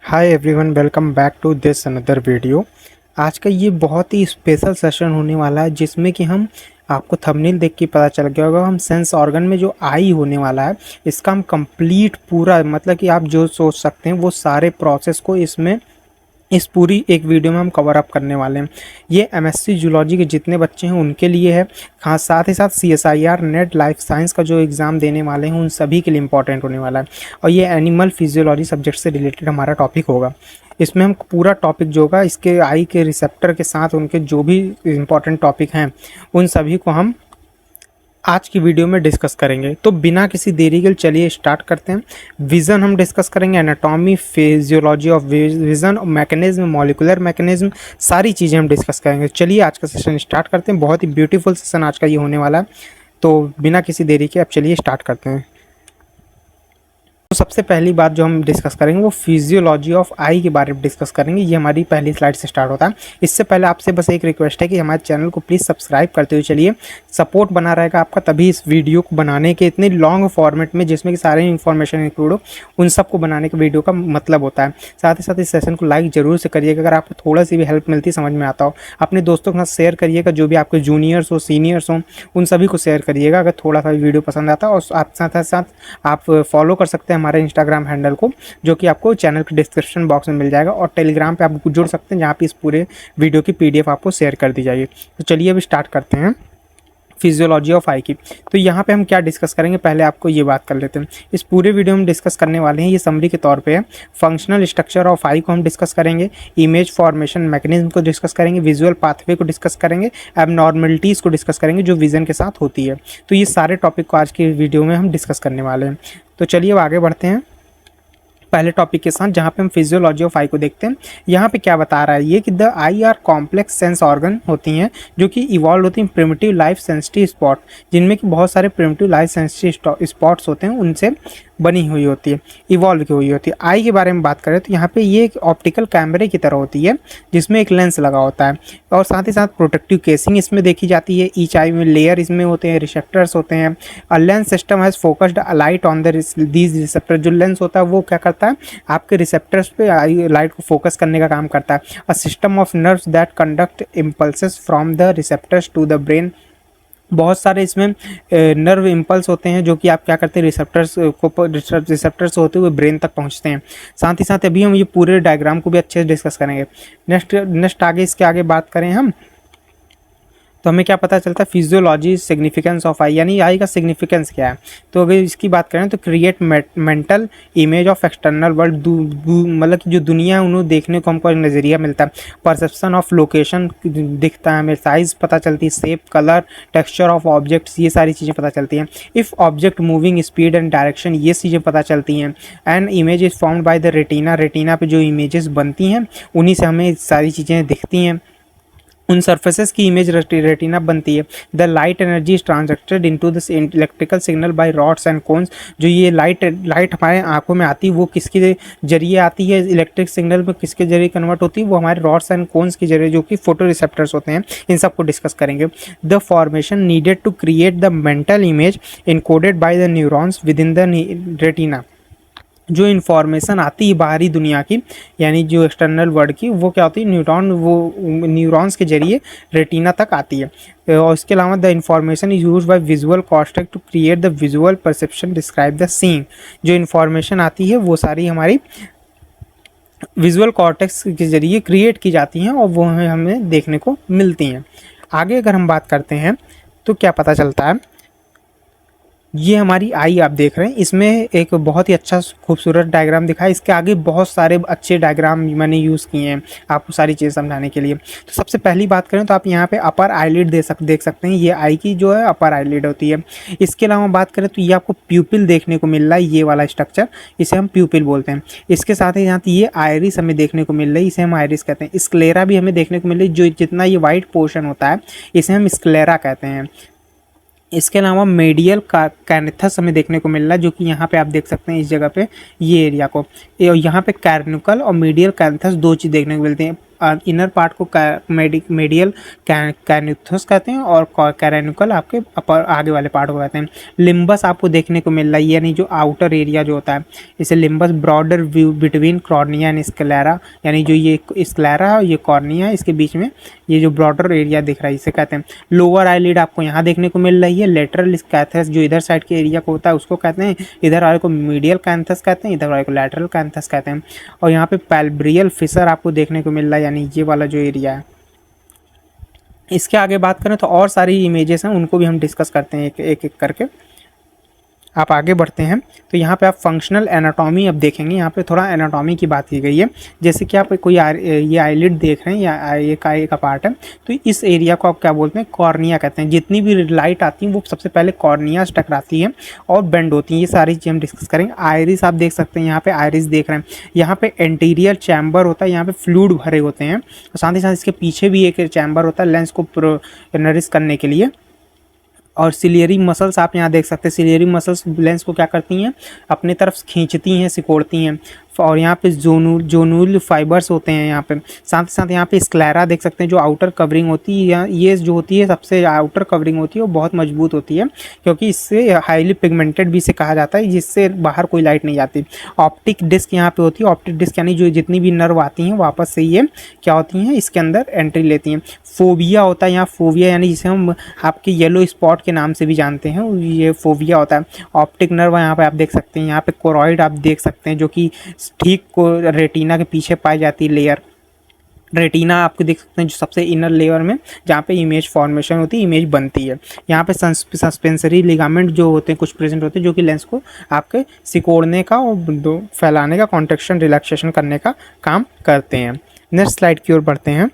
Hi everyone, welcome back to this another video. आज का ये बहुत ही स्पेशल सेशन होने वाला है जिसमें कि हम आपको थंबनेल देख के पता चल गया होगा, हम सेंस ऑर्गन में जो आई होने वाला है इसका हम कंप्लीट पूरा मतलब कि आप जो सोच सकते हैं वो सारे प्रोसेस को इसमें इस पूरी एक वीडियो में हम कवर अप करने वाले हैं। ये एमएससी जूलॉजी के जितने बच्चे हैं उनके लिए है, खास साथ ही साथ सीएसआईआर नेट लाइफ साइंस का जो एग्ज़ाम देने वाले हैं उन सभी के लिए इंपॉर्टेंट होने वाला है। और ये एनिमल फिजियोलॉजी सब्जेक्ट से रिलेटेड हमारा टॉपिक होगा। इसमें हम पूरा टॉपिक जो होगा इसके आई के रिसेप्टर के साथ उनके जो भी इंपॉर्टेंट टॉपिक हैं उन सभी को हम आज की वीडियो में डिस्कस करेंगे। तो बिना किसी देरी के चलिए स्टार्ट करते हैं। विज़न हम डिस्कस करेंगे, anatomy, physiology of vision, mechanism, molecular mechanism, सारी चीज़ें हम डिस्कस करेंगे। चलिए आज का सेशन स्टार्ट करते हैं। बहुत ही ब्यूटीफुल सेशन आज का ये होने वाला है। तो बिना किसी देरी के अब चलिए स्टार्ट करते हैं। तो सबसे पहली बात जो हम डिस्कस करेंगे वो फिजियोलॉजी ऑफ आई के बारे में डिस्कस करेंगे। ये हमारी पहली स्लाइड से स्टार्ट होता है। इससे पहले आपसे बस एक रिक्वेस्ट है कि हमारे चैनल को प्लीज़ सब्सक्राइब करते हुए चलिए। सपोर्ट बना रहेगा आपका, तभी इस वीडियो को बनाने के इतने लॉन्ग फॉर्मेट में जिसमें कि सारे इन्फॉर्मेशन इंक्लूड हो, उन सबको बनाने के वीडियो का मतलब होता है। साथ ही साथ इस सेशन को लाइक जरूर से करिएगा अगर आपको थोड़ा सी भी हेल्प मिलती समझ में आता हो। अपने दोस्तों के साथ शेयर करिएगा, जो भी आपके जूनियर्स हो, सीनियर्स हो, उन सभी को शेयर करिएगा अगर थोड़ा सा वीडियो पसंद आता है। और आप साथ आप फॉलो कर सकते हैं हमारे इंस्टाग्राम हैंडल को, जो कि आपको चैनल के डिस्क्रिप्शन बॉक्स में मिल जाएगा। और टेलीग्राम पे आप जुड़ सकते हैं जहाँ पे इस पूरे वीडियो की पीडीएफ आपको शेयर कर दी जाएगी। तो चलिए अभी स्टार्ट करते हैं फिजियोलॉजी ऑफ आई की। तो यहाँ पे हम क्या डिस्कस करेंगे, पहले आपको ये बात कर लेते हैं। इस पूरे वीडियो में डिस्कस करने वाले हैं, ये समरी के तौर पे है। फंक्शनल स्ट्रक्चर ऑफ आई को हम डिस्कस करेंगे, इमेज फॉर्मेशन मैकेनिज्म को डिस्कस करेंगे, विजुअल पाथवे को डिस्कस करेंगे, एबनॉर्मलिटीज़ को डिस्कस करेंगे जो विजन के साथ होती है। तो ये सारे टॉपिक को आज की वीडियो में हम डिस्कस करने वाले हैं। तो चलिए अब आगे बढ़ते हैं पहले टॉपिक के साथ, जहाँ पे हम फिजियोलॉजी ऑफ आई को देखते हैं। यहाँ पे क्या बता रहा है ये कि the I R complex sense organ होती हैं जो कि इवॉल्व होती हैं प्रिमिटिव लाइफ सेंसिटिव स्पॉट, जिनमें कि बहुत सारे प्रिमिटिव लाइफ सेंसिटिव स्पॉट्स होते हैं, उनसे बनी हुई होती है, इवॉल्व की हुई होती है। आई के बारे में बात करें तो यहाँ पे ये एक ऑप्टिकल कैमरे की तरह होती है जिसमें एक लेंस लगा होता है और साथ ही साथ प्रोटेक्टिव केसिंग इसमें देखी जाती है। ईच आई में लेयर इसमें होते हैं, रिसेप्टर्स होते हैं। A lens system has focused light on these receptor. जो लेंस होता है वो क्या करता है, आपके रिसेप्टर्स पे लाइट को फोकस करने का काम करता है। A system of nerves that conduct impulses from the receptors to the brain. बहुत सारे इसमें नर्व इम्पल्स होते हैं जो कि आप क्या करते हैं, रिसेप्टर्स होते हुए ब्रेन तक पहुंचते हैं। साथ ही साथ अभी हम ये पूरे डायग्राम को भी अच्छे से डिस्कस करेंगे। नेक्स्ट आगे इसके आगे बात करें हम, तो हमें क्या पता चलता है फिजियोलॉजी सिग्निफिकेंस ऑफ आई, यानी आई का सिग्निफिकेंस क्या है। तो अगर इसकी बात करें तो create mental image of external world, मतलब कि जो दुनिया है उन्हें देखने को हमको एक नज़रिया मिलता है। परसेप्शन ऑफ लोकेशन दिखता है हमें, साइज़ पता चलती है, shape, colour, texture of objects, ये सारी चीज़ें पता चलती हैं। If object moving, speed and direction, ये चीज़ें पता चलती हैं। And image is formed by the retina, retina पे जो इमेजेस बनती हैं उन्हीं से हमें सारी चीज़ें दिखती हैं। उन सरफेसेस की इमेज रेटिना बनती है। The light energy is translated into this electrical signal by rods and cones. जो ये लाइट हमारे आंखों में आती है वो किसके जरिए आती है, इलेक्ट्रिक सिग्नल में किसके जरिए कन्वर्ट होती है, वो हमारे रॉड्स एंड कोन्स के जरिए, जो कि फोटो रिसेप्टर्स होते हैं। इन सबको डिस्कस करेंगे। The formation needed to create the mental image encoded by the neurons within the retina. जो इन्फॉर्मेशन आती है बाहरी दुनिया की, यानी जो एक्सटर्नल वर्ल्ड की, वो क्या होती है, न्यूरॉन्स के जरिए रेटिना तक आती है। और इसके अलावा the information is used by visual cortex to create the visual perception describe the scene. जो इन्फॉर्मेशन आती है वो सारी हमारी विजुअल कॉर्टेक्स के जरिए क्रिएट की जाती हैं और वो हमें देखने को मिलती हैं। आगे अगर हम बात करते हैं तो क्या पता चलता है, ये हमारी आई आप देख रहे हैं, इसमें एक बहुत ही अच्छा खूबसूरत डायग्राम दिखा है। इसके आगे बहुत सारे अच्छे डायग्राम मैंने यूज़ किए हैं आपको सारी चीज़ समझाने के लिए। तो सबसे पहली बात करें तो आप यहाँ पे अपर आईलिड देख सकते हैं। ये आई की जो है अपर आईलिड होती है। इसके अलावा बात करें तो ये आपको प्यूपिल देखने को मिल रहा है, ये वाला स्ट्रक्चर, इसे हम प्यूपिल बोलते हैं। इसके साथ ही साथ ये आयरिस हमें देखने को मिल रही है, इसे हम आयरिस कहते हैं। स्क्लेरा भी हमें देखने को मिल रही है, जो जितना ये वाइट पोर्शन होता है इसे हम स्क्लेरा कहते हैं। इसके अलावा मेडियल कैनेथस हमें देखने को मिल रहा है, जो कि यहाँ पे आप देख सकते हैं इस जगह पे, ये एरिया को। यहाँ पे कैर्निकल और मेडियल कैनेथस दो चीज़ देखने को मिलती हैं। इनर पार्ट को मेडियल कैन्यूथस कहते हैं और कैरेनुकल आपके अपर आगे वाले पार्ट को कहते हैं। लिम्बस आपको देखने को मिल रहा है, यानी जो आउटर एरिया जो होता है इसे limbus, broader view between cornea and sclera, यानी जो ये स्क्लेरा है और ये कॉर्निया है इसके बीच में ये जो ब्रॉडर एरिया दिख रहा है इसे कहते हैं। लोअर आईलिड आपको यहाँ देखने को मिल रही है। लेटरल कैंथस जो इधर साइड के एरिया को होता है उसको कहते हैं, इधर वाले को मीडियल कैंथस कहते हैं, इधर वाले को लैटरल कैंथस कहते हैं। और यहाँ पे पैल्ब्रियल फिशर आपको देखने को मिल रहा है, यानी ये वाला जो एरिया है। इसके आगे बात करें तो और सारी इमेजेस हैं, उनको भी हम डिस्कस करते हैं एक एक करके। आप आगे बढ़ते हैं तो यहाँ पे आप फंक्शनल एनाटॉमी अब देखेंगे। यहाँ पे थोड़ा एनाटॉमी की बात की गई है, जैसे कि आप कोई ये आईलिड देख रहे हैं या ये का पार्ट है, तो इस एरिया को आप क्या बोलते हैं, कॉर्निया कहते हैं। जितनी भी लाइट आती है वो सबसे पहले कॉर्निया से टकराती है और बेंड होती है। ये सारी चीज़ हम डिस्कस करेंगे। आइरिस आप देख सकते हैं, यहाँ पे आइरिस देख रहे हैं, यहाँ पे एंटीरियर चैम्बर होता है, यहाँ पे फ्लूइड भरे होते हैं, और साथ ही साथ इसके पीछे भी एक चैम्बर होता है लेंस को नरिश करने के लिए। और सिलियरी मसल्स आप यहाँ देख सकते हैं, सिलियरी मसल्स लेंस को क्या करती हैं, अपनी तरफ खींचती हैं, सिकोड़ती हैं। और यहाँ पे जोनूल फाइबर्स होते हैं यहाँ पे। साथ ही साथ यहाँ पे स्क्लेरा देख सकते हैं, जो आउटर कवरिंग होती है, ये जो होती है सबसे आउटर कवरिंग होती है वो बहुत मजबूत होती है, क्योंकि इससे हाईली पिगमेंटेड भी इसे कहा जाता है, जिससे बाहर कोई लाइट नहीं जाती। ऑप्टिक डिस्क यहाँ पे होती है। ऑप्टिक डिस्क यानी जो जितनी भी नर्व आती हैं वापस से ये क्या होती हैं, इसके अंदर एंट्री लेती हैं। फोविया होता है यहाँ, फोविया यानी जिसे हम आपके येलो स्पॉट के नाम से भी जानते हैं, ये फोविया होता है। ऑप्टिक नर्व यहाँ पे आप देख सकते हैं, यहाँ पे कोरॉइड आप देख सकते हैं, जो कि ठीक को रेटिना के पीछे पाई जाती है लेयर। रेटिना आपको देख सकते हैं जो सबसे इनर लेयर में, जहाँ पे इमेज फॉर्मेशन होती है, इमेज बनती है। यहाँ पे सस्पेंसरी लिगामेंट जो होते हैं कुछ प्रेजेंट होते हैं, जो कि लेंस को आपके सिकोड़ने का और फैलाने का, कॉन्ट्रैक्शन रिलैक्सेशन करने का काम करते हैं। नेक्स्ट स्लाइड की ओर बढ़ते हैं।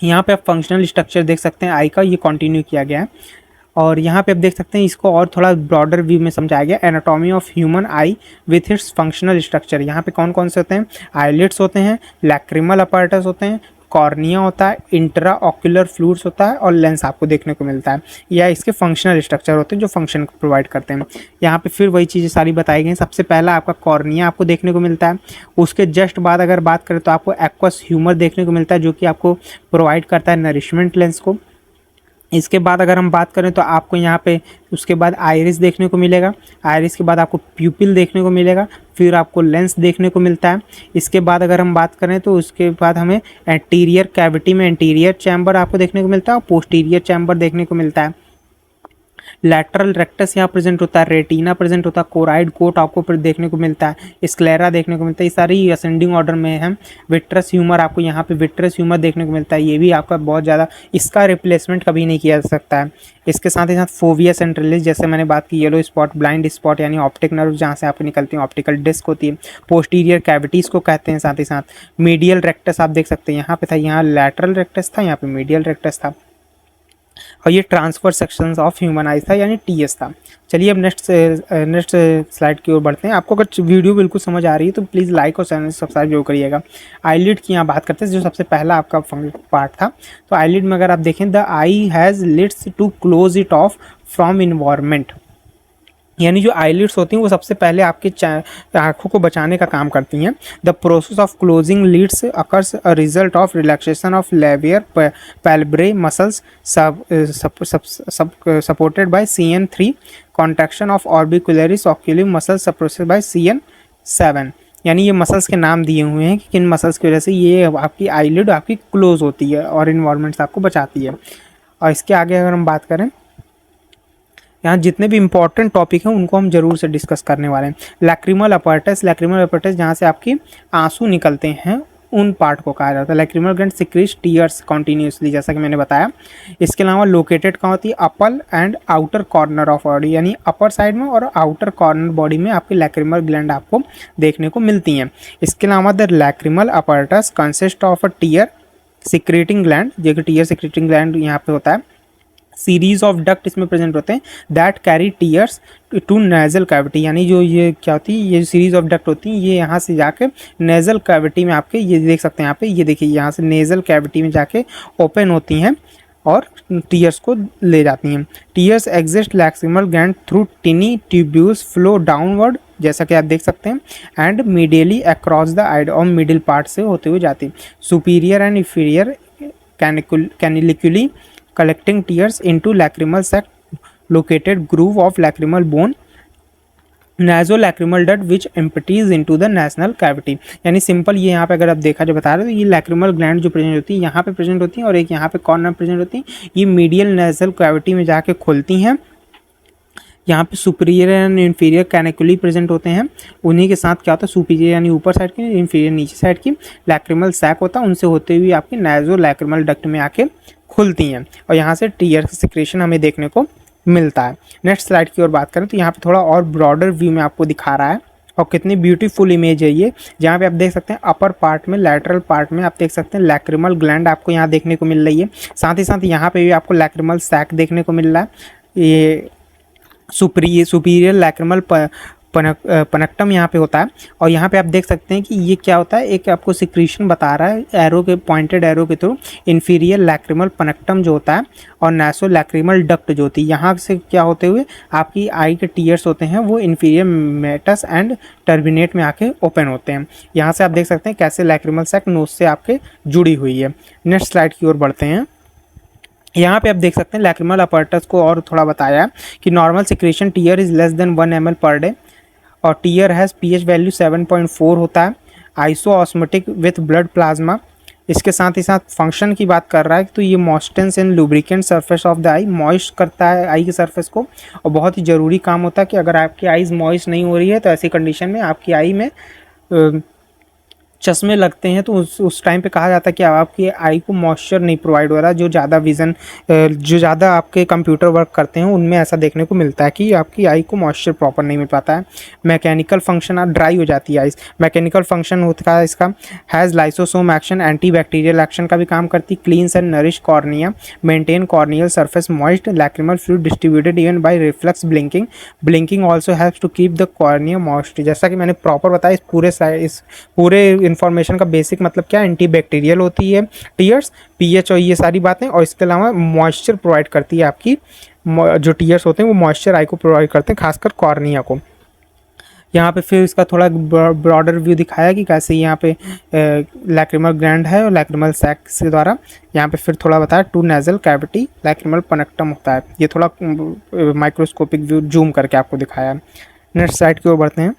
यहाँ पे आप फंक्शनल स्ट्रक्चर देख सकते हैं आई का, ये कंटिन्यू किया गया है। और यहाँ पे आप देख सकते हैं इसको और थोड़ा ब्रॉडर व्यू में समझाया गया। Anatomy of human I with its functional structure. यहाँ पे कौन कौन से होते हैं, आईलिड्स होते हैं, लैक्रिमल अपैरेटस होते हैं, कॉर्निया होता है, इंट्रा ऑक्यूलर फ्लूइड्स होता है और लेंस आपको देखने को मिलता है। या इसके फंक्शनल स्ट्रक्चर होते हैं जो फंक्शन प्रोवाइड करते हैं। यहाँ पे फिर वही चीज़ें सारी बताई गई। सबसे पहला आपका कॉर्निया आपको देखने को मिलता है। उसके जस्ट बाद अगर बात करें तो आपको एक्वस ह्यूमर देखने को मिलता है, जो कि आपको प्रोवाइड करता है नरिशमेंट लेंस को। इसके बाद अगर हम बात करें तो आपको यहाँ पे उसके बाद आइरिस देखने को मिलेगा। आइरिस के बाद आपको प्यूपिल देखने को मिलेगा, फिर आपको लेंस देखने को मिलता है। इसके बाद अगर हम बात करें तो उसके बाद हमें एंटीरियर कैविटी में एंटीरियर चैम्बर आपको देखने को मिलता है और पोस्टीरियर चैम्बर देखने को मिलता है। लैटरल रेक्टस यहाँ प्रेजेंट होता है, रेटिना प्रेजेंट होता है, कोराइड कोट आपको फिर देखने को मिलता है, स्क्लेरा देखने को मिलता है। ये सारी असेंडिंग ऑर्डर में है। विट्रस ह्यूमर आपको यहाँ पे विट्रस ह्यूमर देखने को मिलता है, ये भी आपका बहुत ज़्यादा, इसका रिप्लेसमेंट कभी नहीं किया जा सकता है। इसके साथ ही साथ फोविया सेंट्रलिस, जैसे मैंने बात की, येलो स्पॉट, ब्लाइंड स्पॉट यानी ऑप्टिक नर्व जहाँ से आपको निकलती है, ऑप्टिकल डिस्क होती है, पोस्टीरियर कैविटीज़ को कहते हैं। साथ ही साथ मीडियल रेक्टस आप देख सकते हैं, यहाँ पे था, यहाँ लैटरल रेक्टस था, यहाँ पे मीडियल रेक्टस था, और ये transfer sections of human eyes था यानी टीएस था। चलिए अब नेक्स्ट स्लाइड की ओर बढ़ते हैं। आपको अगर वीडियो बिल्कुल समझ आ रही है तो प्लीज़ लाइक और चैनल सब्सक्राइब जरूर करिएगा। आईलिड की यहाँ बात करते हैं, जो सबसे पहला आपका पार्ट था। तो आईलिड में अगर आप देखें, the eye has lids to close it off from environment, यानी जो आईलिड्स होती हैं वो सबसे पहले आपके आँखों को बचाने का काम करती हैं। The process of closing lids occurs a result of relaxation of लेवियर palpebrae muscles supported by CN3, contraction of orbicularis oculi muscles suppressed by CN7। यानी ये मसल्स के नाम दिए हुए हैं कि किन मसल्स की वजह से ये आपकी आईलिड आपकी क्लोज होती है और इन्वायरमेंट से आपको बचाती है। और इसके आगे अगर हम बात करें, यहाँ जितने भी इंपॉर्टेंट टॉपिक हैं उनको हम जरूर से डिस्कस करने वाले हैं। लैक्रिमल अपैरेटस जहाँ से आपकी आंसू निकलते हैं उन पार्ट को कहा जाता है। Lacrimal gland secretes tears continuously, जैसा कि मैंने बताया। इसके अलावा लोकेटेड कहाँ होती है, upper and outer corner of body, यानी अपर साइड में और आउटर कॉर्नर बॉडी में आपकी लैक्रिमल ग्लैंड आपको देखने को मिलती हैं। इसके अलावा the lacrimal apparatus consist of a tear secreting gland, जो कि टीयर सिक्रेटिंग ग्लैंड यहाँ पे होता है। सीरीज ऑफ डक्ट इसमें प्रेजेंट होते हैं that carry tears to nasal cavity, यानी जो ये क्या होती है, ये सीरीज ऑफ डक्ट होती है, ये यहाँ से जाके नेजल कैविटी में आपके, ये देख सकते हैं यहाँ पे, ये देखिए यहाँ से नेजल कैविटी में जाके ओपन होती हैं और टीयर्स को ले जाती हैं। Tears exist lacrimal gland through tiny tubules flow downward जैसा कि आप देख सकते हैं, and medially across the eyed और मिडिल पार्ट से होते हुए जाती है। Superior and inferior canaliculi collecting tears into lacrimal sac located groove of lacrimal bone nasolacrimal duct which empties into the national cavity. यानी सिंपल ये यहाँ पे अगर आप देखा जो बता रहे हो तो ये लैक्रिमल ग्लैंड जो प्रेजेंट होती है यहाँ पे प्रेजेंट होती है और एक यहाँ पे कॉर्नर प्रेजेंट होती है। ये मीडियल नेशनल कैविटी में जाके खुलती हैं। यहाँ पे सुपीरियर एंड इंफीरियर कैनिकुली प्रेजेंट होते हैं। उन्हीं के साथ क्या होता है, सुपीरियर यानी ऊपर साइड की, इंफीरियर नीचे साइड की लैक्रिमल सैक होता है, उनसे होते हुए आपकी नाइजोलैक्रिमल डक्ट में आके खुलती हैं और यहाँ से टीयर सिक्रेशन हमें देखने को मिलता है। नेक्स्ट स्लाइड की ओर बात करें तो यहाँ पे थोड़ा और ब्रॉडर व्यू में आपको दिखा रहा है और कितनी ब्यूटीफुल इमेज है ये, जहाँ पे आप देख सकते हैं अपर पार्ट में, लैटरल पार्ट में आप देख सकते हैं लैक्रिमल ग्लैंड आपको यहाँ देखने को मिल रही है। साथ ही साथ यहाँ पे भी आपको लैक्रिमल सैक देखने को मिल रहा है। ये सुपीरियर लैक्रिमल पनक्टम यहाँ पे होता है और यहाँ पे आप देख सकते हैं कि ये क्या होता है, एक आपको सिक्रीशन बता रहा है एरो के, पॉइंटेड एरो के थ्रू। इंफीरियर लैक्रिमल पनक्टम जो होता है और नासो लैक्रिमल डक्ट जो होती है, यहाँ से क्या होते हुए आपकी आई के टीयर्स होते हैं वो इंफीरियर मेटस एंड टर्बिनेट में आके ओपन होते हैं। यहाँ से आप देख सकते हैं कैसे लैक्रिमल सैक नोज से आपके जुड़ी हुई है। नेक्स्ट स्लाइड की ओर बढ़ते हैं। यहाँ पे आप देख सकते हैं लैक्रिमल अपरटस को और थोड़ा बताया कि normal secretion tear is less than 1 ml per day और टीयर हैज़ pH वैल्यू 7.4 होता है, आइसोऑस्मोटिक विथ ब्लड प्लाज्मा। इसके साथ ही साथ फंक्शन की बात कर रहा है तो ये moistens and lubricant surface of the eye, moist करता है आई के सरफेस को और बहुत ही ज़रूरी काम होता है कि अगर आपकी आईज मॉइस्ट नहीं हो रही है तो ऐसी कंडीशन में आपकी आई में चश्मे लगते हैं तो उस टाइम पे कहा जाता है कि आपकी आई को मॉइस्चर नहीं प्रोवाइड हो रहा। जो ज़्यादा आपके कंप्यूटर वर्क करते हैं उनमें ऐसा देखने को मिलता है कि आपकी आई को मॉइस्चर प्रॉपर नहीं मिल पाता है। मैकेनिकल फंक्शन ड्राई हो जाती है आइस। मैकेनिकल फंक्शन होता है इसका has lysosome action, antibacterial action का भी काम करती, cleans and nourish cornea, maintain corneal surface moist, lacrimal fluid distributed even by reflex blinking also haves to keep the cornea moist. जैसा कि मैंने प्रॉपर बताया, इस पूरे इन्फॉर्मेशन का बेसिक मतलब क्या, एंटीबैक्टीरियल होती है टीयर्स, पीएच और ये सारी बातें, और इसके अलावा मॉइस्चर प्रोवाइड करती है आपकी, जो टीयर्स होते हैं वो मॉइस्चर आई को प्रोवाइड करते हैं, खासकर कॉर्निया को। यहाँ पे फिर इसका थोड़ा ब्रॉडर व्यू दिखाया कि कैसे यहाँ पे लैक्रिमल ग्लैंड है और लैक्रिमल सैक के द्वारा यहाँ पे फिर थोड़ा बताया टू नेजल कैविटी लैक्रिमल पनक्टम होता है। ये थोड़ा माइक्रोस्कोपिक व्यू जूम करके आपको दिखाया। नेक्स्ट साइड की ओर बढ़ते हैं।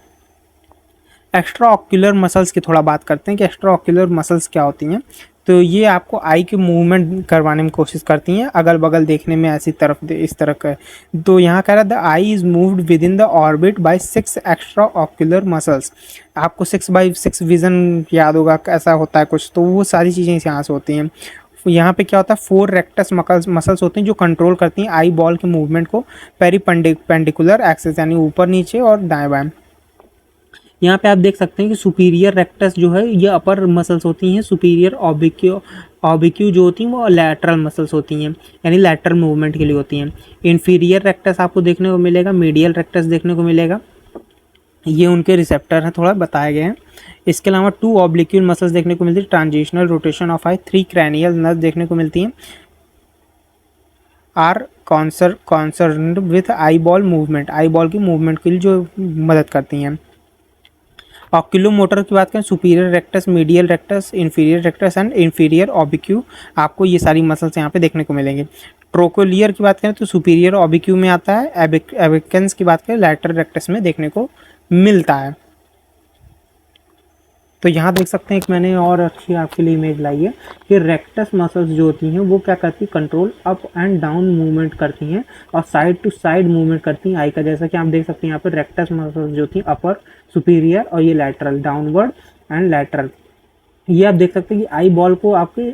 एक्स्ट्रा ऑक्यूलर मसल्स की थोड़ा बात करते हैं कि एक्स्ट्रा ऑक्यूलर मसल्स क्या होती हैं। तो ये आपको आई की मूवमेंट करवाने में कोशिश करती हैं, अगल बगल देखने में ऐसी तरफ इस तरह का। तो यहाँ कह रहा है the eye is moved within the orbit by 6 extra ocular muscles. आपको 6x6 विजन याद होगा, ऐसा होता है कुछ, तो वो सारी चीज़ें यहाँ से होती हैं। यहाँ पे क्या होता है, 4 रेक्टस मसल्स होती हैं जो कंट्रोल करती हैं आई बॉल के मूवमेंट को पेरिपेंडिकुलर एक्सिस यानी ऊपर नीचे और दाएं बाएं। यहाँ पे आप देख सकते हैं कि सुपीरियर रेक्टस जो है ये अपर मसल्स होती हैं, सुपीरियर ऑबिक्यू जो होती हैं वो लैटरल मसल्स होती हैं, यानी लैटरल मूवमेंट के लिए होती हैं। इंफीरियर रेक्टस आपको देखने को मिलेगा, मीडियल रेक्टस देखने को मिलेगा, ये उनके रिसेप्टर हैं, थोड़ा बताए गए हैं। इसके अलावा 2 ऑब्लिक्यूल मसल्स देखने को मिलती है, transitional rotation of eye, 3 cranial nerve देखने को मिलती हैं, are concerned with eyeball movement, eyeball की मूवमेंट के लिए जो मदद करती हैं। ऑक्यूलोमोटर की बात करें, superior rectus, medial rectus, inferior rectus and inferior oblique, आपको ये सारी मसल्स यहाँ पे देखने को मिलेंगे। ट्रोकोलियर की बात करें तो सुपीरियर ऑबिक्यू में आता है, एबिकेंस की बात करें लैटरल रेक्टस में देखने को मिलता है। तो यहाँ देख सकते हैं एक मैंने और अच्छी आपके लिए इमेज लाई है कि रेक्टस मसल्स जो होती हैं वो क्या करती है, control up and down movement करती हैं और साइड टू साइड मूवमेंट करती हैं आई का। जैसा कि आप देख सकते हैं यहाँ पर रेक्टस मसल्स जो होती हैं अपर, सुपीरियर और ये लैटरल, डाउनवर्ड एंड लैटरल। ये आप देख सकते हैं कि आई बॉल को आपके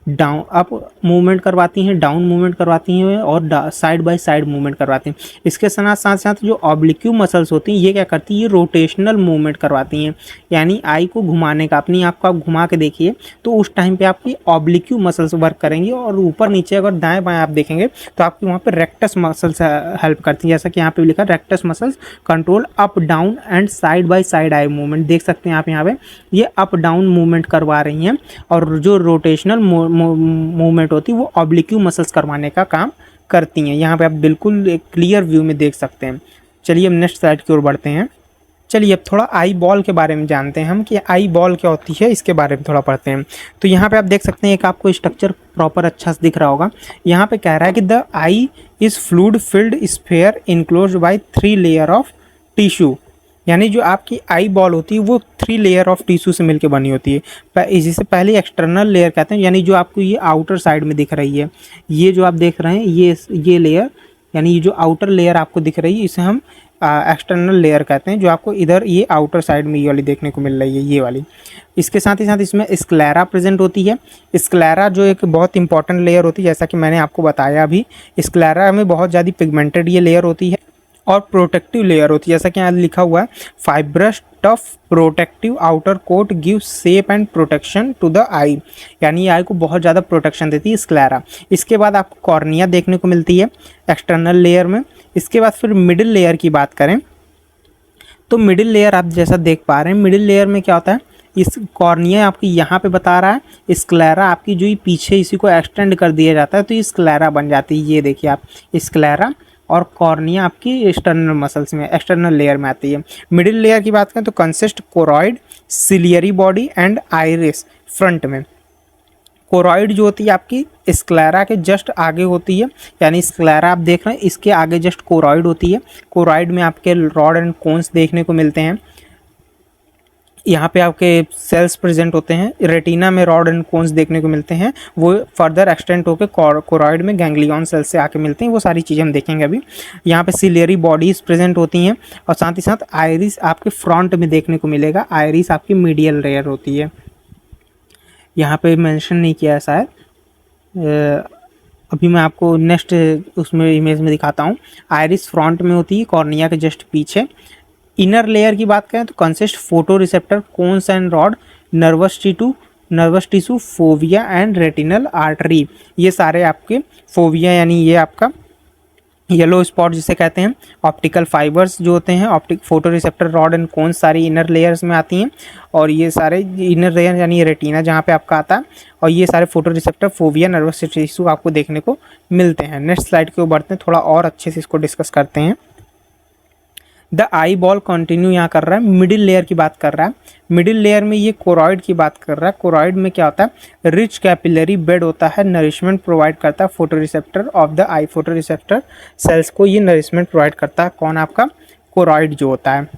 अप मूवमेंट करवाती हैं, डाउन मूवमेंट करवाती हैं और साइड बाय साइड मूवमेंट करवाती हैं। इसके साथ साथ जो ऑब्लिक्यू मसल्स होती हैं ये क्या करती है, ये रोटेशनल मूवमेंट करवाती हैं, यानी आई को घुमाने का, अपनी आप को आप घुमा के देखिए तो उस टाइम पे आपकी ऑब्लिक्यू मसल्स वर्क करेंगी और ऊपर नीचे अगर दाएं बाएं आप देखेंगे तो आपकी वहाँ पर रेक्टस मसल्स हेल्प करती हैं। जैसा कि यहाँ पे लिखा rectus muscles control up down and side by side eye movement, देख सकते हैं आप यहाँ पे ये अप डाउन मूवमेंट करवा रही हैं और जो रोटेशनल मूवमेंट होती है वो ऑब्लिक्यू मसल्स करवाने का काम करती हैं। यहाँ पे आप बिल्कुल एक क्लियर व्यू में देख सकते हैं। चलिए अब नेक्स्ट स्लाइड की ओर बढ़ते हैं। चलिए अब थोड़ा आई बॉल के बारे में जानते हैं हम कि आई बॉल क्या होती है, इसके बारे में थोड़ा पढ़ते हैं। तो यहाँ पे आप देख सकते हैं एक आपको स्ट्रक्चर प्रॉपर अच्छा से दिख रहा होगा। यहाँ पे कह रहा है कि the eye is fluid filled sphere enclosed bye 3 layer of tissue, यानी जो आपकी आई बॉल होती है वो 3 लेयर ऑफ टिश्यू से मिलकर बनी होती है। जिसे पहले एक्सटर्नल लेयर कहते हैं, यानी जो आपको ये आउटर साइड में दिख रही है, ये जो आप देख रहे हैं ये लेयर, यानी ये जो आउटर लेयर आपको दिख रही है इसे हम एक्सटर्नल लेयर कहते हैं। जो आपको इधर ये आउटर साइड में ये वाली देखने को मिल रही है, ये वाली। इसके साथ ही साथ इसमें स्क्लेरा प्रेजेंट होती है। स्क्लेरा जो एक बहुत इंपॉर्टेंट लेयर होती है, जैसा कि मैंने आपको बताया अभी, स्क्लेरा में बहुत ज़्यादा पिगमेंटेड ये लेयर होती है और प्रोटेक्टिव लेयर होती है। जैसा कि यहाँ लिखा हुआ है, fibrous tough protective outer coat give shape and protection to the eye, यानी आई को बहुत ज़्यादा प्रोटेक्शन देती है स्क्लेरा। इसके बाद आपको कॉर्निया देखने को मिलती है एक्सटर्नल लेयर में। इसके बाद फिर मिडिल लेयर की बात करें तो मिडिल लेयर आप जैसा देख पा रहे हैं, मिडिल लेयर में क्या होता है, इस कॉर्निया आपकी यहाँ पे बता रहा है, स्क्लेरा आपकी जो ये पीछे इसी को एक्सटेंड कर दिया जाता है तो ये स्क्लेरा बन जाती है। ये देखिए आप, स्क्लेरा और कॉर्निया आपकी एक्सटर्नल मसल्स में, एक्सटर्नल लेयर में आती है। मिडिल लेयर की बात करें तो consist choroid, ciliary body and iris front में। कोरॉइड जो होती है आपकी स्क्लेरा के जस्ट आगे होती है, यानी स्क्लेरा आप देख रहे हैं इसके आगे जस्ट कोरॉइड होती है। कोरॉइड में आपके रॉड एंड कोन्स देखने को मिलते हैं। यहाँ पे आपके सेल्स प्रेजेंट होते हैं। रेटिना में रॉड एंड कोन्स देखने को मिलते हैं, वो फर्दर एक्सटेंड होकर कोरॉइड में गैंग्लियन सेल्स से आके मिलते हैं। वो सारी चीज़ें हम देखेंगे अभी। यहाँ पे सिलियरी बॉडीज प्रेजेंट होती हैं और साथ ही साथ आइरिस आपके फ्रंट में देखने को मिलेगा। आइरिस आपकी मीडियल लेयर होती है, यहाँ पे मेंशन नहीं किया है शायद, अभी मैं आपको नेक्स्ट उसमें इमेज में दिखाता हूँ। आइरिस फ्रंट में होती है, कॉर्निया के जस्ट पीछे। इनर लेयर की बात करें तो consist photo receptor, cones and rod, nervous tissue, fovea and retinal artery. ये सारे आपके फोविया यानी ये आपका येलो स्पॉट जिसे कहते हैं, ऑप्टिकल फाइबर्स जो होते हैं, photo receptor, rod and cones सारी इनर लेयर्स में आती हैं। और ये सारे इनर लेयर यानी रेटिना जहाँ पे आपका आता है, और ये सारे photo receptor, fovea, nervous tissue आपको देखने को मिलते हैं। नेक्स्ट स्लाइड के ऊपर बढ़ते हैं, थोड़ा और अच्छे से इसको डिस्कस करते हैं। द आई बॉल कंटिन्यू यहाँ कर रहा है, मिडिल लेयर की बात कर रहा है। मिडिल लेयर में ये कोरॉइड की बात कर रहा है। कोरॉइड में क्या होता है, रिच कैपिलरी बेड होता है, नरिशमेंट प्रोवाइड करता है photo receptor of the I, photo receptor cells को ये नरिशमेंट प्रोवाइड करता है। कौन, आपका कोरॉइड जो होता है।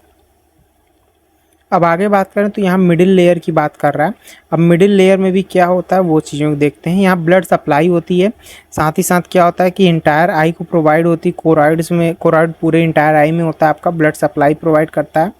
अब आगे बात करें तो यहाँ मिडिल लेयर की बात कर रहा है। अब मिडिल लेयर में भी क्या होता है वो चीज़ों को देखते हैं। यहाँ ब्लड सप्लाई होती है, साथ ही साथ क्या होता है कि इंटायर आई को प्रोवाइड होती है। कोरॉइड्स में, कोरॉइड पूरे इंटायर आई में होता है, आपका ब्लड सप्लाई प्रोवाइड करता है।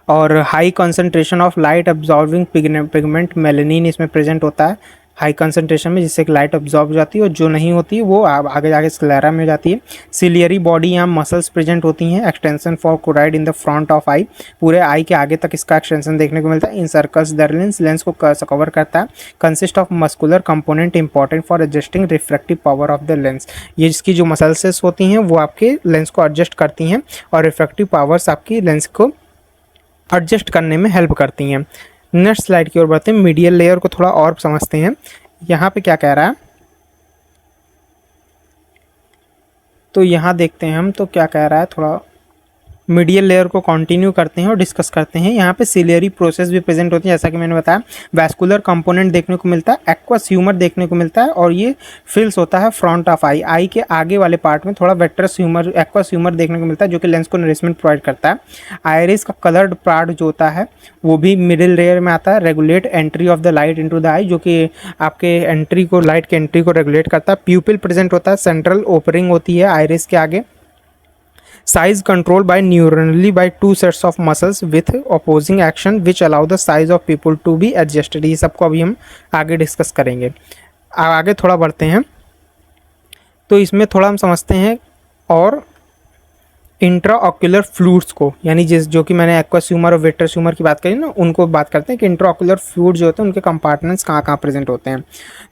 और high concentration of light absorbing pigment melanin इसमें प्रेजेंट होता है हाई कंसंट्रेशन में, जिससे लाइट अब्जॉर्ब हो जाती है, और जो नहीं होती है वो आगे जाके स्क्लेरा में हो जाती है। सिलियरी बॉडी यहाँ मसल्स प्रेजेंट होती हैं। Extension for choroid in the front of eye, पूरे आई के आगे तक इसका एक्सटेंशन देखने को मिलता है। इन सर्कल्स द लेंस को कवर करता है। Consist of muscular component important for adjusting refractive power of the lens, ये जिसकी जो मसल्स होती हैं वो आपके लेंस को एडजस्ट करती हैं और रिफ्रैक्टिव पावर्स आपकी लेंस को एडजस्ट करने में हेल्प करती हैं। नेक्स्ट स्लाइड की ओर बढ़ते हैं, मीडियल लेयर को थोड़ा और समझते हैं। यहाँ पे क्या कह रहा है, तो यहाँ देखते हैं हम तो क्या कह रहा है, थोड़ा मीडियल लेयर को कंटिन्यू करते हैं और डिस्कस करते हैं। यहाँ पे सिलियरी प्रोसेस भी प्रेजेंट होती है, जैसा कि मैंने बताया। वैस्कुलर कंपोनेंट देखने को मिलता है, एक्वस ह्यूमर देखने को मिलता है, और ये फिल्स होता है फ्रंट ऑफ आई, आई के आगे वाले पार्ट में थोड़ा वेट्रस ह्यूमर, एक्वस ह्यूमर देखने को मिलता है, जो कि लेंस को नरिशमेंट प्रोवाइड करता है। आइरिस का कलर्ड पार्ट जो होता है वो भी मिडिल लेयर में आता है। Regulate entry of the light into the eye, जो कि आपके एंट्री को, लाइट के एंट्री को रेगुलेट करता है। प्यूपिल प्रेजेंट होता है, सेंट्रल ओपनिंग होती है आइरिस के आगे। Size controlled by neuronally by 2 sets of muscles with opposing action which allow the size of pupil to be adjusted। ये सबको अभी हम आगे डिस्कस करेंगे। आगे थोड़ा बढ़ते हैं तो इसमें थोड़ा हम समझते हैं और इंट्राऑक्यूलर फ्लूइड्स को, यानी जो कि मैंने एक्वस ह्यूमर और वेट्रस ह्यूमर की बात करी ना, उनको बात करते हैं कि इंट्राऑक्यूलर फ्लूइड जो होते हैं उनके कंपार्टमेंट्स कहाँ कहाँ प्रेजेंट होते हैं।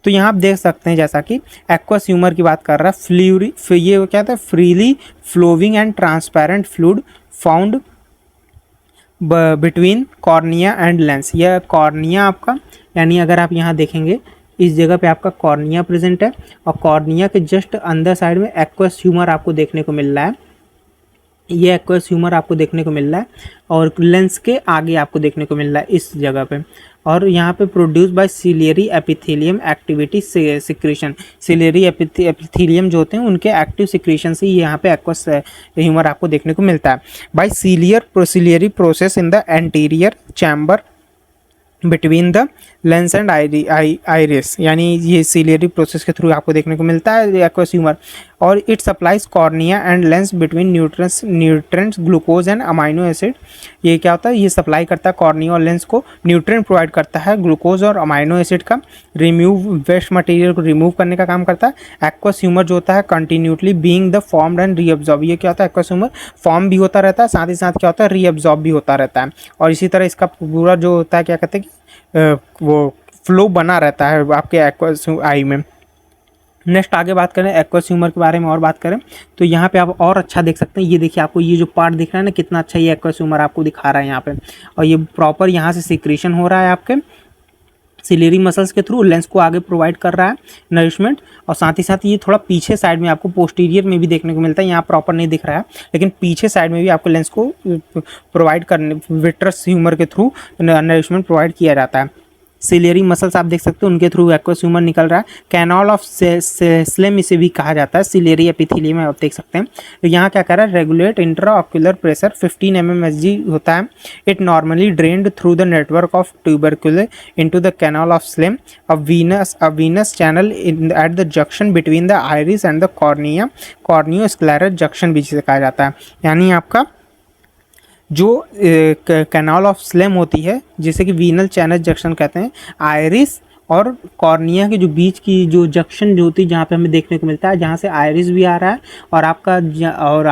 तो यहाँ आप देख सकते हैं, जैसा कि एक्वस ह्यूमर की बात कर रहा है, ये क्या था, freely flowing and transparent fluid found between cornea and lens. यह कॉर्निया आपका, यानी अगर आप यहाँ देखेंगे इस जगह पे आपका कॉर्निया प्रेजेंट है, और कॉर्निया के जस्ट अंदर साइड में एक्वस ह्यूमर आपको देखने को मिल रहा है। ये एक्वस ह्यूमर आपको देखने को मिल रहा है और लेंस के आगे आपको देखने को मिल रहा है इस जगह पे। और यहाँ पे produce by ciliary epithelium activity secretion, ciliary epithelium जो होते हैं उनके एक्टिव सिक्रीशन से यहाँ पे एक्वस ह्यूमर आपको देखने को मिलता है। By ciliary process in the anterior chamber between the lens and iris, यानी ये सिलियरी प्रोसेस के थ्रू आपको देखने को मिलता है एक्वस ह्यूमर। और it supplies cornea and lens between nutrients glucose and amino acid. ये क्या होता है, ये सप्लाई करता है कॉर्निया और लेंस को, न्यूट्रेंट प्रोवाइड करता है ग्लूकोज और अमाइनो एसिड का, रिमूव वेस्ट मटेरियल को रिमूव करने का काम करता है। एक्वस ह्यूमर जो होता है continuously being the formed and reabsorb, ये क्या होता है एक्वस ह्यूमर फॉर्म भी होता रहता है, साथ ही साथ क्या होता है रीअब्जॉर्ब भी होता रहता है। और इसी तरह इसका पूरा जो होता है क्या कहते हैं कि वो फ्लो बना रहता है आपके एक्वस आई में। नेक्स्ट आगे बात करें एक्वस ह्यूमर के बारे में और बात करें तो यहाँ पे आप और अच्छा देख सकते हैं। ये देखिए आपको ये जो पार्ट दिख रहा है ना, कितना अच्छा ये एक्वस ह्यूमर आपको दिखा रहा है यहाँ पे। और ये प्रॉपर यहाँ से सिक्रीशन हो रहा है आपके सिलियरी मसल्स के थ्रू, लेंस को आगे प्रोवाइड कर रहा है नरिशमेंट। और साथ ही साथ ये थोड़ा पीछे साइड में आपको पोस्टीरियर में भी देखने को मिलता है, यहाँ प्रॉपर नहीं दिख रहा है लेकिन पीछे साइड में भी आपको लेंस को प्रोवाइड करने विट्रस ह्यूमर के थ्रू नरिशमेंट प्रोवाइड किया जाता है। सिलियरी मसल्स आप देख सकते हो उनके थ्रू एक्वस ह्यूमर निकल रहा है। कैनाल ऑफ स्लेम इसे भी कहा जाता है, सिलियरी एपिथेलियम में आप देख सकते हैं। तो यहाँ क्या कर रहा है, रेगुलेट इंट्राऑक्यूलर प्रेशर 15 mmHg होता है। It normally drained through the network of tubercle into the canal of Schlemm, a venous channel at the junction between the iris and the cornea, corneoscleral junction भी जिसे कहा जाता है। यानी आपका जो कैनाल ऑफ स्लेम होती है जिसे कि वीनल चैनल जंक्शन कहते हैं, आयरिस और कॉर्निया के जो बीच की जो जंक्शन जो होती है जहाँ पे हमें देखने को मिलता है, जहाँ से आयरिस भी आ रहा है और आपका क्या हो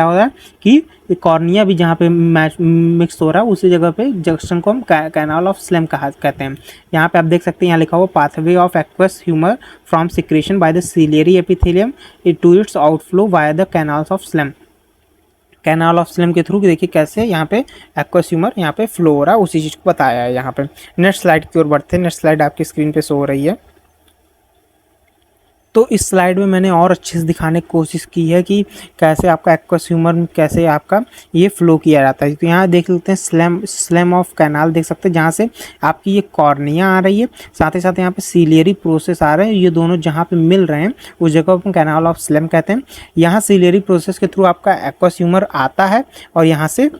रहा है कि कॉर्निया भी जहाँ पे मिक्स हो रहा है उसी जगह पे जंक्शन को हम कैनाल ऑफ स्लेम कहते हैं। यहाँ पे आप देख सकते हैं, यहाँ लिखा हुआ pathway of aqueous humour from secretion by the ciliary epithelium to its outflow via the canals of Schlemm. Canal of Schlemm के थ्रू देखिए कैसे यहाँ पे एक्वस ह्यूमर यहाँ पे फ्लो हो रहा है, उसी चीज़ को बताया है यहाँ पे। नेक्स्ट स्लाइड की ओर बढ़ते हैं। नेक्स्ट स्लाइड आपकी स्क्रीन पे शो हो रही है। तो इस स्लाइड में मैंने और अच्छे से दिखाने की कोशिश की है कि कैसे आपका एक्वस ह्यूमर कैसे आपका ये फ्लो किया जाता है। तो यहाँ देख लेते हैं स्लेम ऑफ कैनाल देख सकते हैं, जहाँ से आपकी ये कॉर्निया आ रही है, साथ ही साथ यहाँ पे सिलियरी प्रोसेस आ रहे हैं, ये दोनों जहाँ पे मिल रहे हैं उस जगह को कैनाल ऑफ स्लेम कहते हैं। यहाँ सिलियरी प्रोसेस के थ्रू आपका एक्वस ह्यूमर आता है और यहाँ से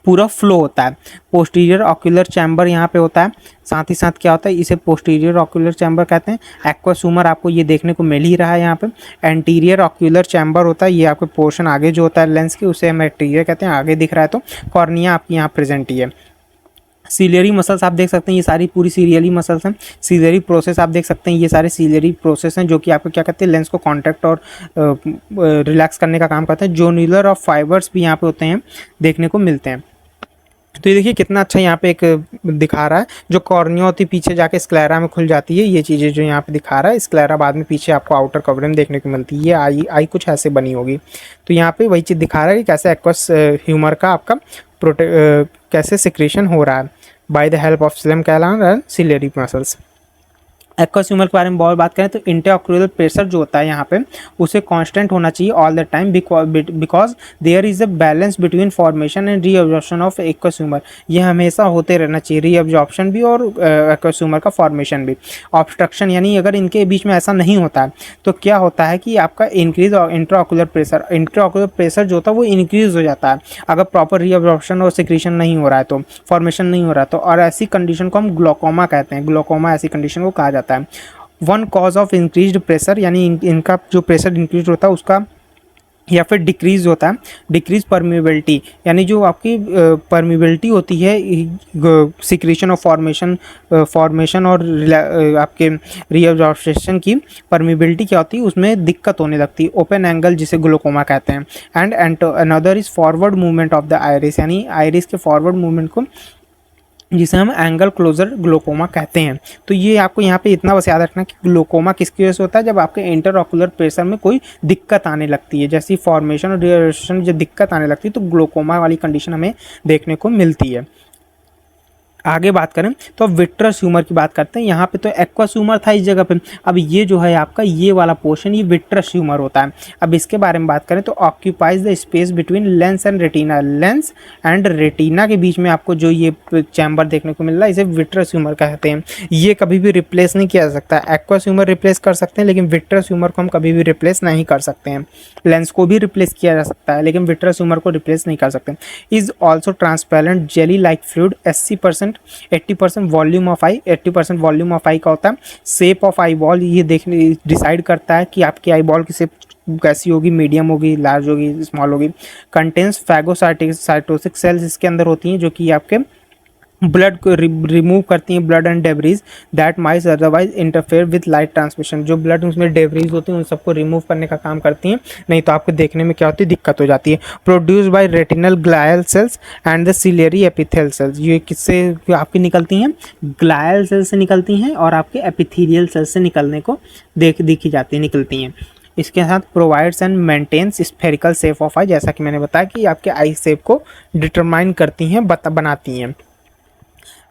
पूरा फ्लो होता है। पोस्टीरियर ऑक्यूलर चैम्बर यहाँ पे होता है, साथ ही साथ क्या होता है इसे पोस्टीरियर ऑक्यूलर चैम्बर कहते हैं। एक्वस ह्यूमर आपको ये देखने को मिल ही रहा है यहाँ पे। एंटीरियर ऑक्यूलर चैम्बर होता है, ये आपके पोर्शन आगे जो होता है लेंस के उसे हम एंटीरियर कहते हैं, आगे दिख रहा है। तो कॉर्निया आपकी यहाँ प्रेजेंट ही है। सिलियरी मसल्स आप देख सकते हैं, ये सारी पूरी सिलियरी मसल्स हैं। सिलियरी प्रोसेस आप देख सकते हैं, ये सारे सिलियरी प्रोसेस हैं जो कि आपको क्या कहते हैं लेंस को कॉन्ट्रैक्ट और रिलैक्स करने का काम करते हैं। जोनुलर और फाइबर्स भी यहाँ पे होते हैं, देखने को मिलते हैं। तो ये देखिए कितना अच्छा यहाँ पे एक दिखा रहा है, जो कॉर्निया होती है पीछे जाके स्क्लेरा में खुल जाती है, ये चीज़ें जो यहाँ पे दिखा रहा है स्क्लेरा बाद में पीछे आपको आउटर कवरिंग में देखने को मिलती है। ये आई कुछ ऐसे बनी होगी। तो यहाँ पे वही चीज़ दिखा रहा है कि कैसे एक्वस ह्यूमर का आपका कैसे सिक्रेशन हो रहा है by the help of Schlemm canal and ciliary muscles. Aqueous humour के बारे में बहुत बात करें तो इंट्राऑक्यूलर प्रेशर जो होता है यहाँ पे उसे कांस्टेंट होना चाहिए all the time, because there is a balance between formation and reabsorption of aqueous humour. ये हमेशा होते रहना चाहिए, रीअब्जॉर्प्शन भी और एक्वस ह्यूमर का फॉर्मेशन भी। ऑब्स्ट्रक्शन यानी अगर इनके बीच में ऐसा नहीं होता है तो क्या होता है कि आपका इंक्रीज इंट्राऑक्यूलर प्रेशर जो होता है वो इंक्रीज हो जाता है अगर प्रॉपर रीअब्जॉर्प्शन और सिक्रीशन नहीं हो रहा है, तो फॉर्मेशन नहीं हो रहा है तो। और ऐसी कंडीशन को हम ग्लोकोमा कहते हैं, ग्लोकोमा ऐसी कंडीशन को कहा जाता है। One cause of increased pressure यानी इनका जो प्रेशर इंक्रीज होता है उसका या फिर डिक्रीज होता है, डिक्रीज परमिबिलिटी यानी जो आपकी परमिबिलिटी होती है सिक्रीशन ऑफ फॉर्मेशन और आपके रीअब्जॉर्प्शन की परमिबिलिटी क्या होती है उसमें दिक्कत होने लगती है। ओपन एंगल जिसे ग्लोकोमा कहते हैं। And another is forward movement of the iris यानी आइरिस के फॉरवर्ड मूवमेंट को जिसे हम एंगल क्लोजर ग्लोकोमा कहते हैं। तो ये आपको यहाँ पे इतना बस याद रखना कि ग्लोकोमा किसकी वजह से होता है, जब आपके इंटरऑक्यूलर प्रेशर में कोई दिक्कत आने लगती है, जैसी फॉर्मेशन और डिस्ट्रीब्यूशन जब दिक्कत आने लगती है तो ग्लोकोमा वाली कंडीशन हमें देखने को मिलती है। आगे बात करें तो विट्रस ह्यूमर की बात करते हैं। यहाँ पे तो एक्वस ह्यूमर था इस जगह पे, अब ये जो है आपका ये वाला पोर्शन ये विट्रस ह्यूमर होता है। अब इसके बारे में बात करें तो occupies the space between lens and retina, lens and retina के बीच में आपको जो ये चैम्बर देखने को मिल रहा है इसे विट्रस ह्यूमर कहते हैं। ये कभी भी रिप्लेस नहीं किया जा सकता। एक्वस ह्यूमर रिप्लेस कर सकते हैं लेकिन विट्रस ह्यूमर को हम कभी भी रिप्लेस नहीं कर सकते हैं। लेंस को भी रिप्लेस किया जा सकता है लेकिन विट्रस ह्यूमर को रिप्लेस नहीं कर सकते। Is also transparent jelly like fluid, 80% volume of eye, 80% volume of eye का होता है। शेप ऑफ आई बॉल ये देखने डिसाइड करता है कि आपकी आई बॉल की शेप कैसी होगी, मीडियम होगी, लार्ज होगी, स्मॉल होगी। कंटेंस फैगोसाइटोसिक सेल्स इसके अंदर होती हैं जो कि आपके ब्लड को रिमूव करती हैं, blood and debris that might otherwise interfere with light transmission. जो ब्लड उसमें डेब्रीज होती हैं उन सबको रिमूव करने का काम करती हैं, नहीं तो आपको देखने में क्या होती है, दिक्कत हो जाती है। Produce by retinal glial cells and the ciliary epithelial cells, ये किससे आपकी निकलती हैं, ग्लायल सेल से निकलती हैं और आपके एपिथेलियल सेल से निकलने को देखी जाती है, निकलती हैं। इसके साथ provides and maintains spherical shape of eye, जैसा कि मैंने बताया कि आपके आई शेप को डिटरमाइन करती हैं, बनाती हैं।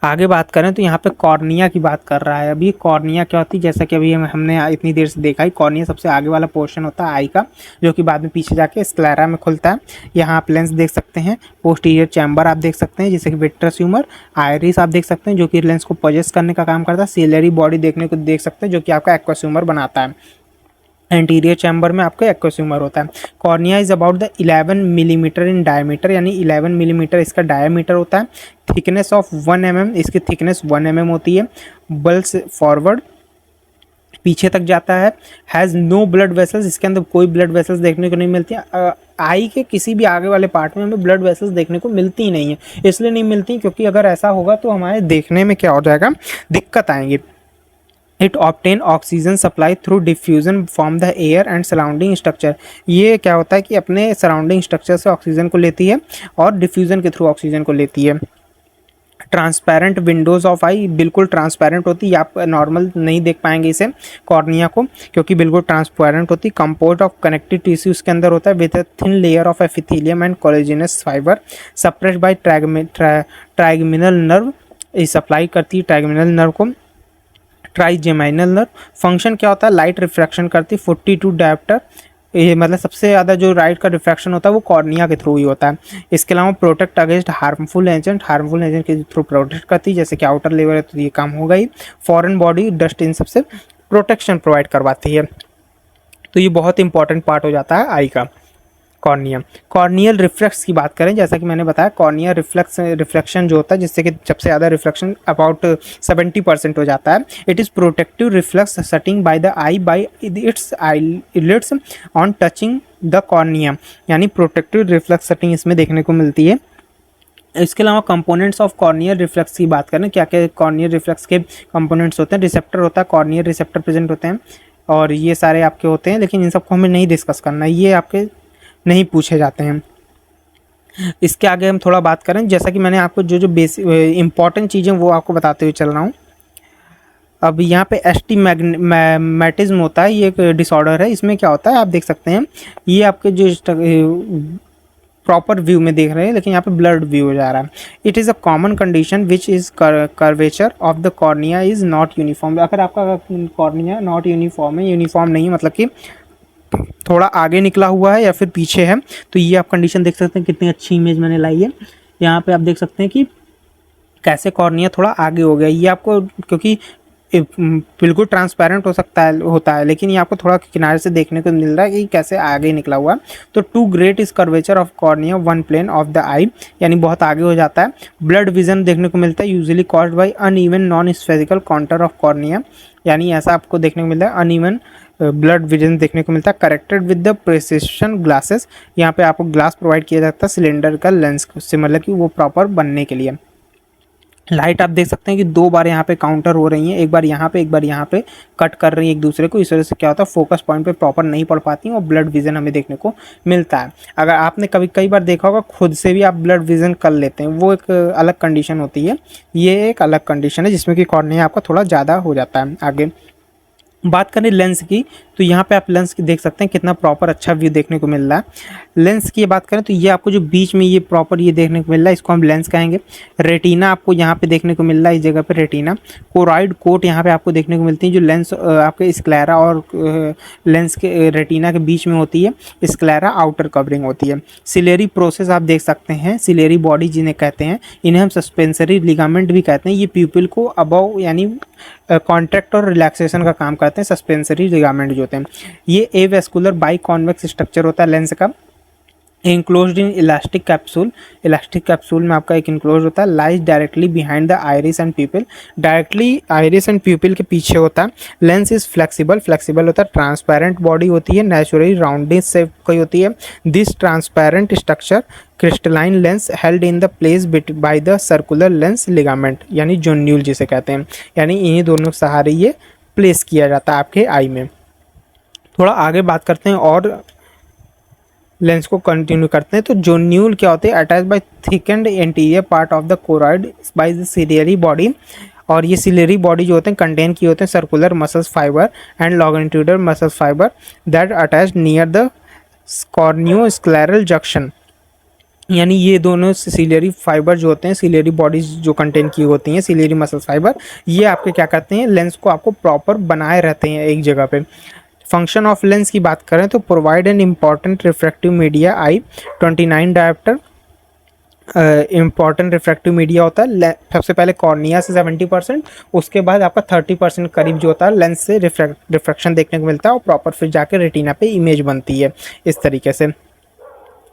आगे बात करें तो यहाँ पे कॉर्निया की बात कर रहा है। अभी कॉर्निया क्या होती है, जैसा कि अभी हमने इतनी देर से देखा है, कॉर्निया सबसे आगे वाला पोर्शन होता है आई का, जो कि बाद में पीछे जाके स्क्लेरा में खुलता है। यहाँ आप लेंस देख सकते हैं, पोस्टीरियर चैम्बर आप देख सकते हैं जैसे कि विट्रस ह्यूमर, आयरिस आप देख सकते हैं जो कि लेंस को पोजेस करने का काम करता है, सिलेरी बॉडी देखने को देख सकते हैं जो कि आपका एक्वस ह्यूमर बनाता है। एंटीरियर चैम्बर में आपका एक्वस ह्यूमर होता है। Cornea is about the 11 millimetre in diameter, यानी 11 मिलीमीटर इसका डायमीटर होता है। थिकनेस ऑफ 1 mm, इसकी थिकनेस 1 mm होती है। बल्स फॉरवर्ड, पीछे तक जाता है। हैज़ नो ब्लड वेसल्स, इसके अंदर कोई ब्लड वेसल्स देखने को नहीं मिलती है। आई के किसी भी आगे वाले पार्ट में हमें ब्लड वेसल्स देखने को मिलती ही नहीं है, इसलिए नहीं मिलती क्योंकि अगर ऐसा होगा तो हमारे देखने में क्या हो जाएगा, दिक्कत आएंगी। It obtain oxygen supply through diffusion from the air and surrounding structure, ये क्या होता है कि अपने सराउंडिंग स्ट्रक्चर से ऑक्सीजन को लेती है और डिफ्यूजन के थ्रू ऑक्सीजन को लेती है। ट्रांसपेरेंट विंडोज ऑफ आई, बिल्कुल ट्रांसपेरेंट होती है, आप नॉर्मल नहीं देख पाएंगे इसे कॉर्निया को क्योंकि बिल्कुल ट्रांसपेरेंट होती है। कंपोज्ड ऑफ कनेक्टिव टिश्यू उसके अंदर होता है with a thin layer of epithelium and collagenous fibre, separate by trigeminal nerve, ये सप्लाई करती है ट्राइगेमिनल नर्व को। ट्राइजेमाइनल नर्व फंक्शन क्या होता है, लाइट रिफ्रैक्शन करती है 42 डायोप्टर, ये मतलब सबसे ज़्यादा जो लाइट का रिफ्रैक्शन होता है वो कॉर्निया के थ्रू ही होता है। इसके अलावा प्रोटेक्ट अगेंस्ट हार्मफुल एजेंट के थ्रू प्रोटेक्ट करती है, जैसे कि आउटर लेयर है तो ये काम होगा ही। फॉरेन बॉडी डस्ट इन सबसे प्रोटेक्शन प्रोवाइड करवाती है, तो ये बहुत इंपॉर्टेंट पार्ट हो जाता है आई का कॉर्निया। कॉर्नियल रिफ्लेक्स की बात करें, जैसा कि मैंने बताया कॉर्नियल रिफ्लेक्शन जो होता है जिससे कि सबसे ज़्यादा रिफ्लेक्शन अबाउट 70% हो जाता है। It is protective reflex setting by the I bye it's eyelids on touching the cornea, यानी प्रोटेक्टिव रिफ्लेक्स सेटिंग इसमें देखने को मिलती है। इसके अलावा कंपोनेंट्स ऑफ कॉर्नियल रिफ्लेक्स की बात करें, क्या क्या कॉर्नियल रिफ्लेक्स के कंपोनेंट्स होते हैं। रिसेप्टर होता है, कॉर्नियल रिसेप्टर प्रेजेंट होते हैं और ये सारे आपके होते हैं, लेकिन इन सबको हमें नहीं डिस्कस करना है, ये आपके नहीं पूछे जाते हैं। इसके आगे हम थोड़ा बात करें, जैसा कि मैंने आपको जो बेसिक इंपॉर्टेंट चीज़ें वो आपको बताते हुए चल रहा हूँ। अब यहाँ पे एस्टिमैटिज्म होता है, ये एक डिसऑर्डर है। इसमें क्या होता है आप देख सकते हैं, ये आपके जो प्रॉपर व्यू में देख रहे हैं लेकिन यहाँ पे ब्लर्ड व्यू हो जा रहा है। It is a common condition which is curvature of the cornea is not uniform. अगर आपका कॉर्निया नॉट यूनिफॉर्म है, यूनिफॉर्म नहीं है मतलब कि थोड़ा आगे निकला हुआ है या फिर पीछे है, तो ये आप कंडीशन देख सकते हैं। कितनी अच्छी इमेज मैंने लाई है, यहाँ पे आप देख सकते हैं कि कैसे कॉर्निया थोड़ा आगे हो गया। ये आपको क्योंकि बिल्कुल ट्रांसपेरेंट होता है लेकिन ये आपको थोड़ा किनारे से देखने को मिल रहा है कि कैसे आगे निकला हुआ। तो too great is curvature of cornea one plane of the eye, यानी बहुत आगे हो जाता है। ब्लड विजन देखने को मिलता है, usually caused by uneven non spherical counter of cornea, यानी ऐसा आपको देखने को मिलता है, अनइवन ब्लड विजन देखने को मिलता है। Corrected with the precision glasses, यहाँ पे आपको ग्लास प्रोवाइड किया जाता है सिलेंडर का लेंस से, मतलब कि वो प्रॉपर बनने के लिए। लाइट आप देख सकते हैं कि दो बार यहाँ पे काउंटर हो रही हैं, एक बार यहाँ पे एक बार यहाँ पे कट कर रही है एक दूसरे को। इस वजह से क्या होता है फोकस पॉइंट पे प्रॉपर नहीं पड़ पाती हैं और ब्लड विजन हमें देखने को मिलता है। अगर आपने कई बार देखा होगा खुद से भी आप ब्लड विजन कर लेते हैं, वो एक अलग कंडीशन होती है, ये एक अलग कंडीशन है जिसमें कि कॉर्निया आपका थोड़ा ज़्यादा हो जाता है। आगे बात करें लेंस की, तो यहाँ पे आप लेंस देख सकते हैं कितना प्रॉपर अच्छा व्यू देखने को मिल रहा है। लेंस की बात करें तो ये आपको जो बीच में ये प्रॉपर ये देखने को मिल रहा है, इसको हम लेंस कहेंगे। रेटिना आपको यहाँ पे देखने को मिल रहा है, इस जगह पे रेटिना। कोरॉइड कोट यहाँ पे आपको देखने को मिलती है, जो लेंस आपके स्क्लेरा और लेंस के रेटिना के बीच में होती है, स्क्लेरा आउटर कवरिंग होती है। सिलेरी प्रोसेस आप देख सकते हैं, सिलेरी बॉडी जिन्हें कहते हैं, इन्हें हम सस्पेंसरी लिगामेंट भी कहते हैं। ये प्यूपिल को अबव यानी कॉन्ट्रैक्ट और रिलैक्सेशन का काम करते हैं, सस्पेंसरी लिगामेंट जो होते हैं। ये एवेस्कुलर बाई कॉन्वेक्स स्ट्रक्चर होता है लेंस का, enclosed in elastic capsule. Elastic capsule में आपका एक इनक्लोज होता है, lies directly behind the iris and प्यूपिल, directly iris and प्यूपिल के पीछे होता है। लेंस इज फ्लेक्सिबल, फ्लेक्सिबल होता है, ट्रांसपेरेंट बॉडी होती है, नेचुरली राउंडिंग शेप की होती है। This transparent structure crystalline lens held in the place by the circular lens ligament, यानी जोन्यूल जिसे कहते हैं, यानी इन्हीं दोनों सहारे ये प्लेस किया जाता है आपके आई में। थोड़ा आगे बात करते हैं और लेंस को कंटिन्यू करते हैं। तो जोन्यूल क्या होते हैं? Attach bye thickened anterior part of the choroid bye the ciliary body, और ये सिलियरी बॉडी जो होते हैं कंटेन किए होते हैं circular muscles fibre and longitudinal muscles fibre that attach near the कॉर्नियोस्क्लेरल junction, यानी ये दोनों सिलियरी फाइबर जो होते हैं, सिलियरी बॉडीज जो कंटेन की होती हैं, सिलियरी मसल फाइबर, ये आपके क्या करते हैं? लेंस को आपको प्रॉपर बनाए रहते हैं एक जगह पे। फंक्शन ऑफ लेंस की बात करें तो provide an important refractive media I 29 dioptre. Important refractive media होता है सबसे पहले कॉर्निया से 70%, उसके बाद आपका 30% करीब जो होता है लेंस से रिफ्रैक्शन देखने को मिलता है, और प्रॉपर फिर जाके रेटिना पे इमेज बनती है इस तरीके से।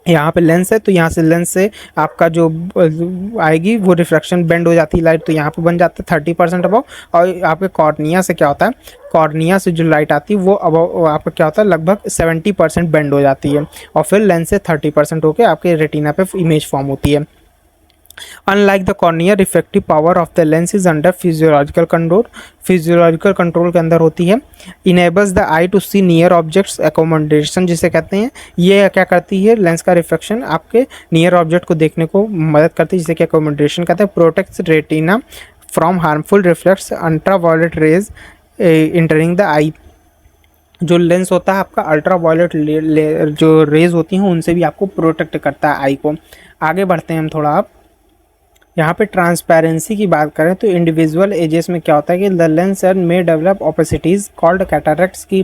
यहाँ पे लेंस है तो यहाँ से लेंस से आपका जो आएगी वो रिफ्रैक्शन बेंड हो जाती है लाइट, तो यहाँ पे बन जाता है 30% अबव। और आपके कॉर्निया से क्या होता है? कॉर्निया से जो लाइट आती है वो अबव आपका क्या होता है? लगभग 70% बेंड हो जाती है, और फिर लेंस से 30% होकर आपके रेटिना पे इमेज फॉर्म होती है। Unlike the cornea, refractive power of the lens is under physiological control. Physiological control के अंदर होती है। Enables the eye to see near objects, accommodation जिसे कहते हैं। ये क्या करती है? लेंस का रिफ्रैक्शन आपके नियर ऑब्जेक्ट को देखने को मदद करती है, जिसे कि एकोमोडेशन कहते हैं। Protects retina from harmful reflects ultraviolet rays entering the eye. जो लेंस होता है आपका अल्ट्रावायलेट जो रेज होती हैं उनसे भी आपको प्रोटेक्ट करता है आई को। आगे बढ़ते हैं हम थोड़ा। आप यहाँ पे ट्रांसपेरेंसी की बात करें तो इंडिविजुअल एजेस में क्या होता है कि द लेंस में डेवलप ओपेसिटीज़ कॉल्ड कैटरेक्ट्स की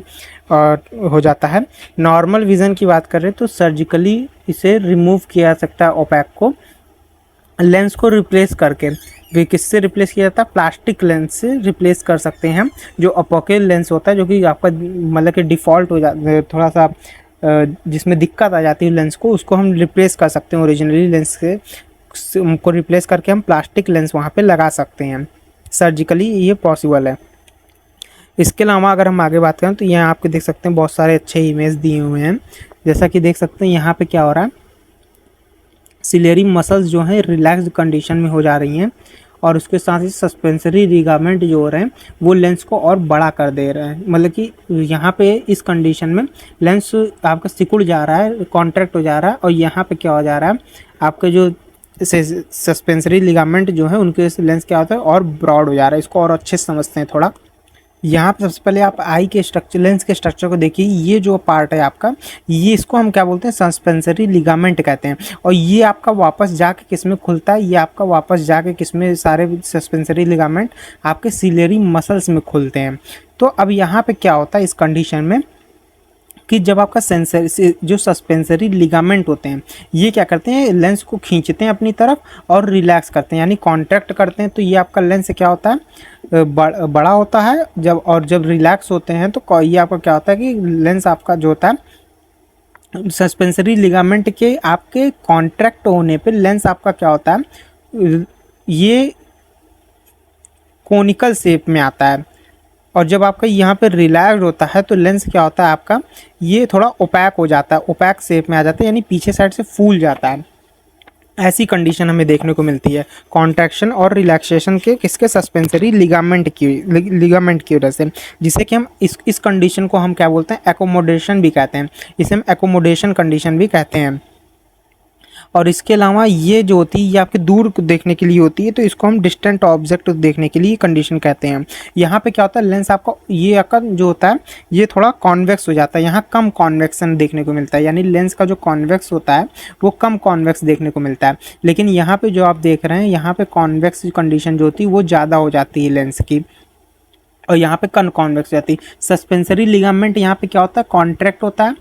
हो जाता है। नॉर्मल विज़न की बात करें तो सर्जिकली इसे रिमूव किया जा सकता है ओपैक को, लेंस को रिप्लेस करके। वे किससे रिप्लेस किया जाता है? प्लास्टिक लेंस से रिप्लेस कर सकते हैं हम। जो अपोकल लेंस होता है जो कि आपका मतलब कि डिफ़ॉल्ट हो जाता है, थोड़ा सा जिसमें दिक्कत आ जाती है लेंस को, उसको हम रिप्लेस कर सकते हैं ओरिजिनली लेंस से, उनको रिप्लेस करके हम प्लास्टिक लेंस वहाँ पे लगा सकते हैं। सर्जिकली ये पॉसिबल है। इसके अलावा अगर हम आगे बात करें तो यहाँ आपके देख सकते हैं बहुत सारे अच्छे इमेज दिए हुए हैं। जैसा कि देख सकते हैं यहाँ पे क्या हो रहा है, सिलेरी मसल्स जो हैं रिलैक्स्ड कंडीशन में हो जा रही हैं, और उसके साथ ही सस्पेंसरी लिगामेंट जो हो रहे हैं वो लेंस को और बड़ा कर दे रहे हैं। मतलब कि यहाँ पे इस कंडीशन में लेंस आपका सिकुड़ जा रहा है, कॉन्ट्रैक्ट हो जा रहा है, और यहाँ पे क्या हो जा रहा है आपके जो सस्पेंसरी लिगामेंट जो है उनके लेंस क्या होता है और ब्रॉड हो जा रहा है। इसको और अच्छे से समझते हैं थोड़ा। यहाँ पे सबसे पहले आप आई के स्ट्रक्चर, लेंस के स्ट्रक्चर को देखिए। ये जो पार्ट है आपका, ये इसको हम क्या बोलते हैं? सस्पेंसरी लिगामेंट कहते हैं। और ये आपका वापस जाके किस में खुलता है? ये आपका वापस जाके किस में? सारे सस्पेंसरी लिगामेंट आपके सिलेरी मसल्स में खुलते हैं। तो अब यहाँ पे क्या होता है इस कंडीशन में कि जब आपका सेंसर जो सस्पेंसरी लिगामेंट होते हैं ये क्या करते हैं? लेंस को खींचते हैं अपनी तरफ और रिलैक्स करते हैं, यानी कॉन्ट्रैक्ट करते हैं। तो ये आपका लेंस क्या होता है? बड़ा होता है। जब रिलैक्स होते हैं तो ये आपका क्या होता है कि लेंस आपका जो होता है सस्पेंसरी लिगामेंट के आपके कॉन्ट्रैक्ट होने पे लेंस आपका क्या होता है? ये कोनिकल शेप में आता है। और जब आपका यहाँ पे रिलैक्स होता है तो लेंस क्या होता है आपका? ये थोड़ा ओपैक हो जाता है, ओपैक शेप में आ जाता है, यानी पीछे साइड से फूल जाता है। ऐसी कंडीशन हमें देखने को मिलती है कॉन्ट्रैक्शन और रिलैक्सेशन के किसके? सस्पेंसरी लिगामेंट की वजह से, जिसे कि हम इस कंडीशन को हम क्या बोलते हैं? एकोमोडेशन भी कहते हैं। इसे हम एकोमोडेशन कंडीशन भी कहते हैं। और इसके अलावा ये जो होती है ये आपके दूर को देखने के लिए होती है, तो इसको हम डिस्टेंट ऑब्जेक्ट देखने के लिए कंडीशन कहते हैं। यहाँ पे क्या होता है, लेंस आपका ये आपका जो होता है ये थोड़ा कॉन्वेक्स हो जाता है, यहाँ कम कॉन्वेक्शन देखने को मिलता है, यानी लेंस का जो कॉन्वेक्स होता है वो कम कॉन्वेक्स देखने को मिलता है। लेकिन यहाँ पे जो आप देख रहे हैं यहाँ पे कॉन्वेक्स कंडीशन जो होती है वो ज़्यादा हो जाती है लेंस की, और यहाँ पे कॉन्वेक्स हो जाती है। सस्पेंसरी लिगामेंट यहाँ पे क्या होता है, कॉन्ट्रैक्ट होता है।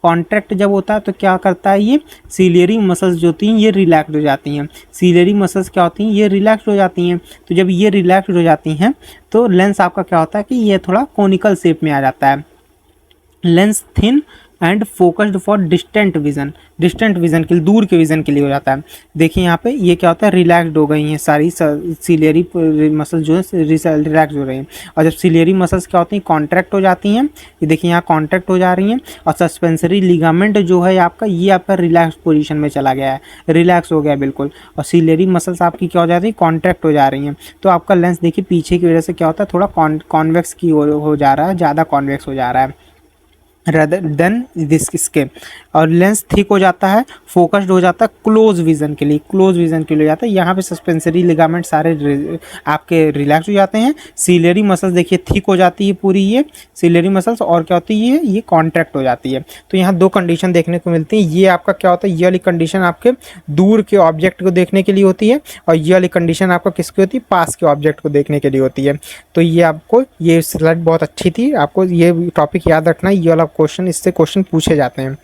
कॉन्ट्रैक्ट जब होता है तो क्या करता है, ये सीलियरी मसल्स जो होती हैं ये रिलैक्स हो जाती हैं। सीलियरी मसल्स क्या होती हैं, ये रिलैक्स हो जाती हैं। तो जब ये रिलैक्स हो जाती हैं तो लेंस आपका क्या होता है कि ये थोड़ा कोनिकल शेप में आ जाता है। Lens thin and focused for distant vision, distant vision के लिए, दूर के विजन के लिए हो जाता है। देखिए यहाँ पे ये क्या होता है, रिलैक्सड हो गई हैं सारी सीलियरी मसल्स जो है रिलैक्स हो रही हैं। और जब सीलियरी मसल्स क्या होती हैं, कॉन्ट्रैक्ट हो जाती हैं, ये देखिए यहाँ कॉन्ट्रैक्ट हो जा रही हैं। और सस्पेंसरी लिगामेंट जो है आपका ये आपका रिलैक्स पोजीशन में चला गया है, रिलैक्स हो गया बिल्कुल। और सीलियरी मसल्स आपकी क्या हो जाती है, कॉन्ट्रैक्ट हो जा रही हैं। तो आपका लेंस देखिए पीछे की वजह से क्या होता है, थोड़ा कॉन्वेक्स की हो जा रहा है, ज़्यादा कॉन्वेक्स हो जा रहा है rather than this इसके। और लेंस थिक हो जाता है, फोकस्ड हो जाता है क्लोज विजन के लिए, क्लोज विजन के लिए हो जाता है। यहाँ पे सस्पेंसरी लिगामेंट सारे आपके रिलैक्स हो जाते हैं। सीलियरी मसल्स देखिए थिक हो जाती है पूरी ये सीलियरी मसल्स, और क्या होती है ये कॉन्ट्रैक्ट हो जाती है। तो यहाँ दो कंडीशन देखने को मिलती है। ये आपका क्या होता है, ये वाली कंडीशन आपके दूर के ऑब्जेक्ट को देखने के लिए होती है, और ये वाली कंडीशन आपका किसकी होती है, पास के ऑब्जेक्ट को देखने के लिए होती है। तो ये आपको ये स्लाइड बहुत अच्छी थी, आपको ये टॉपिक याद रखना है, ये वाला क्वेश्चन, इससे क्वेश्चन पूछे जाते हैं।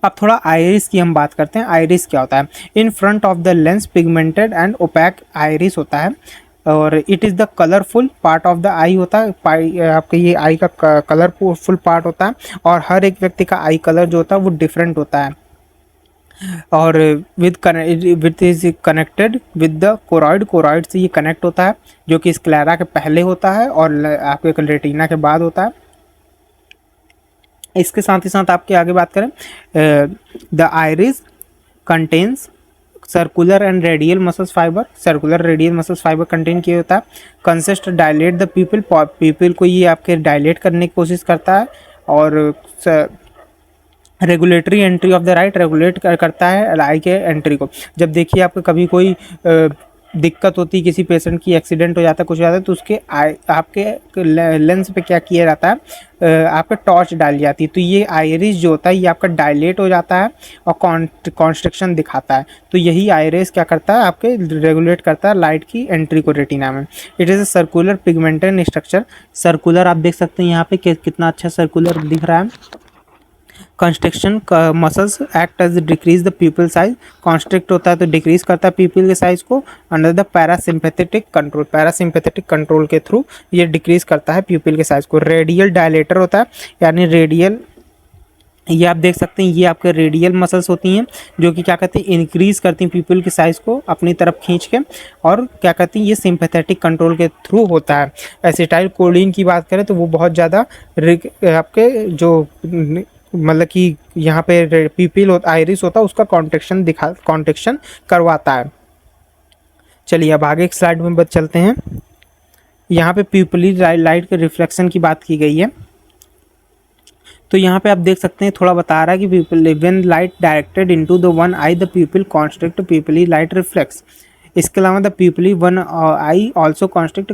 अब थोड़ा आइरिस की हम बात करते हैं। आइरिस क्या होता है, in front of the lens pigmented and opaque iris होता है, और it is the colourful part of the eye होता है। आपके ये आई का कलरफुल पार्ट होता है, और हर एक व्यक्ति का आई कलर जो होता है वो डिफरेंट होता है। और with is connected with the choroid, choroid से ये कनेक्ट होता है, जो कि स्क्लेरा के पहले होता है और आपके रेटिना के बाद होता है। इसके साथ ही साथ आपके आगे बात करें, the iris contains circular and radial muscles fibre, circular radial muscles fibre contain किया होता है। Consist dilate the people, people को ये आपके डायलेट करने की कोशिश करता है। और regulatory entry of the right, regulate करता है आई के एंट्री को। जब देखिए आपको कभी कोई दिक्कत होती है, किसी पेशेंट की एक्सीडेंट हो जाता है, कुछ हो जाता है, तो उसके आपके लेंस पे क्या किया जाता है, आपके टॉर्च डाली जाती है। तो ये आइरिस जो होता है ये आपका डायलेट हो जाता है और कॉन्स्ट्रिक्शन दिखाता है। तो यही आइरिस क्या करता है, आपके रेगुलेट करता है लाइट की एंट्री को रेटिना में। It is a circular pigmented structure, circular आप देख सकते हैं यहाँ पे कितना अच्छा सर्कुलर दिख रहा है। Constriction muscles act as decrease the pupil size, constrict होता है तो डिक्रीज करता है पीपल के साइज को under the parasympathetic control, parasympathetic control के थ्रू ये डिक्रीज करता है पीपल के साइज को। रेडियल डायलेटर होता है, यानी रेडियल, ये आप देख सकते हैं ये आपके रेडियल मसल्स होती हैं जो कि क्या कहती हैं, इंक्रीज करती हैं पीपल के साइज़ को अपनी तरफ खींच के, और क्या कहती हैं ये सिंपैथेटिक कंट्रोल के थ्रू होता है। एसिटाइल कोलिन की बात करें तो वो बहुत ज़्यादा आपके जो मतलब कि यहाँ पे पीपल होता, आइरिस होता है, उसका कॉन्ट्रैक्शन करवाता है। चलिए अब आगे एक स्लाइड में चलते हैं। यहाँ पे पीपली लाइट के रिफ्लेक्शन की बात की गई है। तो यहाँ पे आप देख सकते हैं थोड़ा बता रहा है कि pupil when light directed into the one eye the pupil constrict pupillary light reflex. इसके अलावा the pupil one eye also constrict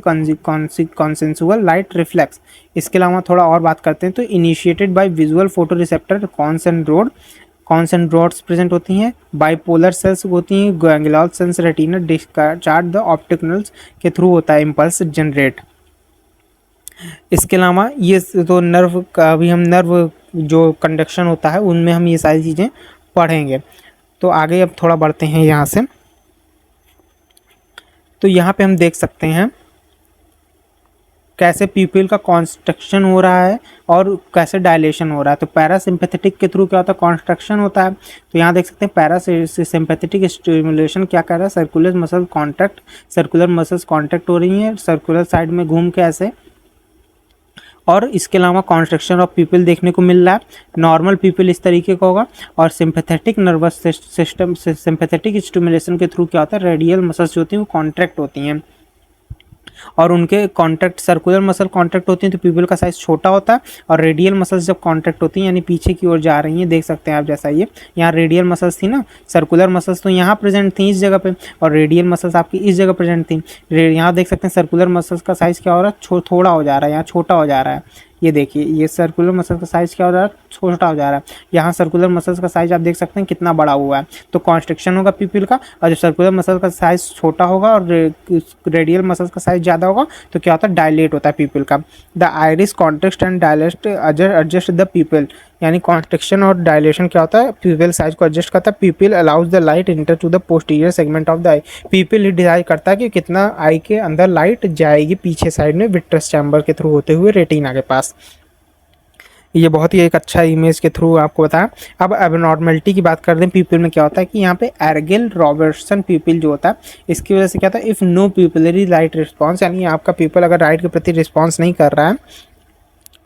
consensual light reflex. इसके अलावा थोड़ा और बात करते हैं तो initiated by visual photo receptor cones and rods present होती हैं, बाइपोलर सेल्स होती हैं, ganglion cells retina discharge the optic nerves के थ्रू होता है इम्पल्स जनरेट। इसके अलावा ये तो नर्व का अभी हम नर्व जो कंडक्शन होता है उनमें हम ये सारी चीज़ें पढ़ेंगे। तो आगे अब थोड़ा बढ़ते हैं यहाँ से। तो यहाँ पे हम देख सकते हैं कैसे पीपल का कॉन्स्ट्रक्शन हो रहा है और कैसे डायलेशन हो रहा है। तो पैरासिम्पैथेटिक के थ्रू क्या होता है, कॉन्स्ट्रक्शन होता है। तो यहाँ देख सकते हैं पैरासिम्पैथेटिक स्टिमुलेशन क्या कर रहा है, circular muscle contract, circular muscles contract हो रही हैं सर्कुलर साइड में घूम के ऐसे। और इसके अलावा कॉन्स्ट्रक्शन ऑफ पीपल देखने को मिल रहा है। नॉर्मल पीपल इस तरीके का होगा, और सिंपैथेटिक नर्वस सिस्टम से सिंपैथेटिक स्टिमुलेशन के थ्रू क्या होता है, रेडियल मसल्स जो होती हैं वो कॉन्ट्रैक्ट होती हैं। और उनके कॉन्ट्रैक्ट सर्कुलर मसल कॉन्ट्रैक्ट होती हैं तो प्यूपिल का साइज छोटा होता है, और रेडियल मसल्स जब कॉन्ट्रैक्ट होती हैं यानी पीछे की ओर जा रही हैं, देख सकते हैं आप जैसा ये यहाँ रेडियल मसल्स थी ना, सर्कुलर मसल्स तो यहाँ प्रेजेंट थी इस जगह पे, और रेडियल मसल्स आपकी इस जगह प्रेजेंट थी। यहाँ देख सकते हैं सर्कुलर मसल्स का साइज क्या हो रहा है, थोड़ा हो जा रहा है, यहाँ छोटा हो जा रहा है। ये देखिए ये सर्कुलर मसल्स का साइज क्या हो रहा है, छोटा हो जा रहा है। यहाँ सर्कुलर मसल्स का साइज आप देख सकते हैं कितना बड़ा हुआ है, तो कॉन्स्ट्रिक्शन होगा प्यूपिल का, और जब सर्कुलर मसल का साइज छोटा होगा और रेडियल मसल्स का साइज ज़्यादा होगा तो क्या होता है, डायलेट होता है प्यूपिल का। The iris contract and dilate adjust the प्यूपिल, यानी कॉन्स्ट्रिक्शन और डायलेशन क्या होता है, प्यूपिल साइज को एडजस्ट करता है। Pupil allows the light enter to the posterior segment of the eye, pupil ही डिसाइड करता है कि कितना आई के अंदर लाइट जाएगी पीछे साइड में विट्रस चैम्बर के थ्रू होते हुए रेटिना के पास। ये बहुत ही एक अच्छा इमेज के थ्रू आपको बताया। अब एबनॉर्मलिटी की बात करते हैं, प्यूपिल में क्या होता है कि यहाँ पे एर्गिल रॉबर्टसन प्यूपिल जो होता है, इसकी वजह से क्या होता है, if no pupillary light response, यानी आपका प्यूपिल अगर लाइट के प्रति रिस्पॉन्स नहीं कर रहा है,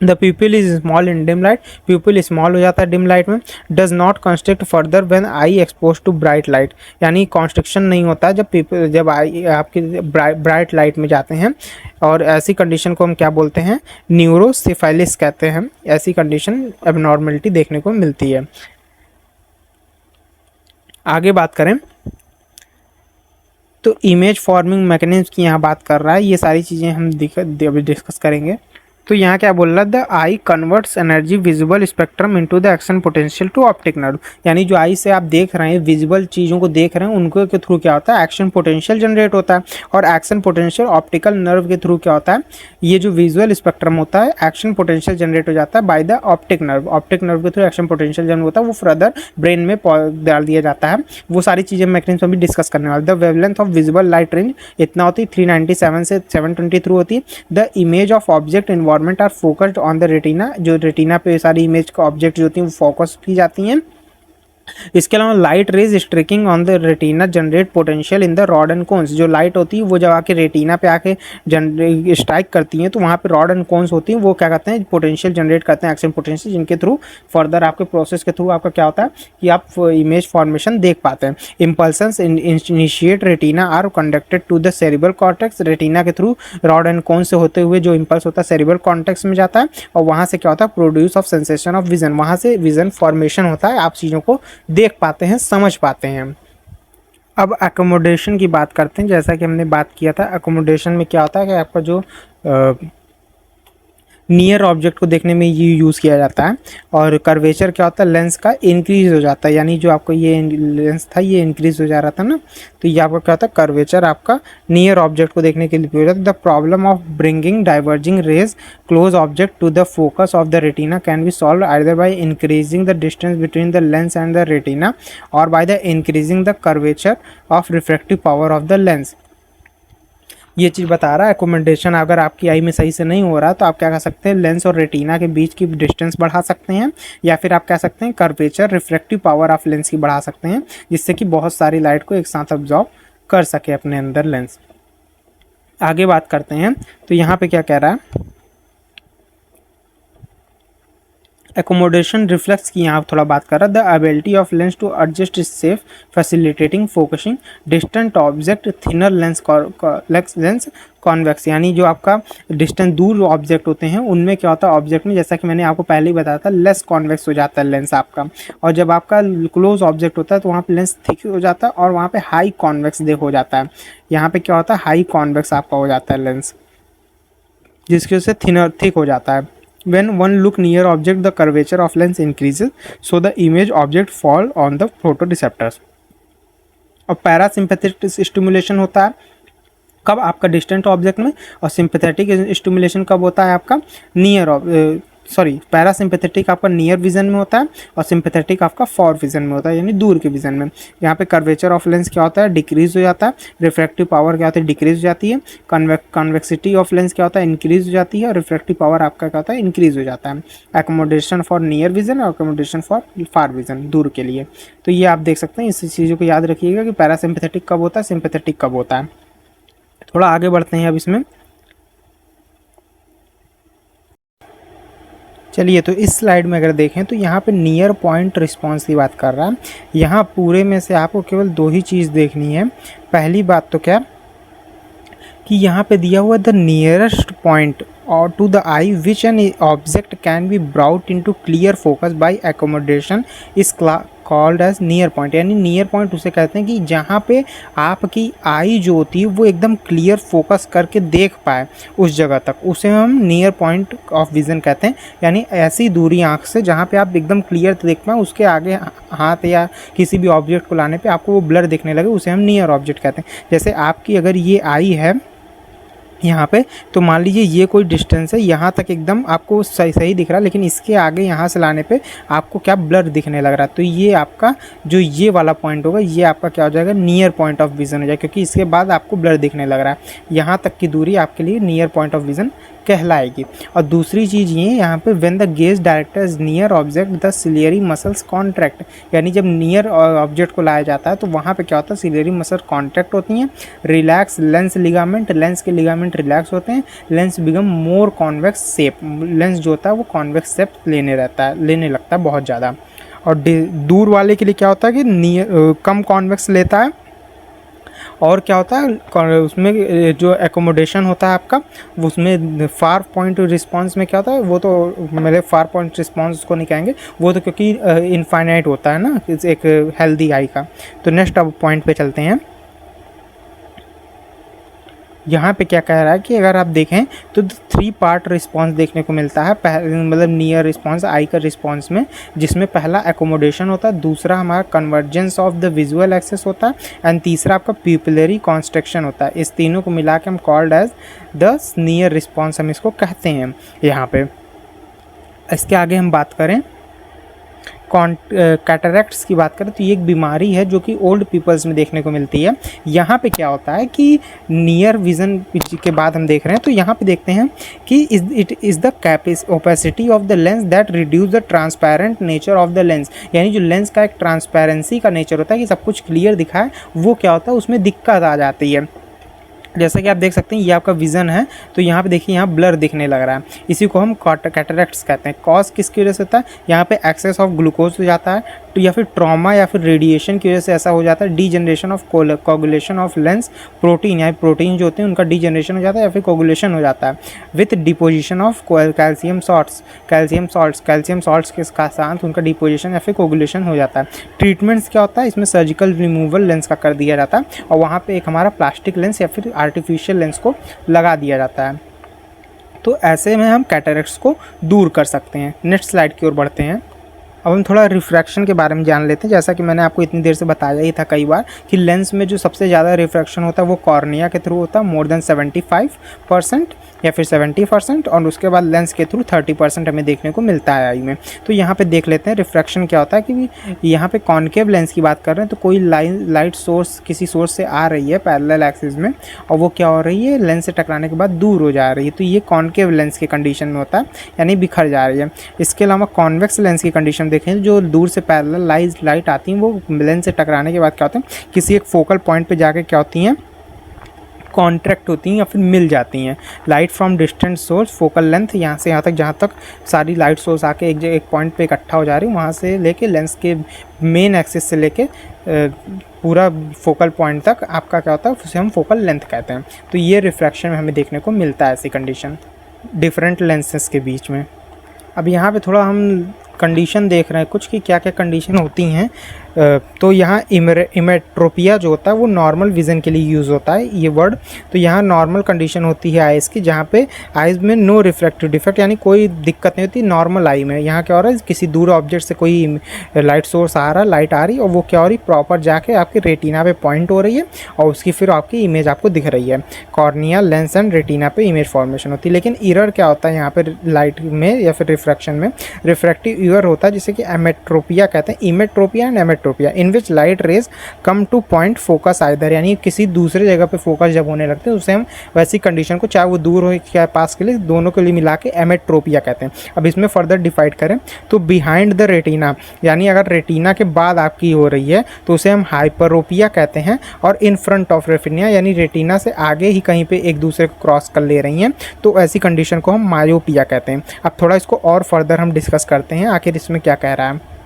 the pupil is small in dim light, pupil small हो जाता है डिम लाइट में। Does not constrict further when eye exposed to bright light, यानी कॉन्स्ट्रिक्शन नहीं होता है जब आई आपके ब्राइट लाइट में जाते हैं, और ऐसी कंडीशन को हम क्या बोलते हैं, न्यूरोसेफेलिस कहते हैं। ऐसी कंडीशन एबनॉर्मलिटी देखने को मिलती है। आगे बात करें तो इमेज फॉर्मिंग मैकेनिज्म की यहाँ बात कर रहा है, ये सारी चीज़ें हम डिस्कस करेंगे। तो यहाँ क्या बोल रहा है, the eye converts energy visual spectrum into the action potential to optic nerve, यानी जो आई से आप देख रहे हैं, विजुअल चीज़ों को देख रहे हैं, उनको के थ्रू क्या होता है, एक्शन पोटेंशियल जनरेट होता है, और एक्शन पोटेंशियल ऑप्टिकल नर्व के थ्रू क्या होता है, ये जो विजुअल स्पेक्ट्रम होता है एक्शन पोटेंशियल जनरेट हो जाता है by the optic nerve, optic nerve के थ्रू एक्शन पोटेंशियल जनरेट होता है, वो फर्दर ब्रेन में डाल दिया जाता है। वो सारी चीज़ें मैकेनिज्म अभी डिस्कस करने वाले। The wavelength of visual light range इतना होती है 397 से 720 थ्रू होती है। The image of object environment are focused on the retina, जो रेटिना पे सारी इमेज का ऑब्जेक्ट जो होती हैं वो फोकस की जाती हैं। इसके अलावा light rays striking on the retina generate potential in the rod and cones, जो लाइट होती है वो जब आके रेटिना पे आके स्ट्राइक करती हैं तो वहाँ पे रॉड एंड कोन्स होती हैं, वो क्या करते हैं, पोटेंशियल जनरेट करते हैं, एक्शन पोटेंशियल, जिनके थ्रू फर्दर आपके प्रोसेस के थ्रू आपका क्या होता है कि आप इमेज फॉर्मेशन देख पाते हैं। Impulses initiate retina are conducted to the cerebral cortex, retina के थ्रू रॉड एंड कोन से होते हुए जो इम्पल्स होता है सेरिब्रल कॉर्टेक्स में जाता है, और वहाँ से क्या होता है, produce of sensation of vision, वहाँ से विजन फॉर्मेशन होता है, आप चीज़ों को देख पाते हैं, समझ पाते हैं। अब एकोमोडेशन की बात करते हैं। जैसा कि हमने बात किया था, एकोमोडेशन में क्या होता है कि आपका जो नियर ऑब्जेक्ट को देखने में ये यूज़ किया जाता है, और कर्वेचर क्या होता है, लेंस का इंक्रीज हो जाता है, यानी जो आपको ये लेंस था ये इंक्रीज हो जा रहा था ना, तो ये आपका क्या होता है, कर्वेचर आपका नियर ऑब्जेक्ट को देखने के लिए हो जाता है। The problem of bringing diverging rays close object to the focus of the retina can be solve either by increasing the distance between the lens and the retina, और by the increasing the curvature of refractive power of the lens. ये चीज़ बता रहा है accommodation अगर आपकी आई में सही से नहीं हो रहा तो आप क्या कर सकते हैं, लेंस और रेटिना के बीच की डिस्टेंस बढ़ा सकते हैं, या फिर आप कह सकते हैं curvature refractive power of lens की बढ़ा सकते हैं, जिससे कि बहुत सारी लाइट को एक साथ अब्जॉर्ब कर सके अपने अंदर लेंस। आगे बात करते हैं तो यहाँ पे क्या कह रहा है, एकोमोडेशन रिफ्लेक्स की यहाँ थोड़ा बात कर रहा है। The ability of lens to adjust is safe facilitating focusing distant object thinner lens convex, यानी जो आपका डिस्टेंस दूर ऑब्जेक्ट होते हैं उनमें क्या होता है, ऑब्जेक्ट में जैसा कि मैंने आपको पहले ही बताया था लेस कॉन्वेक्स हो जाता है लेंस आपका, और जब आपका क्लोज ऑब्जेक्ट होता है तो वहाँ पे लेंस थिक हो जाता है और वहाँ पे हाई कॉन्वेक्स हो जाता है। यहाँ पे क्या होता है, हाई कॉन्वेक्स आपका हो जाता है लेंस, जिसकी वजह से थिक हो जाता है। When one look near object, the curvature of lens increases, so the image object fall on the photoreceptors. और पैरासिम्पैथेटिक स्टिमुलेशन होता है कब, आपका डिस्टेंट ऑब्जेक्ट में, और सिंपैथेटिक स्टिमुलेशन कब होता है आपका नियर पैरासिम्पैथेटिक आपका नियर विजन में होता है, और सिंपैथेटिक आपका फॉर विजन में होता है, यानी दूर के विजन में। यहाँ पे कर्वेचर ऑफ लेंस क्या होता है, डिक्रीज हो जाता है, रिफ्रैक्टिव पावर क्या होता है, डिक्रीज हो जाती है, कन्वेक्सिटी ऑफ लेंस क्या होता है, इंक्रीज हो जाती है, और रिफ्रैक्टिव पावर आपका क्या होता है, इंक्रीज हो जाता है। एकोमोडेशन फॉर नियर विजन और एकोमोडेशन फॉर फार विजन, दूर के लिए। तो ये आप देख सकते हैं, इस चीज़ों को याद रखिएगा कि पैरासिम्पैथेटिक कब होता है, सिंपैथेटिक कब होता है। थोड़ा आगे बढ़ते हैं अब इसमें, चलिए। तो इस स्लाइड में अगर देखें तो यहाँ पे नियर पॉइंट रिस्पॉन्स की बात कर रहा है। यहाँ पूरे में से आपको केवल दो ही चीज़ देखनी है। पहली बात तो क्या कि यहाँ पे दिया हुआ द नियरेस्ट पॉइंट और to the eye which an object can be brought into clear focus by accommodation is called as near point. यानी नियर पॉइंट उसे कहते हैं कि जहाँ पे आपकी आई जो होती है वो एकदम क्लियर फोकस करके देख पाए उस जगह तक, उसे हम नियर पॉइंट ऑफ विज़न कहते हैं। यानी ऐसी दूरी आँख से जहाँ पे आप एकदम क्लियर देख पाएँ, उसके आगे हाथ या किसी भी ऑब्जेक्ट को लाने पे आपको वो ब्लर दिखने लगे, उसे हम नियर ऑब्जेक्ट कहते हैं। जैसे आपकी अगर ये आई है यहाँ पे, तो मान लीजिए ये कोई डिस्टेंस है, यहाँ तक एकदम आपको सही दिख रहा है, लेकिन इसके आगे यहाँ से लाने पे आपको क्या ब्लर दिखने लग रहा है। तो ये आपका जो ये वाला पॉइंट होगा, ये आपका क्या हो जाएगा, नियर पॉइंट ऑफ विज़न हो जाएगा, क्योंकि इसके बाद आपको ब्लर दिखने लग रहा है। यहाँ तक की दूरी आपके लिए नियर पॉइंट ऑफ विज़न कहलाएगी। और दूसरी चीज़ ये यहाँ पे when the gauge director is near object the ciliary muscles contract. यानी जब नियर ऑब्जेक्ट को लाया जाता है तो वहाँ पे क्या होता है, सिलियरी मसल कॉन्ट्रैक्ट होती हैं, रिलैक्स लेंस लिगामेंट, लेंस के लिगामेंट रिलैक्स होते हैं, lens become more convex shape, lens जो होता है वो कॉन्वेक्स शेप लेने लगता है बहुत ज़्यादा। और दूर वाले के लिए क्या होता है कि कम कॉन्वेक्स लेता है। और क्या होता है उसमें जो एकोमोडेशन होता है आपका, उसमें फार पॉइंट रिस्पांस में क्या होता है, वो तो मेरे फार पॉइंट रिस्पांस को नहीं कहेंगे, वो तो क्योंकि इनफाइनाइट होता है ना एक हेल्दी आई का। तो नेक्स्ट अब पॉइंट पे चलते हैं। यहाँ पे क्या कह रहा है कि अगर आप देखें तो 3 पार्ट रिस्पांस देखने को मिलता है। मतलब नियर रिस्पांस आई का रिस्पांस में, जिसमें पहला एकोमोडेशन होता है, दूसरा हमारा convergence of the visual axes होता है, एंड तीसरा आपका प्यूपिलरी कॉन्स्ट्रक्शन होता है। इस तीनों को मिला के हम called as the near response हम इसको कहते हैं। यहाँ पे इसके आगे हम बात करें कैटरैक्ट्स की बात करें तो ये एक बीमारी है जो कि ओल्ड पीपल्स में देखने को मिलती है। यहाँ पे क्या होता है कि नियर विज़न के बाद हम देख रहे हैं, तो यहाँ पे देखते हैं कि it is the opacity of the lens that reduce the transparent nature of the lens. यानी जो लेंस का एक ट्रांसपेरेंसी का नेचर होता है कि सब कुछ क्लियर दिखाए, वो क्या होता है उसमें दिक्कत आ जाती है। जैसा कि आप देख सकते हैं ये आपका विज़न है, तो यहाँ पे देखिए यहाँ ब्लर दिखने लग रहा है, इसी को हम कैटरैक्ट्स कहते हैं। कॉज किसकी वजह से होता है, यहाँ पे एक्सेस ऑफ ग्लूकोज हो जाता है, तो या फिर ट्रॉमा या फिर रेडिएशन की वजह से ऐसा हो जाता है। Degeneration of coagulation of lens protein, यानी प्रोटीन जो होते हैं उनका डीजनरेशन हो जाता है या फिर कोगुलेशन हो जाता है। With deposition of calcium salts के साथ उनका डिपोजिशन या फिर कोगुलेशन हो जाता है। ट्रीटमेंट्स क्या होता है, इसमें सर्जिकल रिमूवल लेंस का कर दिया जाता है, और वहाँ पे एक हमारा प्लास्टिक लेंस या फिर आर्टिफिशियल लेंस को लगा दिया जाता है। तो ऐसे में हम कैटरैक्ट्स को दूर कर सकते हैं। नेक्स्ट स्लाइड की ओर बढ़ते हैं। अब हम थोड़ा रिफ्रैक्शन के बारे में जान लेते हैं। जैसा कि मैंने आपको इतनी देर से बताया ही था कई बार कि लेंस में जो सबसे ज़्यादा रिफ्रैक्शन होता है वो कॉर्निया के थ्रू होता है, मोर देन 75% या फिर 70%, और उसके बाद लेंस के थ्रू 30% हमें देखने को मिलता है आई में। तो यहाँ पे देख लेते हैं रिफ्रैक्शन क्या होता है। कि यहाँ पे कॉन्केव लेंस की बात कर रहे हैं, तो कोई लाइट सोर्स किसी सोर्स से आ रही है पैरेलल एक्सिस में, और वो क्या हो रही है, लेंस से टकराने के बाद दूर हो जा रही है, तो ये कॉन्केव लेंस के कंडीशन में होता है, यानी बिखर जा रही है। इसके अलावा कॉन्वेक्स लेंस की कंडीशन देखें, जो दूर से पैरेलल लाइट आती हैं, वो लेंस से टकराने के बाद क्या होता है, किसी एक फोकल पॉइंट पे जाके क्या होती हैं, कॉन्ट्रैक्ट होती हैं या फिर मिल जाती हैं। Light from distant source focal length, यहाँ से यहाँ तक जहाँ तक सारी लाइट सोर्स आके एक पॉइंट पे इकट्ठा हो जा रही है, वहाँ से लेके लेंस के मेन एक्सिस से लेके पूरा फोकल पॉइंट तक आपका क्या होता है, उसे हम फोकल लेंथ कहते हैं। तो ये रिफ्रैक्शन में हमें देखने को मिलता है ऐसी कंडीशन डिफरेंट लेंसेज के बीच में। अब यहाँ पे थोड़ा हम कंडीशन देख रहे हैं कुछ कि क्या क्या कंडीशन होती हैं। तो यहाँ इमेट्रोपिया जो होता है वो नॉर्मल विज़न के लिए यूज़ होता है ये वर्ड। तो यहाँ नॉर्मल कंडीशन होती है आइज़ की, जहाँ पे आइज़ में नो रिफ्रैक्टिव डिफेक्ट, यानी कोई दिक्कत नहीं होती नॉर्मल आई में। यहाँ क्या हो रहा है, किसी दूर ऑब्जेक्ट से कोई लाइट सोर्स आ रहा है, लाइट आ रही है, और वो क्या हो रही है, प्रॉपर जाके आपके रेटिना पे पॉइंट हो रही है, और उसकी फिर आपकी इमेज आपको दिख रही है। कॉर्निया, लेंस एंड रेटिना पे इमेज फॉर्मेशन होती है। लेकिन इरर क्या होता है यहाँ पर लाइट में या फिर रिफ्रैक्शन में, रिफ्रैक्टिव इरर होता है जिसे कि एमेट्रोपिया कहते हैं। Emmetropia and ametropia in which light rays come to point focus either, यानी किसी दूसरे जगह पे फोकस जब होने लगते हैं उसे हम वैसी कंडीशन को, चाहे वो दूर हो या पास के लिए, दोनों के लिए मिला के एमेट्रोपिया कहते हैं। अब इसमें फर्दर डिवाइड करें तो बिहाइंड द रेटिना, यानी अगर रेटिना के बाद आपकी हो रही है तो उसे हम हाइपरोपिया कहते हैं। और इन फ्रंट ऑफ रेटिना, यानी रेटिना से आगे ही कहीं पे एक दूसरे को क्रॉस कर ले रही हैं, तो ऐसी कंडीशन को हम मायोपिया कहते हैं। अब थोड़ा इसको और फर्दर हम डिस्कस करते हैं आखिर इसमें क्या कह रहा है।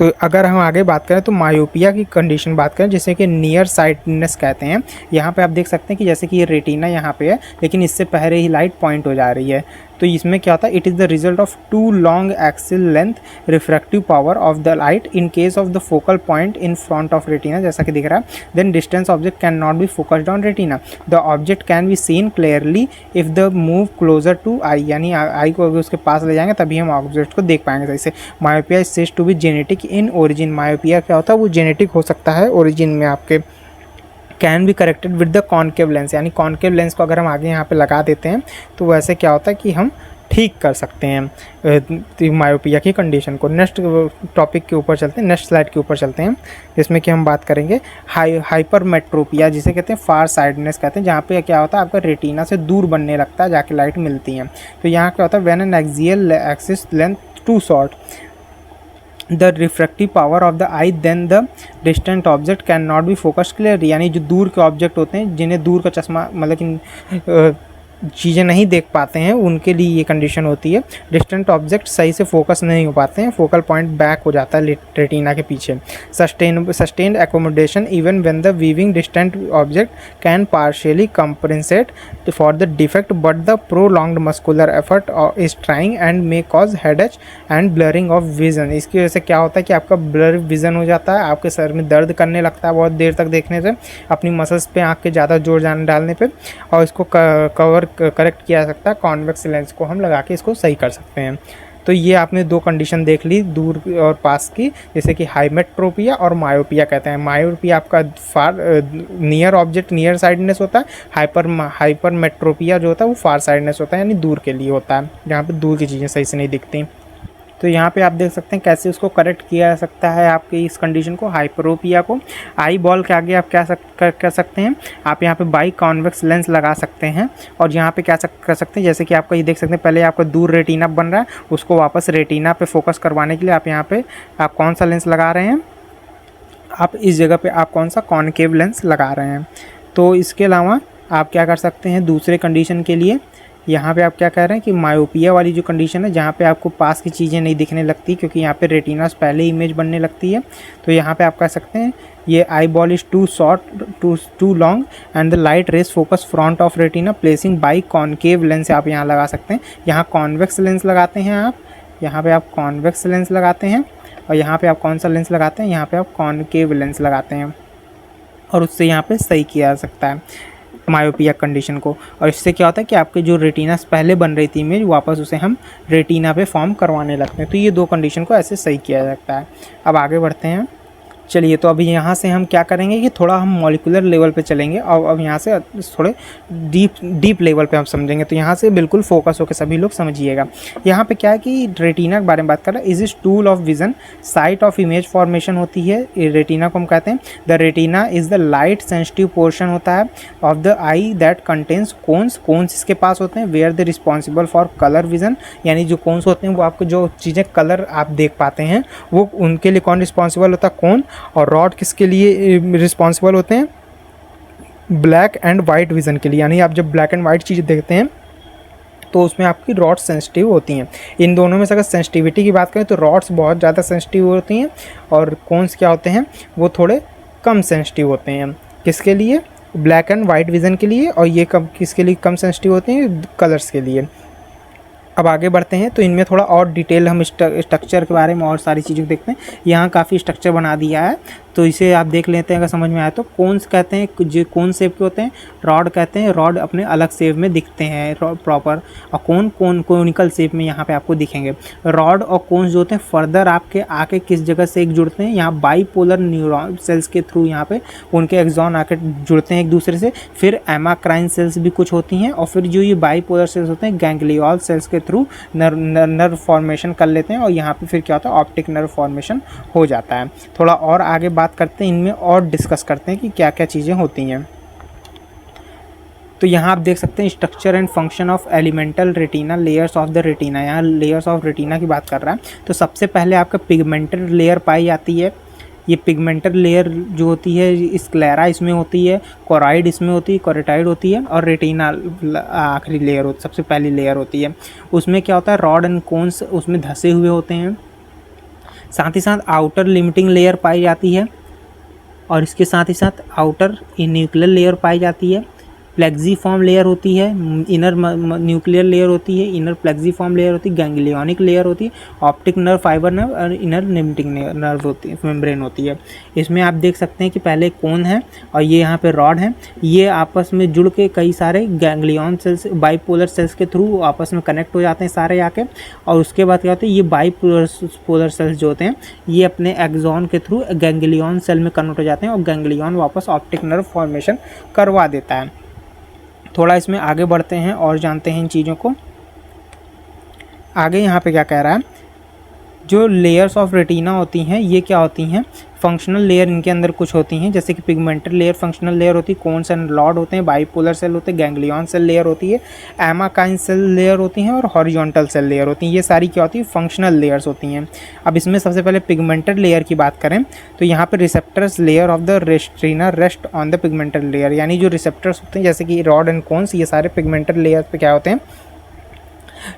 तो अगर हम आगे बात करें तो मायोपिया की कंडीशन बात करें जिसे कि नियर साइटनेस कहते हैं। यहाँ पे आप देख सकते हैं कि जैसे कि ये रेटिना यहाँ पे है, लेकिन इससे पहले ही लाइट पॉइंट हो जा रही है। तो इसमें क्या होता है, it is the result of too long axial length refractive power of the light in case of the focal point in front of retina, जैसा कि दिख रहा है। Then distance object can not be focused on retina, the object can be seen clearly if the move closer to eye, यानी eye को अगर उसके पास ले जाएंगे तभी हम ऑब्जेक्ट को देख पाएंगे सही से। Myopia is said to be genetic in origin, myopia क्या होता है वो जेनेटिक हो सकता है ओरिजिन में आपके। Can be corrected with the concave lens, यानी कॉन्केव लेंस को अगर हम आगे यहाँ पे लगा देते हैं तो वैसे क्या होता है कि हम ठीक कर सकते हैं मायोपिया की कंडीशन को। नेक्स्ट टॉपिक के ऊपर चलते हैं, नेक्स्ट स्लाइड के ऊपर चलते हैं, जिसमें कि हम बात करेंगे हाइपरमेट्रोपिया, जिसे कहते हैं फार साइडनेस कहते हैं, जहाँ पे क्या होता है आपका रेटिना से दूर बनने लगता है जाके लाइट मिलती है। तो यहाँ क्या होता है, when an axial axis length too short the refractive power of the eye then the distant object can not be focused clearly, यानी जो दूर के ऑब्जेक्ट होते हैं जिन्हें दूर का चश्मा मतलब कि चीज़ें नहीं देख पाते हैं उनके लिए ये कंडीशन होती है। डिस्टेंट ऑब्जेक्ट सही से फोकस नहीं हो पाते हैं, फोकल पॉइंट बैक हो जाता है रेटिना के पीछे। Sustained accommodation even when the viewing distant object can partially compensate for the defect but the prolonged muscular effort is trying and may cause headache and blurring of vision. इसकी वजह से क्या होता है कि आपका ब्लर विजन हो जाता है, आपके सर में दर्द करने लगता है बहुत देर तक देखने से, अपनी मसल्स पे आँख के ज़्यादा जोर डालने पे, और इसको करेक्ट किया जा सकता है। कॉन्वेक्स लेंस को हम लगा के इसको सही कर सकते हैं। तो ये आपने दो कंडीशन देख ली दूर और पास की, जैसे कि हाइमेट्रोपिया और मायोपिया कहते हैं। मायोपिया आपका फार नियर ऑब्जेक्ट नियर साइडनेस होता है, हाइपरमेट्रोपिया जो होता है वो फार साइडनेस होता है, यानी दूर के लिए होता है, जहाँ पे दूर की चीज़ें सही से नहीं दिखती। तो यहाँ पे आप देख सकते हैं कैसे उसको करेक्ट किया जा सकता है आपकी इस कंडीशन को, हाइपरोपिया को। आई बॉल के आगे आप क्या कर सकते हैं, आप यहाँ पे बाई कॉन्वेक्स लेंस लगा सकते हैं, और यहाँ पे क्या कर सकते हैं, जैसे कि आपका ये देख सकते हैं पहले आपका दूर रेटिना बन रहा है, उसको वापस रेटिना पे फोकस करवाने के लिए आप यहाँ पे आप कौन सा लेंस लगा रहे हैं, आप इस जगह पे आप कौन सा कॉनकेव लेंस लगा रहे हैं। तो इसके अलावा आप क्या कर सकते हैं दूसरे कंडीशन के लिए, यहाँ पे आप क्या कह रहे हैं कि मायोपिया वाली जो कंडीशन है जहाँ पे आपको पास की चीज़ें नहीं दिखने लगती क्योंकि यहाँ पे रेटिना पहले इमेज बनने लगती है, तो यहाँ पे आप कह सकते हैं ये eyeball is too short too long and the light rays focus front of retina placing by concave lens आप यहाँ लगा सकते हैं। यहाँ कॉन्वेक्स लेंस लगाते हैं आप, यहाँ पे आप कॉन्वेक्स लेंस लगाते हैं, और यहाँ पे आप कौन सा लेंस लगाते हैं, यहाँ पे आप कॉनकेव लेंस लगाते हैं, और उससे यहाँ पे सही किया जा सकता है मायोपिया कंडीशन को। और इससे क्या होता है कि आपके जो रेटिना पहले बन रही थी इमेज वापस उसे हम रेटिना पे फॉर्म करवाने लगते हैं। तो ये दो कंडीशन को ऐसे सही किया जा सकता है। अब आगे बढ़ते हैं, चलिए तो अभी यहाँ से हम क्या करेंगे कि थोड़ा हम मॉलिक्यूलर लेवल पे चलेंगे, और अब यहाँ से थोड़े डीप लेवल पे हम समझेंगे। तो यहाँ से बिल्कुल फोकस होकर सभी लोग समझिएगा। यहाँ पे क्या है कि रेटिना के बारे में बात कर रहा है, is is tool of vision, site of image formation होती है रेटिना को हम कहते हैं। The retina is the light sensitive portion होता है of the eye that contains cones, cones इसके पास होते हैं, where the responsible for colour vision, यानी जो कोन्स होते हैं वो आपको जो चीज़ें कलर आप देख पाते हैं वो उनके लिए कौन रिस्पॉन्सिबल होता है, कोन। और रॉड किसके लिए रिस्पॉन्सिबल होते हैं, ब्लैक एंड वाइट विज़न के लिए, यानी आप जब ब्लैक एंड वाइट चीज़ देखते हैं तो उसमें आपकी रॉड्स सेंसिटिव होती हैं। इन दोनों में से अगर सेंसिटिविटी की बात करें तो रॉड्स बहुत ज़्यादा सेंसिटिव होती हैं और कोन्स क्या होते हैं वो थोड़े कम सेंसिटिव होते हैं। किसके लिए, ब्लैक एंड वाइट विज़न के लिए, और ये कब किसके लिए कम सेंसिटिव होते हैं, कलर्स के लिए। अब आगे बढ़ते हैं तो इनमें थोड़ा और डिटेल हम स्ट्रक्चर के बारे में और सारी चीज़ें देखते हैं। यहाँ काफ़ी स्ट्रक्चर बना दिया है तो इसे आप देख लेते हैं अगर समझ में आए तो। कोन्स कहते हैं जो कोन शेप के होते हैं, रॉड कहते हैं रॉड अपने अलग शेप में दिखते हैं प्रॉपर, और कोनिकल शेप में यहाँ पे आपको दिखेंगे। रॉड और कोन्स जो होते हैं फर्दर आपके आके किस जगह से एक जुड़ते हैं, यहाँ बाईपोलर न्यूरॉन सेल्स के थ्रू यहाँ पे उनके एक्सॉन आके जुड़ते हैं एक दूसरे से। फिर एमाक्राइन सेल्स भी कुछ होती हैं, और फिर जो ये बाईपोलर सेल्स होते हैं गैंग्लियोल सेल्स के थ्रू नर्व फॉर्मेशन कर लेते हैं, और यहाँ पे फिर क्या होता है ऑप्टिक नर्व फॉर्मेशन हो जाता है। थोड़ा और आगे बात करते हैं इनमें और डिस्कस करते हैं कि क्या क्या चीज़ें होती हैं। तो यहाँ आप देख सकते हैं structure and function of elemental retina, layers of the retina. यहाँ लेयर्स ऑफ रेटिना की बात कर रहा है। तो सबसे पहले आपका पिगमेंटेड लेयर पाई जाती है। ये पिगमेंटेड लेयर जो होती है स्क्लेरा इसमें होती है, कोराइड इसमें होती है, कोरेटाइड होती है, और रेटिना आखिरी लेयर होती सबसे पहली लेयर होती है। उसमें क्या होता है रॉड एंड कोन्स उसमें धसे हुए होते हैं। साथ ही साथ आउटर लिमिटिंग लेयर पाई जाती है और इसके साथ ही साथ आउटर न्यूक्लियर लेयर पाई जाती है। प्लेक्सीफॉर्म लेयर होती है, इनर न्यूक्लियर लेयर होती है, इनर प्लेक्सीफॉर्म लेयर होती है, गैंग्लियोनिक लेयर होती है, ऑप्टिक नर्व, फाइबर नर्व और इनर लिमिटिंग नर्व होती है, मेम्ब्रेन होती है। इसमें आप देख सकते हैं कि पहले कोन है और ये यहाँ पे रॉड है, ये आपस में जुड़ के कई सारे गैंग्लियन सेल्स, बाइपोलर सेल्स के थ्रू आपस में कनेक्ट हो जाते हैं सारे आके, और उसके बाद क्या होता है, ये बाइपोलर सेल्स जो होते हैं ये अपने एक्सॉन के थ्रू गैंग्लियन सेल में कन्वर्ट हो जाते हैं और गैंग्लियन वापस ऑप्टिक नर्व फॉर्मेशन करवा देता है। थोड़ा इसमें आगे बढ़ते हैं और जानते हैं इन चीज़ों को। आगे यहाँ पे क्या कह रहा है, जो लेयर्स ऑफ रेटिना होती हैं ये क्या होती हैं, फंक्शनल लेयर इनके अंदर कुछ होती हैं, जैसे कि पिगमेंटेड लेयर फंक्शनल लेयर होती है, कोन्स एंड रॉड होते हैं, बाइपोलर सेल होते हैं, गैंग्लियन सेल लेयर होती है, एमाकाइन सेल लेयर होती हैं और हॉरिजॉन्टल सेल लेयर होती हैं। ये सारी क्या होती है, फंक्शनल लेयर्स होती हैं। अब इसमें सबसे पहले पिगमेंटेड लेयर की बात करें तो यहाँ पे receptors layer of the retina rest on the pigmented layer, यानी जो रिसेप्टर्स होते हैं जैसे कि रॉड एंड कोन्स, ये सारे पिगमेंटेड लेयर पे क्या होते हैं,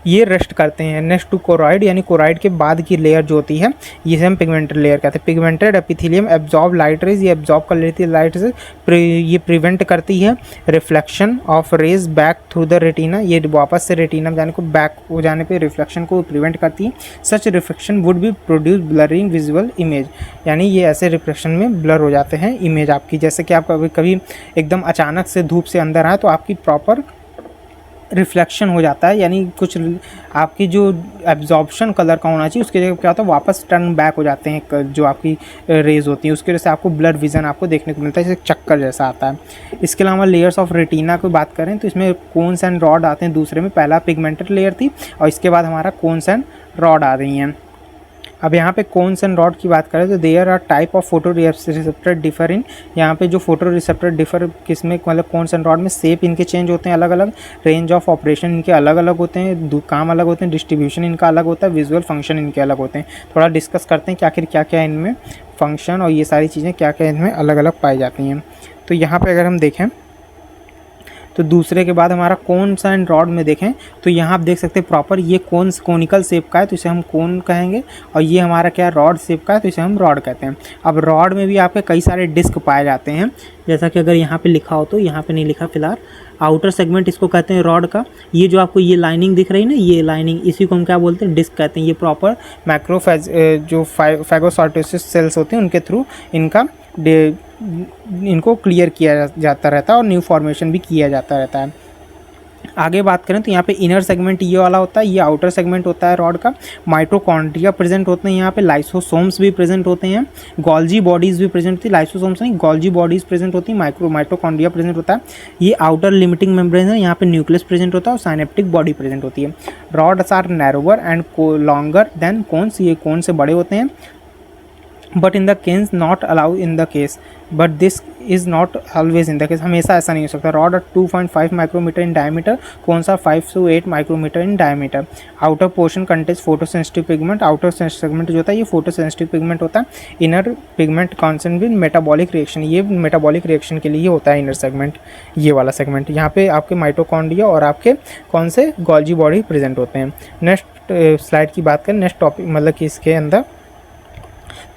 ये रेस्ट करते हैं नेक्स्ट टू कोरॉइड, यानी कोरॉइड के बाद की लेयर जो होती है ये हम पिगमेंटेड लेयर कहते हैं। Pigmented epithelium absorb light rays, ये एब्जॉर्ब कर लेती है लाइट रेज, ये प्रिवेंट करती है reflection of rays back through the retina, ये वापस से रेटिना में जाने को, बैक हो जाने पे रिफ्लेक्शन को प्रिवेंट करती है। Such reflection would be produce blurring visual image, यानी ये ऐसे रिफ्लेक्शन में ब्लर हो जाते हैं इमेज आपकी, जैसे कि आप कभी कभी एकदम अचानक से धूप से अंदर आए तो आपकी प्रॉपर रिफ्लेक्शन हो जाता है, यानी कुछ आपकी जो एब्जॉर्प्शन कलर का होना चाहिए उसके जगह क्या होता है वापस टर्न बैक हो जाते हैं जो आपकी रेज होती है, उसकी वजह से आपको ब्लर विजन आपको देखने को मिलता है, जैसे चक्कर जैसा आता है। इसके अलावा लेयर्स ऑफ रेटिना की बात करें तो इसमें कोन्स एंड रॉड आते हैं दूसरे में, पहला पिगमेंटेड लेयर थी और इसके बाद हमारा कोन्स एंड रॉड आ रही हैं। अब यहाँ पे कोन्स एंड रॉड की बात करें तो there are type of photoreceptor differ in, यहाँ पे जो फोटो रिसेप्टर डिफर किसमें, मतलब कोन्स एंड रॉड में शेप इनके चेंज होते हैं अलग अलग, रेंज ऑफ ऑपरेशन इनके अलग अलग होते हैं, काम अलग होते हैं, डिस्ट्रीब्यूशन इनका अलग होता है, विजुअल फंक्शन इनके अलग होते हैं। थोड़ा डिस्कस करते हैं कि आखिर क्या क्या इनमें फंक्शन और ये सारी चीज़ें क्या क्या इनमें अलग अलग पाई जाती हैं। तो यहाँ पर अगर हम देखें तो दूसरे के बाद हमारा कोन्स एंड रॉड में देखें तो यहाँ आप देख सकते हैं प्रॉपर ये कोन्स कोनिकल शेप का है तो इसे हम कोन कहेंगे, और ये हमारा क्या रॉड शेप का है तो इसे हम रॉड कहते हैं। अब रॉड में भी आपके कई सारे डिस्क पाए जाते हैं, जैसा कि अगर यहाँ पे लिखा हो तो यहाँ पे नहीं लिखा फिलहाल, आउटर सेगमेंट इसको कहते हैं रॉड का। ये जो आपको ये लाइनिंग दिख रही है ना, ये लाइनिंग इसी को हम क्या बोलते हैं, डिस्क कहते हैं। ये प्रॉपर मैक्रोफेज जो फैगोसाइटोसिस सेल्स होते हैं उनके थ्रू इनको क्लियर किया जाता रहता है और न्यू फॉर्मेशन भी किया जाता रहता है। आगे बात करें तो यहाँ पे इनर सेगमेंट ये वाला होता है, ये आउटर सेगमेंट होता है रॉड का। माइटोकॉन्ड्रिया प्रेजेंट होते हैं यहाँ पे, लाइसोसोम्स भी प्रेजेंट होते हैं, गोल्जी बॉडीज़ भी प्रेजेंट होती है, लाइसोसोम्स नहीं गोल्जी बॉडीज़ प्रेजेंट होती है, माइटोकॉन्ड्रिया प्रेजेंट होता है। ये आउटर लिमिटिंग मेम्ब्रेन है, यहाँ पे न्यूक्लियस प्रेजेंट होता है और साइनेप्टिक बॉडी प्रेजेंट होती है। Rods are narrower and longer than cones, ये कोन से बड़े होते हैं, but in the case not allow in the case, but this is not always in the case, हमेशा ऐसा नहीं हो सकता। रॉड 2.5 माइक्रोमीटर इन डायमीटर, कौन सा 5 to 8 micrometre in diameter. Outer portion contains photosensitive pigment, outer segment जो होता है ये फोटोसेंसिटिव पिगमेंट होता है। Inner pigment consent with metabolic reaction, ये मेटाबॉलिक रिएक्शन के लिए होता है इनर सेगमेंट, ये वाला सेगमेंट। यहाँ पे आपके माइटोकॉन्ड्रिया और आपके कौन से गोल्जी बॉडी प्रेजेंट होते हैं। नेक्स्ट स्लाइड की बात करें, नेक्स्ट टॉपिक मतलब कि इसके अंदर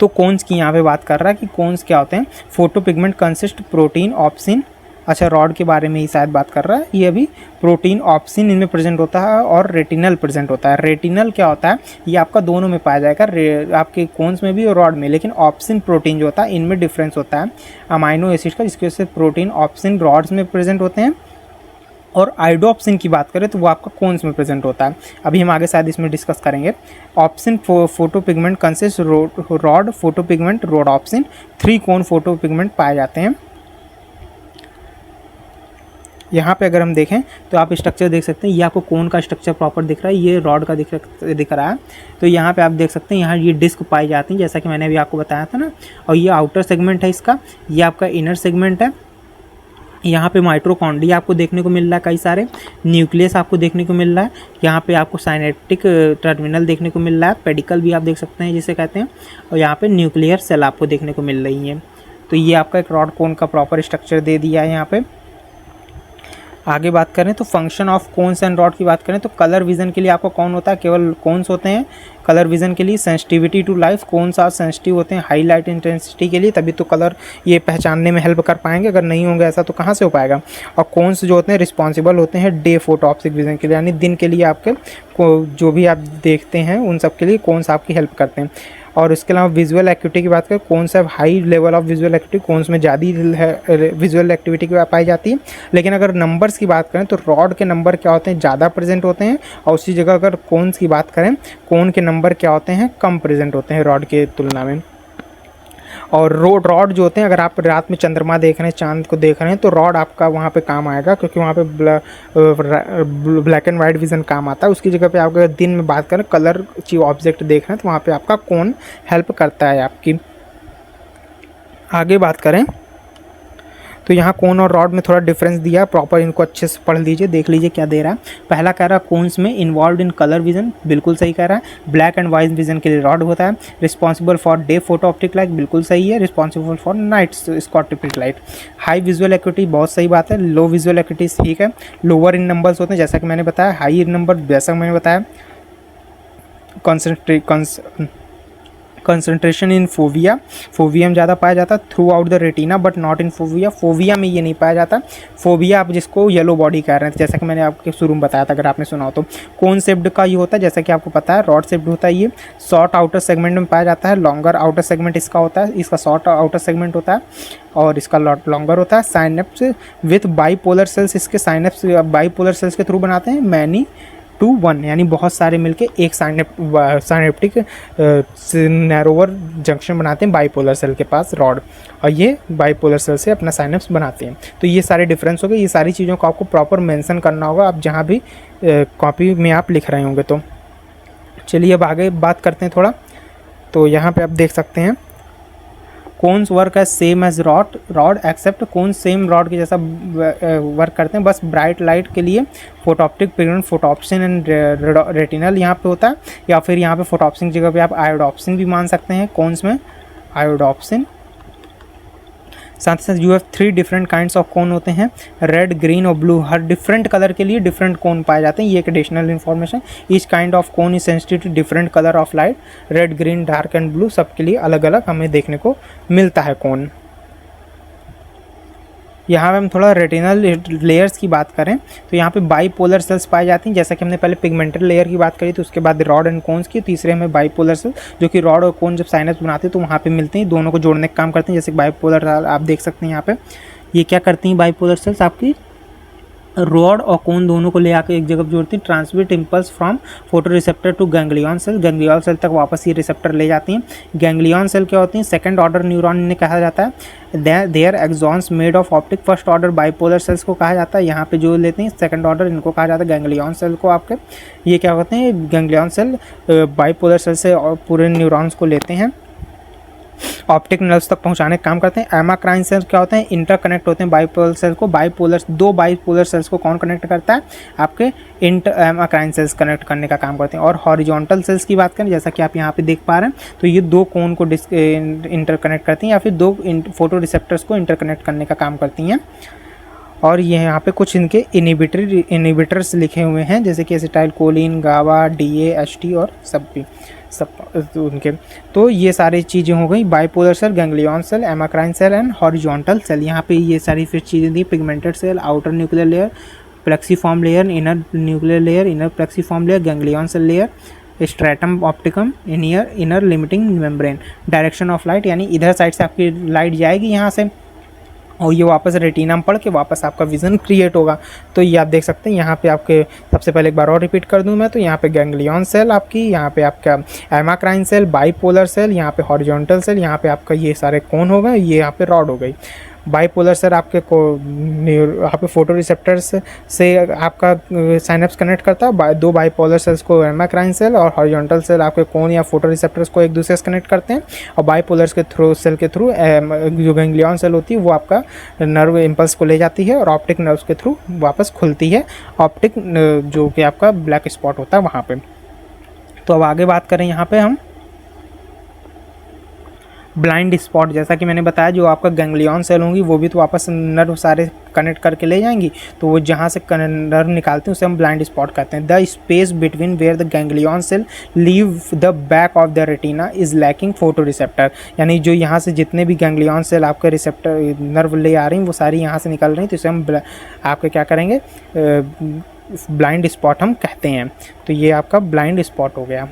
तो कोन्स की यहाँ पे बात कर रहा है कि कोन्स क्या होते हैं। Photo pigment consist protein obscene, अच्छा रॉड के बारे में ही शायद बात कर रहा है, ये अभी प्रोटीन ऑप्सिन इनमें प्रेजेंट होता है और रेटिनल प्रेजेंट होता है। रेटिनल क्या होता है, ये आपका दोनों में पाया जाएगा, आपके कोन्स में भी और रॉड में, लेकिन ऑप्सिन प्रोटीन जो होता है इनमें डिफरेंस होता है अमाइनो एसिड का, जिसकी वजह से प्रोटीन ऑप्सिन रॉड्स में प्रेजेंट होते हैं। और आइडोप्सिन की बात करें तो वो आपका कोन्स में प्रेजेंट होता है, अभी हम आगे शायद इसमें डिस्कस करेंगे। Opsin photo pigment consist rod photo pigment rhodopsin, 3 cone photo pigment पाए जाते हैं। यहाँ पे अगर हम देखें तो आप स्ट्रक्चर देख सकते हैं, ये आपको कोन का स्ट्रक्चर प्रॉपर दिख रहा है, ये रॉड का दिख रहा है। तो यहाँ पे आप देख सकते हैं यहाँ ये डिस्क पाई जाती हैं, जैसा कि मैंने अभी आपको बताया था ना। और ये आउटर सेगमेंट है इसका, ये आपका इनर सेगमेंट है। यहाँ पे माइटोकॉन्ड्रिया आपको देखने को मिल रहा है, कई सारे न्यूक्लियस आपको देखने को मिल रहा है। यहाँ पे आपको साइनेप्टिक टर्मिनल देखने को मिल रहा है, पेडिकल भी आप देख सकते हैं जिसे कहते हैं, और यहाँ पे न्यूक्लियर सेल आपको देखने को मिल रही है। तो ये आपका एक रॉड कोन का प्रॉपर स्ट्रक्चर दे दिया है यहाँ पे। आगे बात करें तो function of cones and rod की बात करें तो कलर विजन के लिए आपको कौन होता है, केवल कोन्स होते हैं कलर विजन के लिए। Sensitivity to life, cones are sensitive होते हैं हाई लाइट इंटेंसिटी के लिए, तभी तो कलर ये पहचानने में हेल्प कर पाएंगे, अगर नहीं होंगे ऐसा तो कहाँ से हो पाएगा। और कोन्स जो होते हैं रिस्पॉन्सिबल होते हैं डे फोटो ऑप्टिक विजन के लिए, यानी दिन के लिए आपके को जो भी आप देखते हैं उन सब के लिए कोन्स आपकी हेल्प करते हैं। और इसके अलावा विजुअल एक्टिविटी की बात करें, कौन सा high level of visual activity कौन में ज़्यादा विजुअल एक्टिविटी की पाई जाती है। लेकिन अगर नंबर्स की बात करें तो रॉड के नंबर क्या होते हैं, ज़्यादा प्रेजेंट होते हैं, और उसी जगह अगर कोन्स की बात करें कोन के नंबर क्या होते हैं, कम प्रेजेंट होते हैं रॉड के तुलना में। और रॉड जो होते हैं, अगर आप रात में चंद्रमा देख रहे हैं, चांद को देख रहे हैं, तो रॉड आपका वहाँ पे काम आएगा, क्योंकि वहाँ पे ब्लैक एंड वाइट विज़न काम आता है। उसकी जगह पे आप अगर दिन में बात करें कलर चीज ऑब्जेक्ट देख रहे हैं तो वहाँ पे आपका कोन हेल्प करता है आपकी। आगे बात करें तो यहाँ कोन और रॉड में थोड़ा डिफरेंस दिया, प्रॉपर इनको अच्छे से पढ़ लीजिए, देख लीजिए क्या दे रहा है। पहला कह रहा है कोन्स में इन्वॉल्व इन कलर विजन, बिल्कुल सही कह रहा है। ब्लैक एंड वाइट विजन के लिए रॉड होता है। Responsible for day photo optic light, बिल्कुल सही है। Responsible for night scotopic light. High visual activity, बहुत सही बात है। लो विजुअल एक्टिविटी ठीक है। लोअर इन नंबर्स होते हैं जैसा कि मैंने बताया। हाई इन नंबर जैसा मैंने बताया। कंसंट्रेशन इन फोविया, फोविया में ज़्यादा पाया जाता है। Through out the retina but not in fovea, fovea में ये नहीं पाया जाता। फोविया आप जिसको येलो बॉडी कह रहे हैं, जैसा कि मैंने आपके शुरू में बताया था अगर आपने सुना हो तो। कोन शेप्ड का ये होता है जैसा कि आपको पता है, रॉड शेप्ड होता है ये। शॉर्ट आउटर सेगमेंट में पाया जाता है, लॉन्गर आउटर सेगमेंट इसका होता है, इसका शॉर्ट आउटर सेगमेंट होता है और इसका लॉन्गर होता है। साइनेप्स विथ बाईपोलर सेल्स, इसके साइनेप्स बाईपोलर सेल्स के थ्रू बनाते हैं। मैनी टू वन, यानी बहुत सारे मिलके एक साइनेप्टिक नैरोवर जंक्शन बनाते हैं बाईपोलर सेल के पास रॉड, और ये बाईपोलर सेल से अपना साइनेप्स बनाते हैं। तो ये सारे डिफरेंस हो गए। ये सारी चीज़ों को आपको प्रॉपर मेंशन करना होगा आप जहाँ भी कॉपी में आप लिख रहे होंगे। तो चलिए अब आगे बात करते हैं थोड़ा। तो यहाँ पे आप देख सकते हैं cones work as same as rod except, cone same rod के जैसा वर्क करते हैं, बस ब्राइट लाइट के लिए फोटोऑप्टिक पिगमेंट फोटोऑप्सिन एंड रेटिनल यहाँ पे होता है, या फिर यहाँ पे फोटोऑप्सिन की जगह पे आप आयोडोप्सिन भी मान सकते हैं कोन्स में, आयोडोप्सिन। साथ ही साथ you have 3 different kinds of cone होते हैं, रेड ग्रीन और ब्लू। हर डिफरेंट कलर के लिए डिफरेंट कोन पाए जाते हैं, ये एक additional information. Each kind of cone is sensitive to different colour of light, red green dark and blue, सबके लिए अलग अलग हमें देखने को मिलता है कोन। यहाँ पे हम थोड़ा रेटिनल लेयर्स की बात करें तो यहाँ पे बाईपोलर सेल्स पाई जाती हैं, जैसा कि हमने पहले पिगमेंटल लेयर की बात करी तो उसके बाद रॉड एंड कोन्स की, तीसरे में बाईपोलर सेल्स जो कि रॉड और कोन जब साइनस बनाते हैं तो वहाँ पे मिलते हैं, दोनों को जोड़ने का काम करते हैं। जैसे बाईपोलर आप देख सकते हैं यहाँ पे ये क्या करती हैं, बाईपोलर सेल्स आपकी रॉड और कोन दोनों को ले आकर एक जगह जोड़ती हैं। Transmit impulse from photoreceptor to ganglion cell, ganglion cell तक वापस ये रिसेप्टर ले जाती हैं। गैंग्लियन सेल क्या होती हैं, सेकंड ऑर्डर न्यूरॉन इन्हें कहा जाता है। Their axons made of optic, first order bipolar cells को कहा जाता है, यहाँ पे जो लेते हैं सेकंड ऑर्डर इनको कहा जाता है गैंग्लियन सेल को। आपके ये क्या होते हैं, गैंग्लियन सेल बाईपोलर सेल से पूरे न्यूरॉन्स को लेते हैं, ऑप्टिक नर्व्स तक पहुंचाने का काम करते हैं। एमाक्राइन सेल्स क्या होते हैं, इंटरकनेक्ट होते हैं बाईपोलर सेल्स को। दो बाईपोलर सेल्स को कौन कनेक्ट करता है, आपके एमाक्राइन सेल्स कनेक्ट करने का काम करते हैं। और हॉरिजॉन्टल सेल्स की बात करें जैसा कि आप यहाँ पे देख पा रहे हैं तो ये दो कोन को इंटरकनेक्ट करती हैं या फिर दो फोटो रिसेप्टर्स को इंटरकनेक्ट करने का काम करती हैं। और ये यहाँ पे कुछ इनके इनिबिटर्स लिखे हुए हैं जैसे कि एसिटाइल कोलिन, गावा, DAHT और सब उनके। तो ये सारी चीज़ें हो गई, bipolar cell, ganglion cell, amacrine cell and horizontal cell. यहाँ पे ये सारी फिर चीज़ें दी, pigmented cell, outer nuclear layer, plexiform layer, inner nuclear layer, inner plexiform layer, ganglion cell layer, stratum opticum, inner limiting membrane. Direction of light, यानी इधर side से आपकी लाइट जाएगी यहाँ से और ये वापस रेटिना में पड़ के वापस आपका विज़न क्रिएट होगा। तो ये आप देख सकते हैं यहाँ पे आपके, सबसे पहले एक बार और रिपीट कर दूँ मैं, तो यहाँ पे गैंग्लियन सेल आपकी, यहाँ पे आपका एमाक्राइन सेल, बाईपोलर सेल, यहाँ पे हॉरिजॉन्टल सेल, यहाँ पे आपका ये सारे कोन हो गए, ये यहाँ पे रॉड हो गई। बाईपोलर सेल आपके को यहाँ पे फोटो रिसेप्टर्स से आपका साइनेप्स कनेक्ट करता है, दो बाईपोलर सेल्स को एमाक्राइन सेल, और हॉरिजॉन्टल सेल आपके कोन या फोटो रिसेप्टर्स को एक दूसरे से कनेक्ट करते हैं। और बाईपोलर्स के थ्रू सेल के थ्रू जो गैंग्लियन सेल होती है वो आपका नर्व इम्पल्स को ले जाती है और ऑप्टिक नर्व्स के थ्रू वापस खुलती है, ऑप्टिक जो कि आपका ब्लैक स्पॉट होता है वहाँ पे। तो अब आगे बात करें यहाँ पे हम, ब्लाइंड स्पॉट, जैसा कि मैंने बताया जो आपका गैंग्लियन सेल होंगी वो भी तो वापस नर्व सारे कनेक्ट करके ले जाएंगी, तो वो जहाँ से नर्व निकालते हैं उसे हम ब्लाइंड स्पॉट कहते हैं। The space between where the ganglion cell leave the back of the retina is lacking photoreceptor, यानी जो यहाँ से जितने भी गैंग्लियन सेल आपके रिसेप्टर नर्व ले आ रही हैं वो सारी यहाँ से निकल रही हैं, तो इसे हम आपके क्या करेंगे ब्लाइंड स्पॉट हम कहते हैं। तो ये आपका ब्लाइंड स्पॉट हो गया।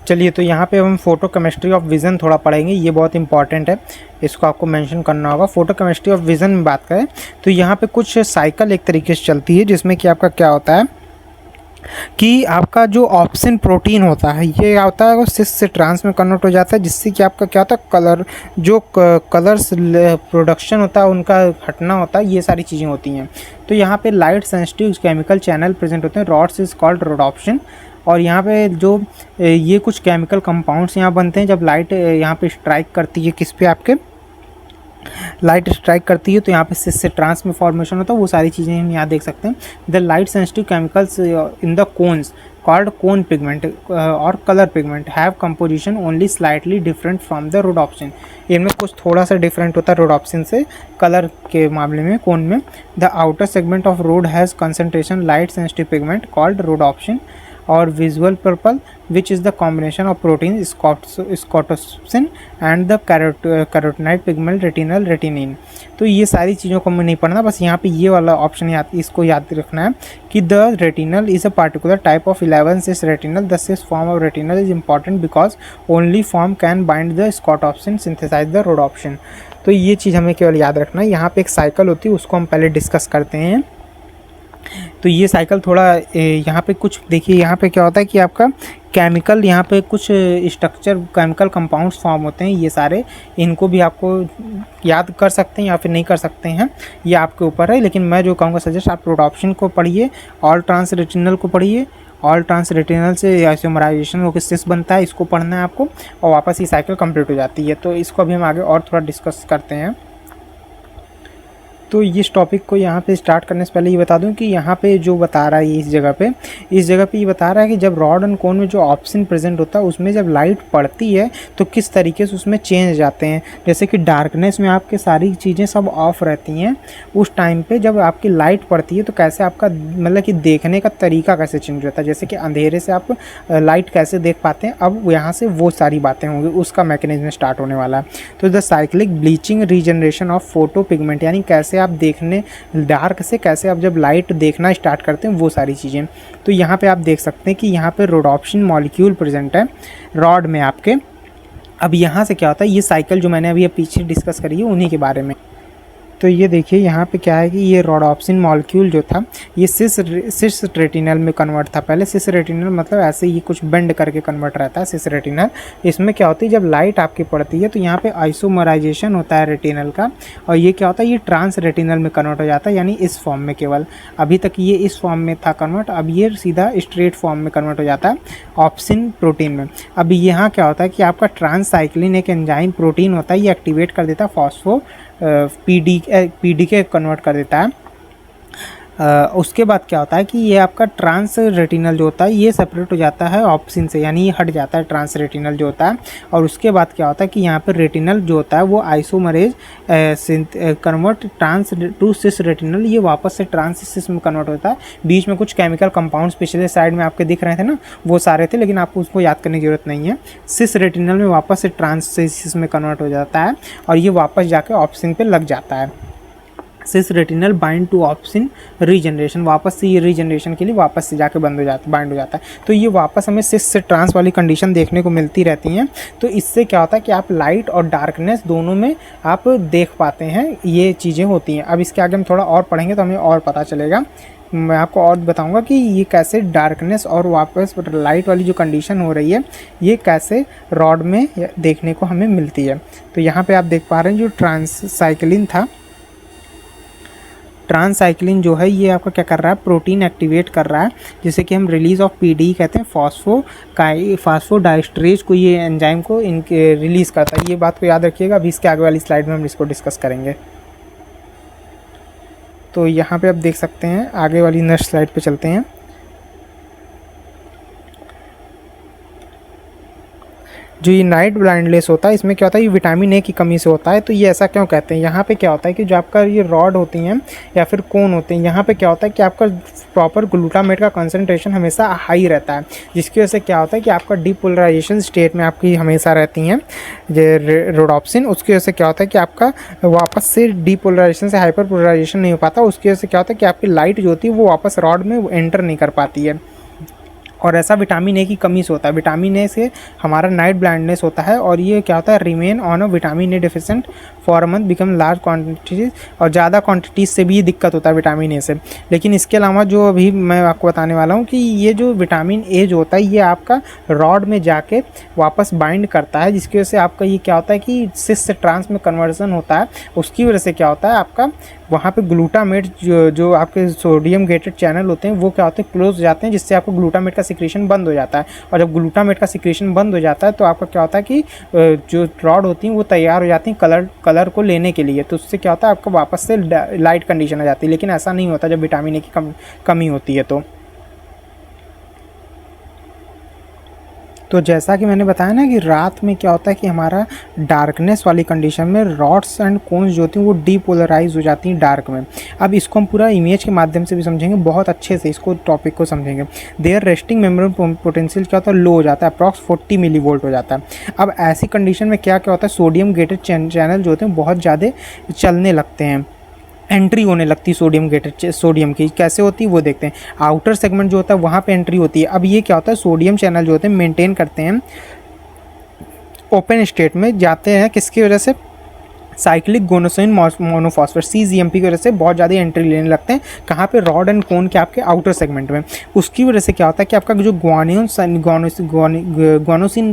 चलिए, तो यहाँ पे हम फोटो केमिस्ट्री ऑफ विज़न थोड़ा पढ़ेंगे, ये बहुत इंपॉर्टेंट है, इसको आपको मेंशन करना होगा। फोटो केमिस्ट्री ऑफ विज़न में बात करें तो यहाँ पे कुछ साइकिल एक तरीके से चलती है, जिसमें कि आपका क्या होता है कि आपका जो ऑप्सिन प्रोटीन होता है ये क्या होता है वो सिस से ट्रांस में कन्वर्ट हो जाता है, जिससे कि आपका क्या होता है कलर जो कलर्स प्रोडक्शन होता है उनका हटना होता है, ये सारी चीज़ें होती हैं। तो यहाँ पे light sensitive chemical channel present होते हैं, रॉड्स इज कॉल्ड रोडॉप्शन। और यहाँ पे जो ये कुछ केमिकल कंपाउंड्स यहाँ बनते हैं जब लाइट यहाँ पे स्ट्राइक करती है, किस पे आपके लाइट स्ट्राइक करती है तो यहाँ पे सिस से ट्रांस में फॉर्मेशन होता है, वो सारी चीज़ें हम यहाँ देख सकते हैं। The light sensitive chemicals in the cones called cone pigment और colour pigment have composition only slightly different from the rhodopsin, इनमें कुछ थोड़ा सा डिफरेंट होता है रोडॉप्सिन से कलर के मामले में कोन में। The outer segment of rod has concentration light sensitive pigment called rhodopsin और visual purple which is the combination of protein scotopsin and the carotenoid pigment retinal retinine। तो ये सारी चीज़ों को हमें नहीं पढ़ना, बस यहाँ पे ये वाला ऑप्शन इसको याद रखना है कि the retinal is a particular type of 11 cis retinal। The cis form of retinal is important because only form can bind the scotopsin synthesize the rhodopsin। तो ये चीज़ हमें केवल याद रखना है। यहाँ पे एक साइकिल होती है उसको हम पहले डिस्कस करते हैं। तो ये साइकिल थोड़ा यहाँ पे कुछ देखिए, यहाँ पे क्या होता है कि आपका केमिकल यहाँ पे कुछ स्ट्रक्चर केमिकल कंपाउंड्स फॉर्म होते हैं, ये सारे इनको भी आपको याद कर सकते हैं या फिर नहीं कर सकते हैं, ये आपके ऊपर है। लेकिन मैं जो कहूँगा सजेस्ट आप रोडॉप्सिन को पढ़िए, ऑल ट्रांस रेटिनल को पढ़िए। ऑल ट्रांस रेटिनल से आइसोमराइजेशन वो सिस बनता है, इसको पढ़ना है आपको, और वापस ये साइकिल कंप्लीट हो जाती है। तो इसको अभी हम आगे और थोड़ा डिस्कस करते हैं। तो इस टॉपिक को यहाँ पे स्टार्ट करने से पहले ये बता दूं कि यहाँ पे जो बता रहा है इस जगह पे ये बता रहा है कि जब रॉड एंड कोन में जो ऑप्शन प्रेजेंट होता है उसमें जब लाइट पड़ती है तो किस तरीके से उसमें चेंज जाते हैं। जैसे कि डार्कनेस में आपके सारी चीज़ें सब ऑफ रहती हैं, उस टाइम पे जब आपकी लाइट पड़ती है तो कैसे आपका मतलब कि देखने का तरीका कैसे चेंज होता है। जैसे कि अंधेरे से आप लाइट कैसे देख पाते हैं, अब यहाँ से वो सारी बातें होंगी, उसका मैकेनिज्म स्टार्ट होने वाला है। तो the cyclic bleaching regeneration of photo pigment, यानी कैसे आप देखने डार्क से कैसे आप जब लाइट देखना स्टार्ट करते हैं वो सारी चीज़ें। तो यहाँ पे आप देख सकते हैं कि यहाँ पे रोडॉप्सिन मॉलिक्यूल प्रेजेंट है रॉड में आपके। अब यहाँ से क्या होता है, ये साइकिल जो मैंने अभी पीछे डिस्कस करी है उन्हीं के बारे में। तो ये देखिए यहाँ पे क्या है कि ये रोडॉप्सिन मॉलिक्यूल जो था ये सिस रेटिनल में कन्वर्ट था पहले। सिस रेटिनल मतलब ऐसे ही कुछ बेंड करके कन्वर्ट रहता है सिस रेटिनल। इसमें क्या होती है जब लाइट आपकी पड़ती है तो यहाँ पे आइसोमराइजेशन होता है रेटिनल का, और ये क्या होता है ये ट्रांस रेटिनल में कन्वर्ट हो जाता है, यानी इस फॉर्म में। केवल अभी तक ये इस फॉर्म में था कन्वर्ट, अब ये सीधा स्ट्रेट फॉर्म में कन्वर्ट हो जाता है ऑप्सिन प्रोटीन में। अब यहाँ क्या होता है कि आपका ट्रांससाइक्लिन एक एंजाइम प्रोटीन होता है, ये एक्टिवेट कर देता है फॉस्फो पीडी के कन्वर्ट कर देता है। उसके बाद क्या होता है कि ये आपका ट्रांस रेटिनल जो होता है ये सेपरेट हो जाता है ऑप्सिन से, यानी ये हट जाता है ट्रांस रेटिनल जो होता है। और उसके बाद क्या होता है कि यहाँ पर रेटिनल जो होता है वो isomerase convert trans to sis retinal, ये वापस से ट्रांस सिस में कन्वर्ट होता है। बीच में कुछ केमिकल कंपाउंड्स पिछले साइड में आपके दिख रहे थे ना, वो सारे थे, लेकिन आपको उसको याद करने की जरूरत नहीं है। सिस रेटिनल में वापस से ट्रांस सिस में कन्वर्ट हो जाता है और ये वापस जाके ऑप्सिन पे लग जाता है। Cis retinal bind to opsin regeneration, वापस से ये रीजनरेशन के लिए वापस से जाके बाइंड हो जाता है। तो ये वापस हमें सिस से ट्रांस वाली कंडीशन देखने को मिलती रहती हैं। तो इससे क्या होता है कि आप लाइट और डार्कनेस दोनों में आप देख पाते हैं, ये चीज़ें होती हैं। अब इसके आगे हम थोड़ा और पढ़ेंगे तो हमें और पता चलेगा। मैं आपको और बताऊंगा कि ये कैसे डार्कनेस और वापस लाइट वाली जो कंडीशन हो रही है ये कैसे रॉड में देखने को हमें मिलती है। तो यहाँ पे आप देख पा रहे हैं जो ट्रांससाइक्लिन था, ट्रांससाइक्लिन जो है ये आपका क्या कर रहा है, प्रोटीन एक्टिवेट कर रहा है, जिसे कि हम रिलीज ऑफ पीडी कहते हैं, फास्फोडाइस्ट्रेज को ये एंजाइम को इनके रिलीज करता है। ये बात को याद रखिएगा, अभी इसके आगे वाली स्लाइड में हम इसको डिस्कस करेंगे। तो यहाँ पे आप देख सकते हैं, आगे वाली नेक्स्ट स्लाइड पे चलते हैं। जो ये नाइट ब्लाइंडनेस होता है इसमें क्या होता है, ये विटामिन ए की कमी से होता है। तो ये ऐसा क्यों कहते हैं, यहाँ पे क्या होता है कि जो आपका ये रॉड होती हैं या फिर कोन होते हैं, यहाँ पे क्या होता है कि आपका प्रॉपर ग्लूटामेट का कंसंट्रेशन हमेशा हाई रहता है, जिसकी वजह से क्या होता है कि आपका डीपोलराइजेशन स्टेट में आपकी हमेशा रहती हैं ये रोडोप्सिन। उसकी वजह से क्या होता है कि आपका वापस से डीपोलराइजेशन से हाइपर पोलराइजेशन नहीं हो पाता। उसकी वजह से क्या होता है कि आपकी लाइट जो होती है वो वापस रॉड में एंटर नहीं कर पाती है, और ऐसा विटामिन ए की कमी से होता है। विटामिन ए से हमारा नाइट ब्लाइंडनेस होता है, और ये क्या होता है, remain on a vitamin A डिफिशेंट for a month, become large quantities, और ज़्यादा क्वांटिटीज से भी दिक्कत होता है विटामिन ए से। लेकिन इसके अलावा जो अभी मैं आपको बताने वाला हूँ कि ये जो विटामिन ए जो होता है ये आपका रॉड में जाके वापस बाइंड करता है, जिसकी वजह से आपका ये क्या होता है कि सिस से ट्रांस में कन्वर्जन होता है। उसकी वजह से क्या होता है, आपका वहाँ पे ग्लूटामेट जो आपके सोडियम गेटेड चैनल होते हैं वो क्या होते हैं, क्लोज हो जाते हैं, जिससे आपको ग्लूटामेट का सिक्रेशन बंद हो जाता है। और जब ग्लूटामेट का सिक्रेशन बंद हो जाता है तो आपका क्या होता है कि जो रॉड होती हैं वो तैयार हो जाती हैं कलर को लेने के लिए। तो उससे क्या होता है, आपको वापस से लाइट कंडीशन आ जाती है। लेकिन ऐसा नहीं होता जब विटामिन ए की कमी होती है। तो जैसा कि मैंने बताया ना कि रात में क्या होता है कि हमारा डार्कनेस वाली कंडीशन में रॉड्स एंड कोन्स जो होती हैं वो डीपोलराइज हो जाती हैं डार्क में। अब इसको हम पूरा इमेज के माध्यम से भी समझेंगे, बहुत अच्छे से इसको टॉपिक को समझेंगे। देयर रेस्टिंग मेम्ब्रेन पोटेंशियल क्या होता है, लो हो जाता है, अप्रॉक्स 40 मिली वोल्ट हो जाता है। अब ऐसी कंडीशन में क्या क्या होता है, सोडियम गेटेड चैनल जो होते हैं बहुत ज़्यादा चलने लगते हैं, एंट्री होने लगती है सोडियम गेटेड सोडियम की। कैसे होती है वो देखते हैं। आउटर सेगमेंट जो होता है वहाँ पे एंट्री होती है। अब ये क्या होता है, सोडियम चैनल जो होते हैं मेंटेन करते हैं ओपन स्टेट में, जाते हैं किसकी वजह से, साइक्लिक गोनोसिन मोनोफॉस्फेट CGMP की वजह से बहुत ज़्यादा एंट्री लेने लगते हैं। कहाँ पे, रॉड एंड कोन के आपके आउटर सेगमेंट में। उसकी वजह से क्या होता है कि आपका जो ग्वानोसिन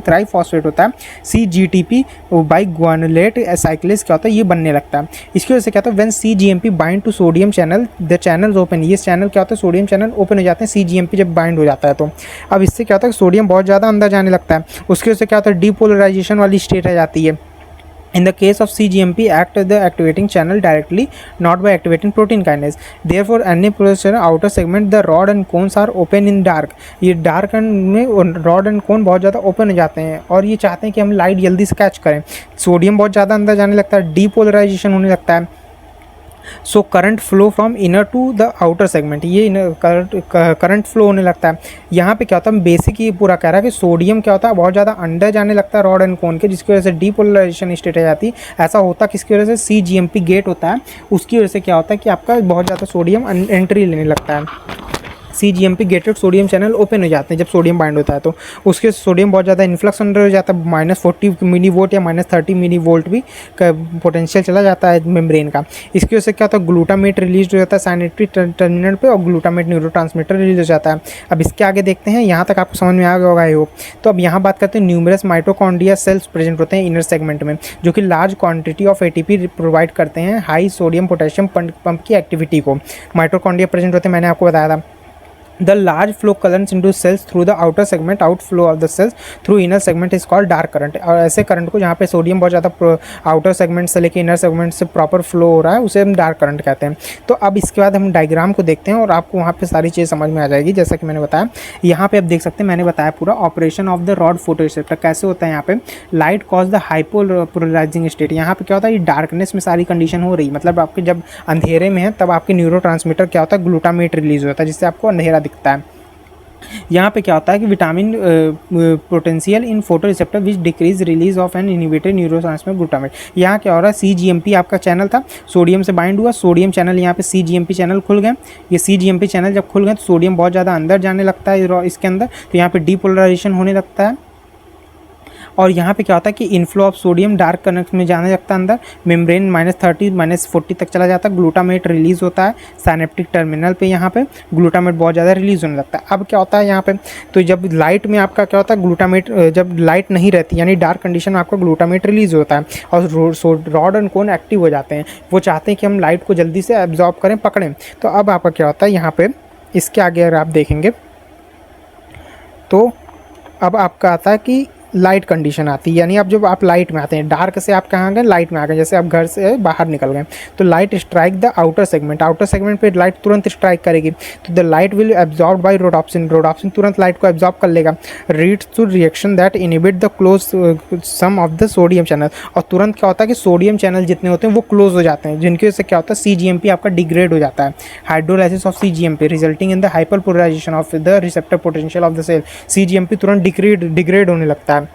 ट्राइफॉस्फेट होता है CGTP बाई ग्वानुलेट साइक्लिस क्या होता है, ये बनने लगता है। इसकी वजह से क्या होता है, when CGMP bind to sodium channel the channels open, ये चैनल क्या होता है, सोडियम चैनल ओपन हो जाते हैं CGMP जब बाइंड हो जाता है। तो अब इससे क्या होता है, सोडियम बहुत ज़्यादा अंदर जाने लगता है। उसकी वजह से क्या होता है, डीपोलराइजेशन वाली स्टेट आ जाती है। In the case of CGMP, act the activating channel directly, not by activating protein kinase. Therefore, any processor outer segment, the rod and cones are open in dark. ये dark में rod and cone बहुत ज़्यादा open हो जाते हैं, और ये चाहते हैं कि हम लाइट जल्दी से कैच करें। सोडियम बहुत ज़्यादा अंदर जाने लगता है, डीपोलराइजेशन होने लगता है। So current flow from inner to the outer segment, ये करंट फ्लो होने लगता है। यहाँ पे क्या होता है, बेसिक ये पूरा कह रहा है कि सोडियम क्या होता है, बहुत ज़्यादा अंदर जाने लगता है रॉड एंड कोन के, जिसकी वजह से डीपोलराइजेशन स्टेट आ जाती है। ऐसा होता किसकी वजह से, CGMP गेट होता है, उसकी वजह से क्या होता है कि आपका बहुत ज़्यादा सोडियम एंट्री लेने लगता है। CGMP gated sodium channel open हो जाते हैं जब सोडियम बाइंड होता है, तो उसके सोडियम बहुत ज़्यादा इन्फ्लक्स अंदर हो जाता है। -40 मिली वोल्ट या -30 मिली वोल्ट भी पोटेंशियल चला जाता है मेम्ब्रेन का। इसकी वजह से क्या होता है, ग्लूटामेट रिलीज हो जाता है साइनेप्टिक टर्मिनल पे, और ग्लूटामेट न्यूरोट्रांसमीटर रिलीज हो जाता है। अब इसके आगे देखते हैं, यहाँ तक आपको समझ में आ गया होगा हो। तो अब यहाँ बात करते हैं, न्यूमरस माइटोकॉन्ड्रिया सेल्स प्रेजेंट होते हैं इनर सेगमेंट में, जो कि large quantity of ATP provide करते हैं हाई सोडियम पोटेशियम पंप की एक्टिविटी को। माइटोकॉन्ड्रिया प्रेजेंट होते हैं, मैंने आपको बताया था। The large flow currents into cells through the outer segment, outflow of the cells through inner segment is called dark current। और ऐसे करंट को जहाँ पे सोडियम बहुत ज़्यादा आउटर सेगमेंट से लेके इनर सेगमेंट से प्रॉपर फ्लो हो रहा है, उसे हम डार्क करंट कहते हैं। तो अब इसके बाद हम डायग्राम को देखते हैं और आपको वहाँ पे सारी चीज़ समझ में आ जाएगी। जैसा कि मैंने बताया, यहाँ पे आप देख सकते हैं, मैंने बताया पूरा operation of the rod photo receptor कैसे होता है। यहाँ पे लाइट कॉज द हाइपोलराइजिंग स्टेट, यहाँ पे क्या होता है, ये डार्कनेस में सारी कंडीशन हो रही, मतलब आपके जब अंधेरे में है तब आपके न्यूरोट्रांसमीटर क्या होता है, ग्लूटामेट रिलीज होता है, जिससे आपको अंधेरा दिखता है। यहाँ पे क्या होता है कि vitamin potential in photoreceptor which decrease release of an inhibited neurotransmitter glutamate. यहाँ क्या हो रहा है, CGMP आपका चैनल था, सोडियम से बाइंड हुआ, सोडियम चैनल यहाँ पे CGMP चैनल खुल गए। ये CGMP चैनल जब खुल गए तो सोडियम बहुत ज़्यादा अंदर जाने लगता है इसके अंदर, तो यहाँ पे डीपोलराइजेशन होने लगता है। और यहाँ पे क्या होता है कि inflow of sodium dark connect में जाने लगता है अंदर, मेम्ब्रेन -30 -40 तक चला जाता है, ग्लूटामेट रिलीज होता है साइनेप्टिक टर्मिनल पे। यहाँ पे ग्लूटामेट बहुत ज़्यादा रिलीज होने लगता है। अब क्या होता है यहाँ पे, तो जब लाइट में आपका क्या होता है, ग्लूटामेट जब लाइट नहीं रहती यानी डार्क कंडीशन में आपका ग्लूटामेट रिलीज होता है और रॉड एंड कोन एक्टिव हो जाते हैं। वो चाहते हैं कि हम लाइट को जल्दी से एब्जॉर्ब करें, पकड़ें। तो अब आपका क्या होता है, यहाँ पे इसके आगे अगर आप देखेंगे तो अब आपका आता है कि लाइट कंडीशन आती है, यानी अब जब आप लाइट में आते हैं, डार्क से आप कहाँ गए, लाइट में आ गए। जैसे आप घर से बाहर निकल गए तो light strike the outer segment पे लाइट तुरंत स्ट्राइक करेगी, तो the light will absorb by rhodopsin तुरंत लाइट को एब्जॉर्ब कर लेगा। Reads to reaction that inhibit the close some of the sodium channel, और तुरंत क्या होता है कि सोडियम चैनल जितने होते हैं वो क्लोज हो जाते हैं, जिनकी वजह से क्या होता है CGMP आपका डिग्रेड हो जाता है। Hydrolysis of CGMP resulting in the hyperpolarization of the receptor potential of the cell. CGMP तुरंत डिग्रेड होने लगता है,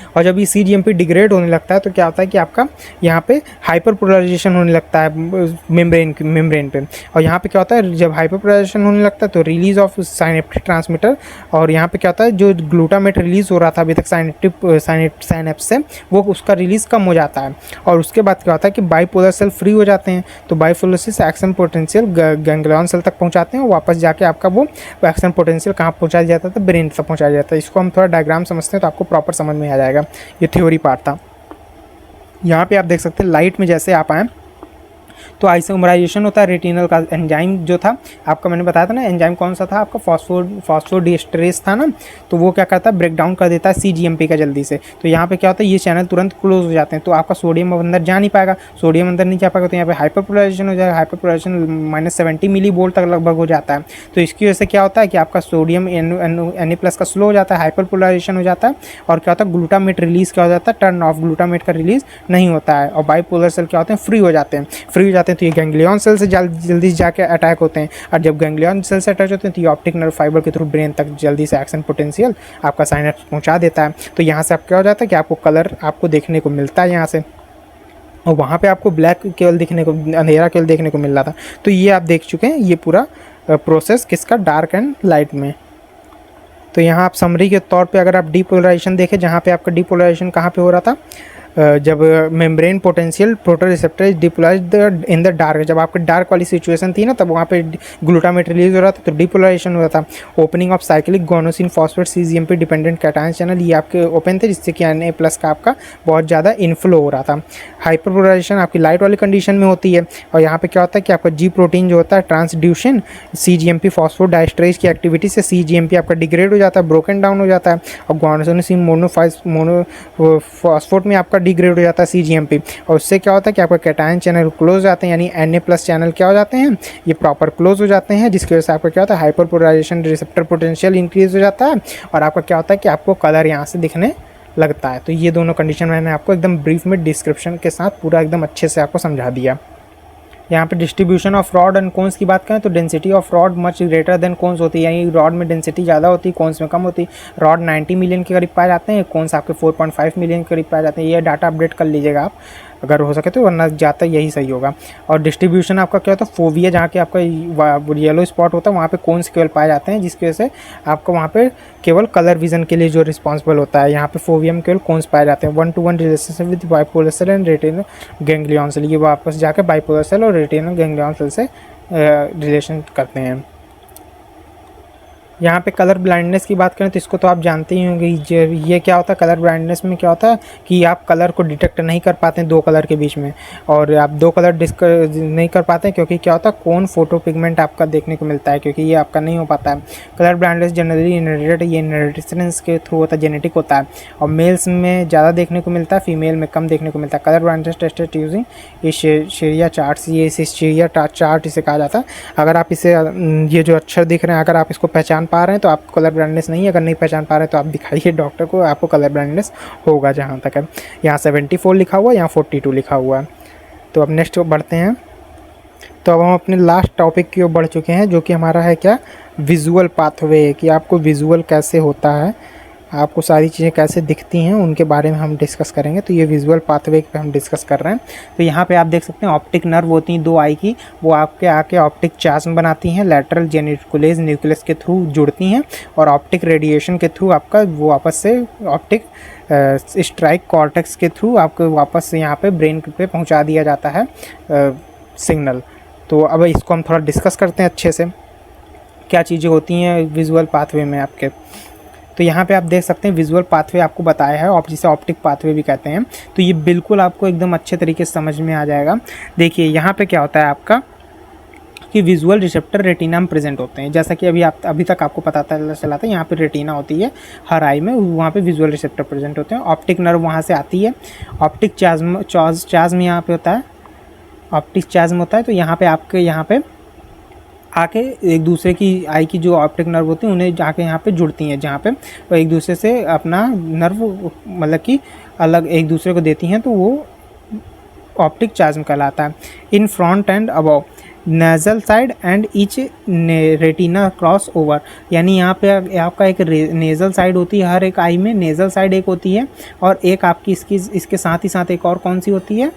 और जब ये CGMP डिग्रेड होने लगता है तो क्या होता है कि आपका यहाँ पे हाइपर पोलराइजेशन होने लगता है मेम्ब्रेन पे। और यहाँ पे क्या होता है, जब हाइपर पोलराइजेशन होने लगता है तो रिलीज ऑफ साइनेप्टिक ट्रांसमीटर, और यहाँ पे क्या होता है जो ग्लूटामेट रिलीज हो रहा था अभी तक साइनेप्स से, वो उसका रिलीज कम हो जाता है। और उसके बाद क्या होता है कि बाइपोलर सेल फ्री हो जाते हैं, तो बाइपोलर से एक्शन पोटेंशियल गैंग्लियन सेल तक पहुँचाते हैं, और वापस जाके आपका वो एक्शन पोटेंशियल कहाँ पहुँचाया जाता था, ब्रेन तक पहुँचाया जाता है। इसको हम थोड़ा डायग्राम समझते हैं तो आपको प्रॉपर समझ में आ जाएगा। ये थ्योरी पार्ट था। यहाँ पे आप देख सकते हैं लाइट में जैसे आप आए तो आइसोमराइजेशन होता है रेटिनल का। एंजाइम जो था आपका, मैंने बताया था ना, एंजाइम कौन सा था आपका, फॉस्फोडीएस्टरेज था ना, तो वो क्या करता है, ब्रेक डाउन कर देता है CGMP का जल्दी से। तो यहाँ पे क्या होता है, ये चैनल तुरंत क्लोज हो जाते हैं, तो आपका सोडियम अंदर जा नहीं पाएगा, सोडियम अंदर नहीं जा पाएगा, तो यहाँ पे हाइपरपोलराइजेशन हो जाएगा। हाइपरपोलराइजेशन -70 मिली वोल्ट तक लगभग हो जाता है। तो इसकी वजह से क्या होता है कि आपका सोडियम Na+ का स्लो हो जाता है, हाइपरपोलराइजेशन हो जाता है, और क्या होता है ग्लूटामेट रिलीज क्या हो जाता है, टर्न ऑफ, ग्लूटामेट का रिलीज नहीं होता है, और बाइपोलर सेल क्या होते हैं, फ्री हो जाते हैं। तो ये गैंग्लियन सेल से जल्दी जाके अटैक होते हैं, और जब गैंग्लियन सेल से अटैच होते हैं तो ये ऑप्टिक नर्व फाइबर के थ्रू ब्रेन तक जल्दी से एक्शन पोटेंशियल आपका साइनेप्स पहुंचा देता है। तो यहाँ से आप क्या हो जाता है कि आपको कलर आपको देखने को मिलता है यहाँ से, और वहाँ पे आपको ब्लैक केवल दिखने को, अंधेरा केवल देखने को मिल रहा था। तो ये आप देख चुके हैं ये पूरा प्रोसेस किसका, डार्क एंड लाइट में। तो यहाँ आप समरी के तौर पे अगर आप डीपोलराइजेशन देखें, जहाँ पे आपका डीपोलराइजेशन कहाँ पे हो रहा था, जब membrane potential photoreceptor is depolarised in the dark, जब आपकी डार्क वाली सिचुएशन थी ना, तब वहाँ पे ग्लूटामेट रिलीज हो रहा था तो डिपोलराइजेशन हो रहा था। Opening of cyclic गोनोसिन phosphate CGMP dependent cation channel ये आपके ओपन थे, जिससे कि Na+ का आपका बहुत ज़्यादा इनफ्लो हो रहा था। हाइपरपोलराइजेशन आपकी लाइट वाली कंडीशन में होती है, और यहाँ पे क्या होता है कि आपका G प्रोटीन जो होता है ट्रांसड्यूशन CGMP फॉस्फोडाइस्ट्रेज की एक्टिविटी से CGMP आपका डिग्रेड हो जाता है, ब्रोकन डाउन हो जाता है, और गोनोसिन मोनोफॉस्फेट में आपका डिग्रेड हो जाता है CGMP, और उससे क्या होता है कि आपका कैटायन चैनल क्लोज हो जाते हैं, यानी Na+ चैनल क्या हो जाते हैं, ये प्रॉपर क्लोज हो जाते हैं, जिसकी वजह से आपका क्या होता है हाइपरपोलराइजेशन रिसेप्टर पोटेंशियल इंक्रीज हो जाता है, और आपका क्या होता है कि आपको कलर यहाँ से दिखने लगता है। तो ये दोनों कंडीशन मैंने आपको एकदम ब्रीफ में डिस्क्रिप्शन के साथ पूरा एकदम अच्छे से आपको समझा दिया। यहाँ पे distribution of rod and cones की बात करें तो density of rod much greater than cones होती है, यानी रॉड में डेंसिटी ज़्यादा होती है, कोन्स में कम होती है। रॉड 90 मिलियन के करीब पाए जाते हैं, कोन्स आपके 4.5 मिलियन के करीब पाए जाते हैं। ये डाटा अपडेट कर लीजिएगा आप अगर हो सके तो, वरना ज़्यादा यही सही होगा। और डिस्ट्रीब्यूशन आपका क्या होता है, फोविया जहाँ के आपका येलो स्पॉट होता है वहाँ पे कोन्स केवल पाए जाते हैं, जिसकी वजह से आपको वहाँ पे केवल कलर विजन के लिए जो रिस्पॉन्सिबल होता है, यहाँ पे फोविया में केवल कोन्स पाए जाते हैं। 1-to-1 relationship with bipolar cell and retinal ganglion cell, ये वापस जाकर बाइपोलर सेल और रेटिनल गैंग्लियन सेल से रिलेशन करते हैं। यहाँ पे कलर ब्लाइंडनेस की बात करें तो इसको तो आप जानते ही होंगे, ये क्या होता है कलर ब्लाइंडनेस में, क्या होता है कि आप कलर को डिटेक्ट नहीं कर पाते हैं दो कलर के बीच में, और आप दो कलर नहीं कर पाते हैं क्योंकि क्या होता है कौन फोटो पिगमेंट आपका देखने को मिलता है, क्योंकि ये आपका नहीं हो पाता है। कलर ब्लाइंडनेस जनरली इनहेरिटेड, ये इनहेरिटेंस के थ्रू होता है, जेनेटिक होता है, और मेल्स में ज़्यादा देखने को मिलता है, फीमेल में कम देखने को मिलता है। Colour blindness tested using Ishihara chart, ये शेरिया चार्ट इसे कहा जाता है। अगर आप इसे ये जो अक्षर दिख रहे हैं अगर आप इसको पहचान पा रहे हैं तो आपको कलर ब्लाइंडनेस नहीं है, अगर नहीं पहचान पा रहे हैं तो आप दिखाइए डॉक्टर को, आपको कलर ब्लाइंडनेस होगा। जहाँ तक है यहाँ 74 लिखा हुआ है, यहाँ 42 लिखा हुआ है। तो अब नेक्स्ट बढ़ते हैं। तो अब हम अपने लास्ट टॉपिक की ओर बढ़ चुके हैं, जो कि हमारा है क्या, विजुअल पाथवे, कि आपको विजुअल कैसे होता है, आपको सारी चीज़ें कैसे दिखती हैं उनके बारे में हम डिस्कस करेंगे। तो ये विजुअल पाथवे पे हम डिस्कस कर रहे हैं। तो यहाँ पे आप देख सकते हैं ऑप्टिक नर्व होती हैं दो आई की, वो आपके आके ऑप्टिक चास्म बनाती हैं, लैटरल जेनिकुलेज न्यूक्लियस के थ्रू जुड़ती हैं, और ऑप्टिक रेडिएशन के थ्रू आपका वो वापस से ऑप्टिक स्ट्राइक कॉर्टेक्स के थ्रू आपको वापस से यहाँ पे ब्रेन पे पहुँचा दिया जाता है सिग्नल। तो अब इसको हम थोड़ा डिस्कस करते हैं अच्छे से, क्या चीज़ें होती हैं विजुअल पाथवे में आपके। तो यहाँ पे आप देख सकते हैं विजुअल पाथवे आपको बताया है, और जिसे ऑप्टिक पाथवे भी कहते हैं। तो ये बिल्कुल आपको एकदम अच्छे तरीके से समझ में आ जाएगा। देखिए यहाँ पे क्या होता है आपका कि विजुअल रिसेप्टर रेटिना में प्रेजेंट होते हैं। जैसा कि अभी तक आपको पता चला था, यहाँ पे रेटिना होती है हर आई में, वहाँ पे विजुअल रिसेप्टर प्रेजेंट होते हैं। ऑप्टिक नर्व वहाँ से आती है, ऑप्टिक चाज्म यहाँ पे होता है, ऑप्टिक चाज्म होता है। तो यहाँ पे आपके यहाँ पे आके एक दूसरे की आई की जो ऑप्टिक नर्व होती हैं उन्हें जाके यहाँ पे जुड़ती हैं, जहाँ पे वो एक दूसरे से अपना नर्व मतलब कि अलग एक दूसरे को देती हैं, तो वो ऑप्टिक चाज्म कहलाता है। In front end above nasal side and each retina cross over, यानी यहाँ पे आपका एक नेजल साइड होती है, हर एक आई में नेजल साइड एक होती है, और एक आपकी इसके साथ ही साथ एक और कौन सी होती है,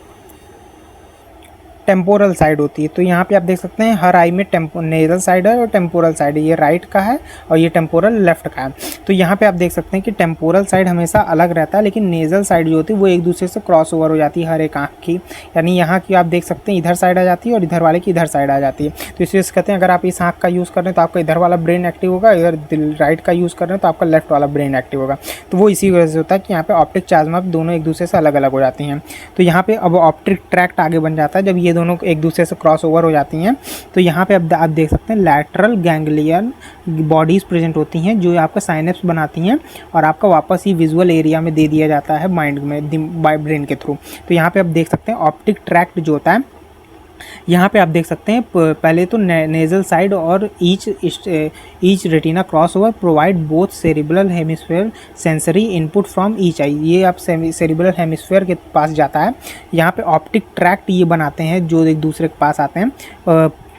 टेम्पोरल साइड होती है। तो यहाँ पे आप देख सकते हैं हर आई में नेजल साइड है और टेम्पोरल साइड है, ये राइट का है और ये टेम्पोरल लेफ्ट का है। तो यहाँ पे आप देख सकते हैं कि टेम्पोरल साइड हमेशा अलग रहता है, लेकिन नेजल साइड जो होती है वो एक दूसरे से क्रॉस ओवर हो जाती है हर एक आँख की, यानी यहाँ की आप देख सकते हैं इधर साइड आ जाती है और इधर वाले की इधर साइड आ जाती है। तो इस वजह से कहते हैं अगर आप इस आँख का यूज़ कर रहे हैं तो आपका इधर वाला ब्रेन एक्टिव होगा, इधर राइट का यूज़ कर रहे हैं तो आपका लेफ्ट वाला ब्रेन एक्टिव होगा। तो वो इसी वजह से होता है कि यहाँ पे ऑप्टिक चाज्मा दोनों एक दूसरे से अलग अलग हो जाती हैं। तो यहाँ पे अब ऑप्टिक ट्रैक्ट आगे बन जाता है जब ये दोनों एक दूसरे क्रॉस ओवर हो जाती हैं। तो यहाँ पे आप देख सकते हैं लैटरल गैंग्लियन बॉडीज प्रेजेंट होती हैं जो आपका साइनेप्स बनाती हैं और आपका वापस ही विजुअल एरिया में दे दिया जाता है माइंड में बाय ब्रेन के थ्रू। तो यहाँ पे आप देख सकते हैं ऑप्टिक ट्रैक्ट जो होता है, यहाँ पे आप देख सकते हैं पहले तो नेजल साइड और each retina cross over provide both cerebral hemisphere sensory input from each eye, ये आप सेरिब्रल हेमिस्फीयर के पास जाता है। यहाँ पे ऑप्टिक ट्रैक्ट ये बनाते हैं जो एक दूसरे के पास आते हैं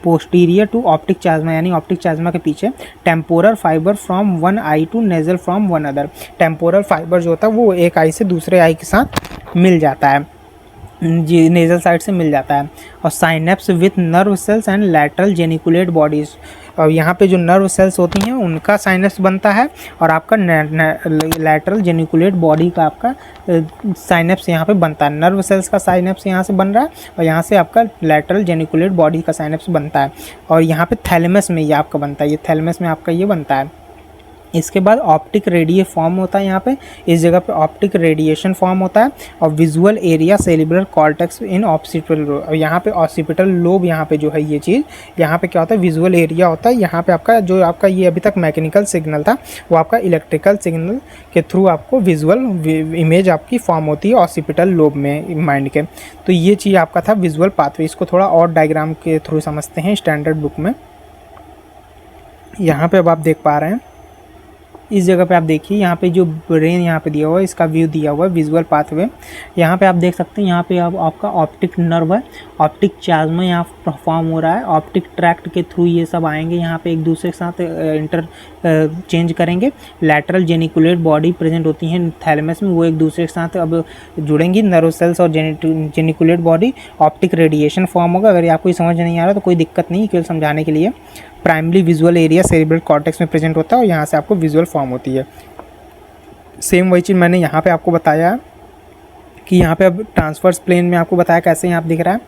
पोस्टीरियर टू ऑप्टिक चाज्मा, यानी ऑप्टिक चाज्मा के पीछे। Temporal fibre from one eye to nasal from one other, temporal fibre जो होता है वो एक आई से दूसरे आई के साथ मिल जाता है, जी नेजल साइड से मिल जाता है। और synapse with nerve cells and lateral geniculate bodies, और यहाँ पे जो नर्व सेल्स होती हैं उनका साइनेप्स बनता है और आपका लैटरल जेनिकुलेट बॉडी का आपका साइनेप्स यहाँ पे बनता है। नर्व सेल्स का साइनेप्स यहाँ से बन रहा है और यहाँ से आपका लैटरल जेनिकुलेट बॉडी का साइनेप्स बनता है, और यहाँ पे थैलेमस में ये आपका बनता है, ये थैलेमस में आपका ये बनता है। इसके बाद ऑप्टिक रेडिए फॉर्म होता है, यहाँ पे इस जगह पे ऑप्टिक रेडिएशन फॉर्म होता है। और विजुअल एरिया सेरिब्रल कॉर्टेक्स इन ऑक्सीपिटल लोब, और यहाँ पे ऑक्सीपिटल लोब यहाँ पे जो है ये चीज़ यहाँ पे क्या होता है विजुअल एरिया होता है। यहाँ पे आपका जो आपका ये अभी तक मैकेनिकल सिग्नल था वो आपका इलेक्ट्रिकल सिग्नल के थ्रू आपको विजुअल इमेज आपकी फॉर्म होती है ऑक्सीपिटल लोब में माइंड के। तो ये चीज़ आपका था विजुअल पाथवे। इसको थोड़ा और डायग्राम के थ्रू समझते हैं स्टैंडर्ड बुक में। यहाँ पे अब आप देख पा रहे हैं इस जगह पे आप देखिए यहाँ पे जो ब्रेन यहाँ पे दिया हुआ है इसका व्यू दिया हुआ है विजुअल पाथवे। यहाँ पे आप देख सकते हैं यहाँ पे अब आपका ऑप्टिक नर्व है, ऑप्टिक चाज्मा यहाँ फॉर्म हो रहा है, ऑप्टिक ट्रैक्ट के थ्रू ये सब आएंगे यहाँ पे एक दूसरे के साथ इंटर चेंज करेंगे। लैटरल जेनिकुलेट बॉडी प्रेजेंट होती हैं थैलेमस में, वो एक दूसरे के साथ अब जुड़ेंगी नर्व सेल्स और geniculate body. Optic radiation form होगा। अगर आपको ये समझ नहीं आ रहा तो कोई दिक्कत नहीं, केवल समझाने के लिए। Primary visual area cerebral cortex में प्रेजेंट होता है और यहाँ से आपको विजुअल फॉर्म होती है। सेम वही चीज़ मैंने यहाँ पे आपको बताया कि यहाँ पे अब ट्रांसवर्स प्लेन में आपको बताया कैसे यहाँ पे दिख रहा है।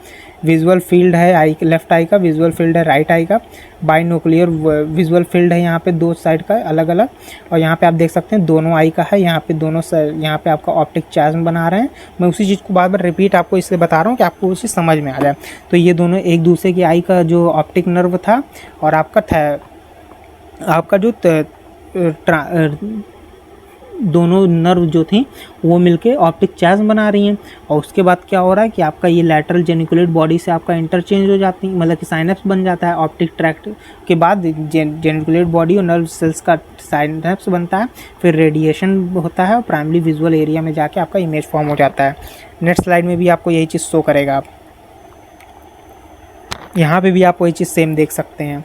विजुअल फील्ड है आई लेफ्ट आई का, विजुअल फील्ड है राइट आई का, बाइनोक्लियर विजुअल फील्ड है यहाँ पे दो साइड का अलग अलग। और यहाँ पे आप देख सकते हैं दोनों आई का है, यहाँ पे दोनों यहाँ पे आपका ऑप्टिक चाज्म बना रहे हैं। मैं उसी चीज़ को बार बार रिपीट आपको इसलिए बता रहा हूँ कि आपको उसी समझ में आ जाए। तो ये दोनों एक दूसरे की आई का जो ऑप्टिक नर्व था और आपका जो दोनों नर्व जो थी वो मिलके ऑप्टिक चाज्म बना रही हैं। और उसके बाद क्या हो रहा है कि आपका ये लैटरल जेनिकुलेट बॉडी से आपका इंटरचेंज हो जाती है, मतलब कि साइनेप्स बन जाता है। ऑप्टिक ट्रैक्ट के बाद जेनिकुलेट बॉडी और नर्व सेल्स का साइनेप्स बनता है, फिर रेडिएशन होता है और प्राइमरी विजुअल एरिया में जाके आपका इमेज फॉर्म हो जाता है। नेक्स्ट स्लाइड में भी आपको यही चीज़ शो करेगा। आप यहाँ पे भी आप वही चीज़ सेम देख सकते हैं।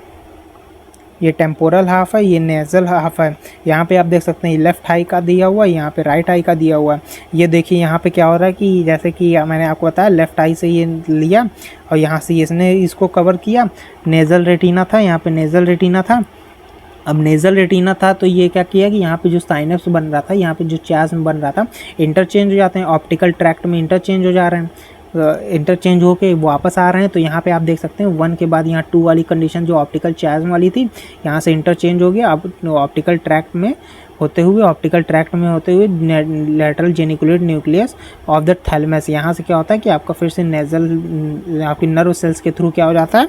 ये टेम्पोरल हाफ है, ये नेजल हाफ है। यहाँ पे आप देख सकते हैं लेफ्ट आई का दिया हुआ है, यहाँ पे राइट आई का दिया हुआ है। ये देखिए यहाँ पे क्या हो रहा है कि जैसे कि मैंने आपको बताया लेफ्ट आई से ये लिया और यहाँ से इसने इसको कवर किया। नेजल रेटिना था, यहाँ पे नेजल रेटिना था। अब नेजल रेटिना था तो ये क्या किया कि यहाँ पे जो साइनेप्स बन रहा था, यहाँ पे जो चाज्म बन रहा था, इंटरचेंज हो जाते हैं ऑप्टिकल ट्रैक्ट में, इंटरचेंज हो जा रहे हैं, इंटरचेंज होके वापस आ रहे हैं। तो यहाँ पे आप देख सकते हैं 1 के बाद यहाँ 2 वाली कंडीशन जो ऑप्टिकल चाज्म वाली थी यहाँ से इंटरचेंज हो गया। अब ऑप्टिकल ट्रैक्ट में होते हुए lateral geniculate nucleus of the thalamus, यहाँ से क्या होता है कि आपका फिर से नेजल आपकी नर्व सेल्स के थ्रू क्या हो जाता है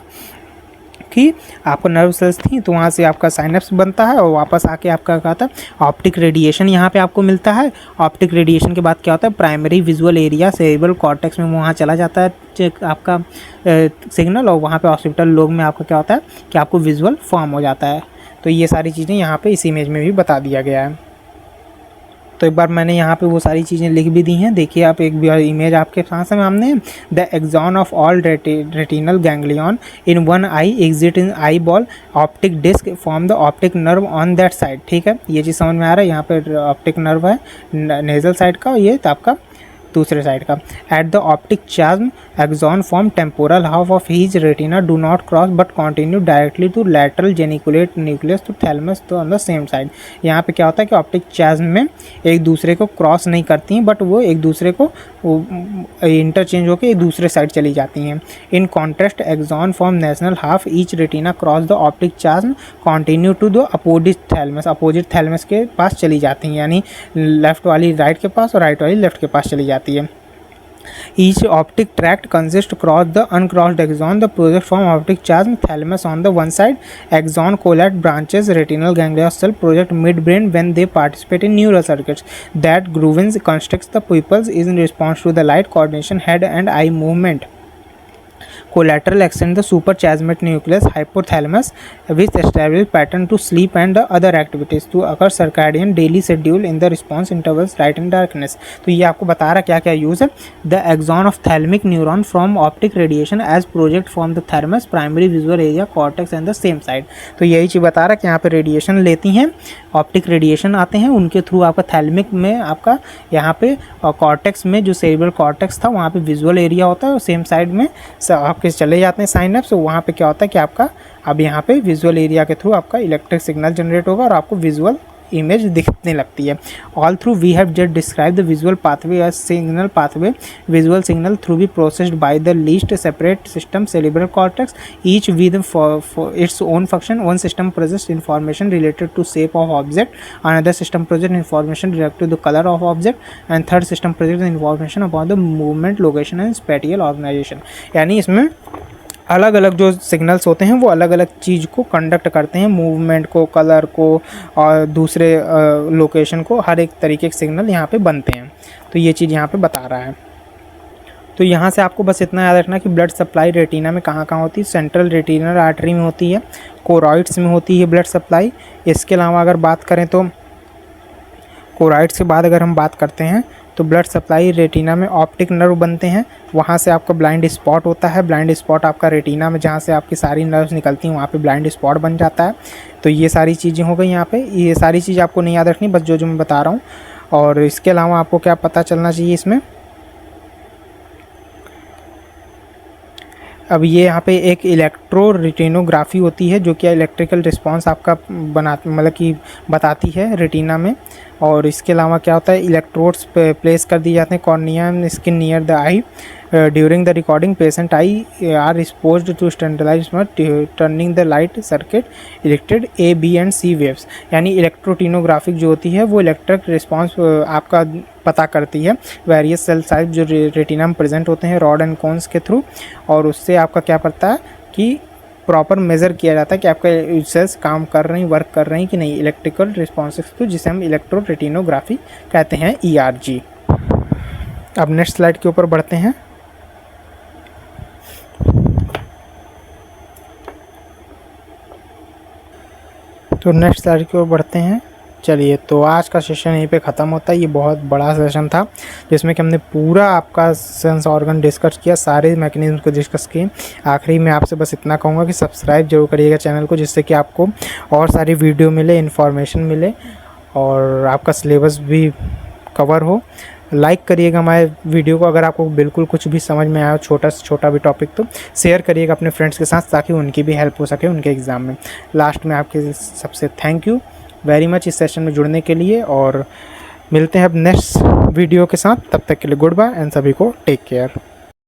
कि आपको नर्व सेल्स थी तो वहाँ से आपका साइनेप्स बनता है और वापस आके आपका क्या होता है ऑप्टिक रेडिएशन यहाँ पे आपको मिलता है। ऑप्टिक रेडिएशन के बाद क्या होता है primary visual area cerebral cortex में वहाँ चला जाता है आपका सिग्नल, और वहाँ पे ऑक्सीपिटल लोब में आपका क्या होता है कि आपको विजुअल फॉर्म हो जाता है। तो ये सारी चीज़ें यहाँ पे इस इमेज में भी बता दिया गया है। तो एक बार मैंने यहाँ पे वो सारी चीज़ें लिख भी दी हैं, देखिए आप एक इमेज आपके सामने है। The axon of all retinal ganglion in one eye exit in eyeball optic disc form the optic nerve on that side. ठीक है, ये चीज़ समझ में आ रहा है। यहाँ पे ऑप्टिक नर्व है नेजल साइड का, ये तो आपका दूसरे साइड का। At the optic chiasm axon form temporal half of his retina do not cross but continue directly to lateral geniculate nucleus to thalamus तो ऑन द सेम साइड। यहाँ पे क्या होता है कि ऑप्टिक चाज्म में एक दूसरे को क्रॉस नहीं करती हैं, बट वो एक दूसरे को इंटरचेंज होकर एक दूसरे साइड चली जाती हैं। In contrast axon form national half each retina cross the optic chiasm continue to the opposite thalamus, opposite thalamus के पास चली जाती हैं, यानी लेफ्ट वाली राइट के पास और राइट वाली लेफ्ट के पास चली जाती है। Each optic tract consists across the uncrossed axon. The project from optic chiasm thalamus on the one side. Axon collat branches retinal ganglia cell project midbrain when they participate in neural circuits. That groovins constructs the pupils is in response to the light coordination head and eye movement. Collateral extend the superchiasmatic nucleus hypothalamus which establish pattern to sleep and the other activities to occur circadian daily schedule in the response intervals light and darkness। तो ये आपको बता रहा क्या क्या use है। The axon of thalamic neuron from optic radiation as project from the thalamus primary visual area cortex and the same side. तो यही चीज़ बता रहा कि यहाँ पे रेडिएशन लेती हैं, ऑप्टिक रेडिएशन आते हैं, उनके थ्रू आपका थैलेमिक में आपका यहाँ पे कॉर्टेक्स में जो सेरेब्रल कॉर्टेक्स था वहाँ पे विजुअल एरिया होता है और सेम साइड में आपके चले जाते हैं साइनेप्स। तो वहाँ पे क्या होता है कि आपका अब यहाँ पे विजुअल एरिया के थ्रू आपका इलेक्ट्रिक सिग्नल जनरेट होगा और आपको विजुअल इमेज दिखने लगती है। All through we have just describe the visual pathway as signal pathway. Visual signal through be processed by the least separate system cerebral cortex each with for its own function. One system process information related to shape of object, another system project information related to the colour of object and third system project information about the movement location and spatial organization. यानी इसमें अलग अलग जो signals होते हैं वो अलग अलग चीज़ को कंडक्ट करते हैं, मूवमेंट को, कलर को और दूसरे लोकेशन को, हर एक तरीके के सिग्नल यहाँ पे बनते हैं। तो ये चीज़ यहाँ पे बता रहा है। तो यहाँ से आपको बस इतना याद रखना कि ब्लड सप्लाई रेटिना में कहाँ कहाँ होती है। सेंट्रल रेटिनल आर्टरी में होती है, कोरॉइड्स में होती है ब्लड सप्लाई। इसके अलावा अगर बात करें तो कोरॉइड्स के बाद अगर हम बात करते हैं तो ब्लड सप्लाई रेटिना में ऑप्टिक नर्व बनते हैं, वहाँ से आपका ब्लाइंड स्पॉट होता है। ब्लाइंड स्पॉट आपका रेटिना में जहाँ से आपकी सारी नर्व्स निकलती हैं वहाँ पे ब्लाइंड स्पॉट बन जाता है। तो ये सारी चीज़ें हो गई यहाँ पे। ये सारी चीज़ आपको नहीं याद रखनी, बस जो मैं बता रहा हूँ। और इसके अलावा आपको क्या पता चलना चाहिए इसमें, अब ये यहाँ पे एक इलेक्ट्रो रेटिनोग्राफी होती है जो कि इलेक्ट्रिकल रिस्पांस आपका मतलब कि बताती है रेटिना में। और इसके अलावा क्या होता है, इलेक्ट्रोड्स प्लेस कर दिए जाते हैं cornea and skin near the eye. During the recording patient eye are exposed to standardize turning the light circuit electric A B and C waves. यानी इलेक्ट्रोटिनोग्राफिक जो होती है वो इलेक्ट्रिक रिस्पांस आपका पता करती है वेरियस सेल साइज जो रेटिना में प्रेजेंट होते हैं रॉड एंड कोन्स के थ्रू, और उससे आपका क्या पड़ता है कि प्रॉपर मेज़र किया जाता है कि आपके सेल्स काम कर रही हैं, वर्क कर रही हैं कि नहीं, इलेक्ट्रिकल रिस्पॉन्सेस तो जिसे हम इलेक्ट्रो रेटिनोग्राफी कहते हैं, ERG। अब नेक्स्ट स्लाइड के ऊपर बढ़ते हैं। तो नेक्स्ट स्लाइड की ओर बढ़ते हैं। चलिए, तो आज का सेशन यहीं पे ख़त्म होता है। ये बहुत बड़ा सेशन था जिसमें कि हमने पूरा आपका सेंस ऑर्गन डिस्कस किया, सारे मैकेनिज्म को डिस्कस किए। आखिरी में आपसे बस इतना कहूँगा कि सब्सक्राइब जरूर करिएगा चैनल को, जिससे कि आपको और सारी वीडियो मिले, इन्फॉर्मेशन मिले और आपका सिलेबस भी कवर हो। लाइक करिएगा हमारे वीडियो को, अगर आपको बिल्कुल कुछ भी समझ में आया, छोटा से छोटा भी टॉपिक, तो शेयर करिएगा अपने फ्रेंड्स के साथ ताकि उनकी भी हेल्प हो सके उनके एग्ज़ाम में। लास्ट में आपके सबसे थैंक यू वेरी मच इस सेशन में जुड़ने के लिए, और मिलते हैं अब नेक्स्ट वीडियो के साथ। तब तक के लिए गुड बाय एंड सभी को टेक केयर।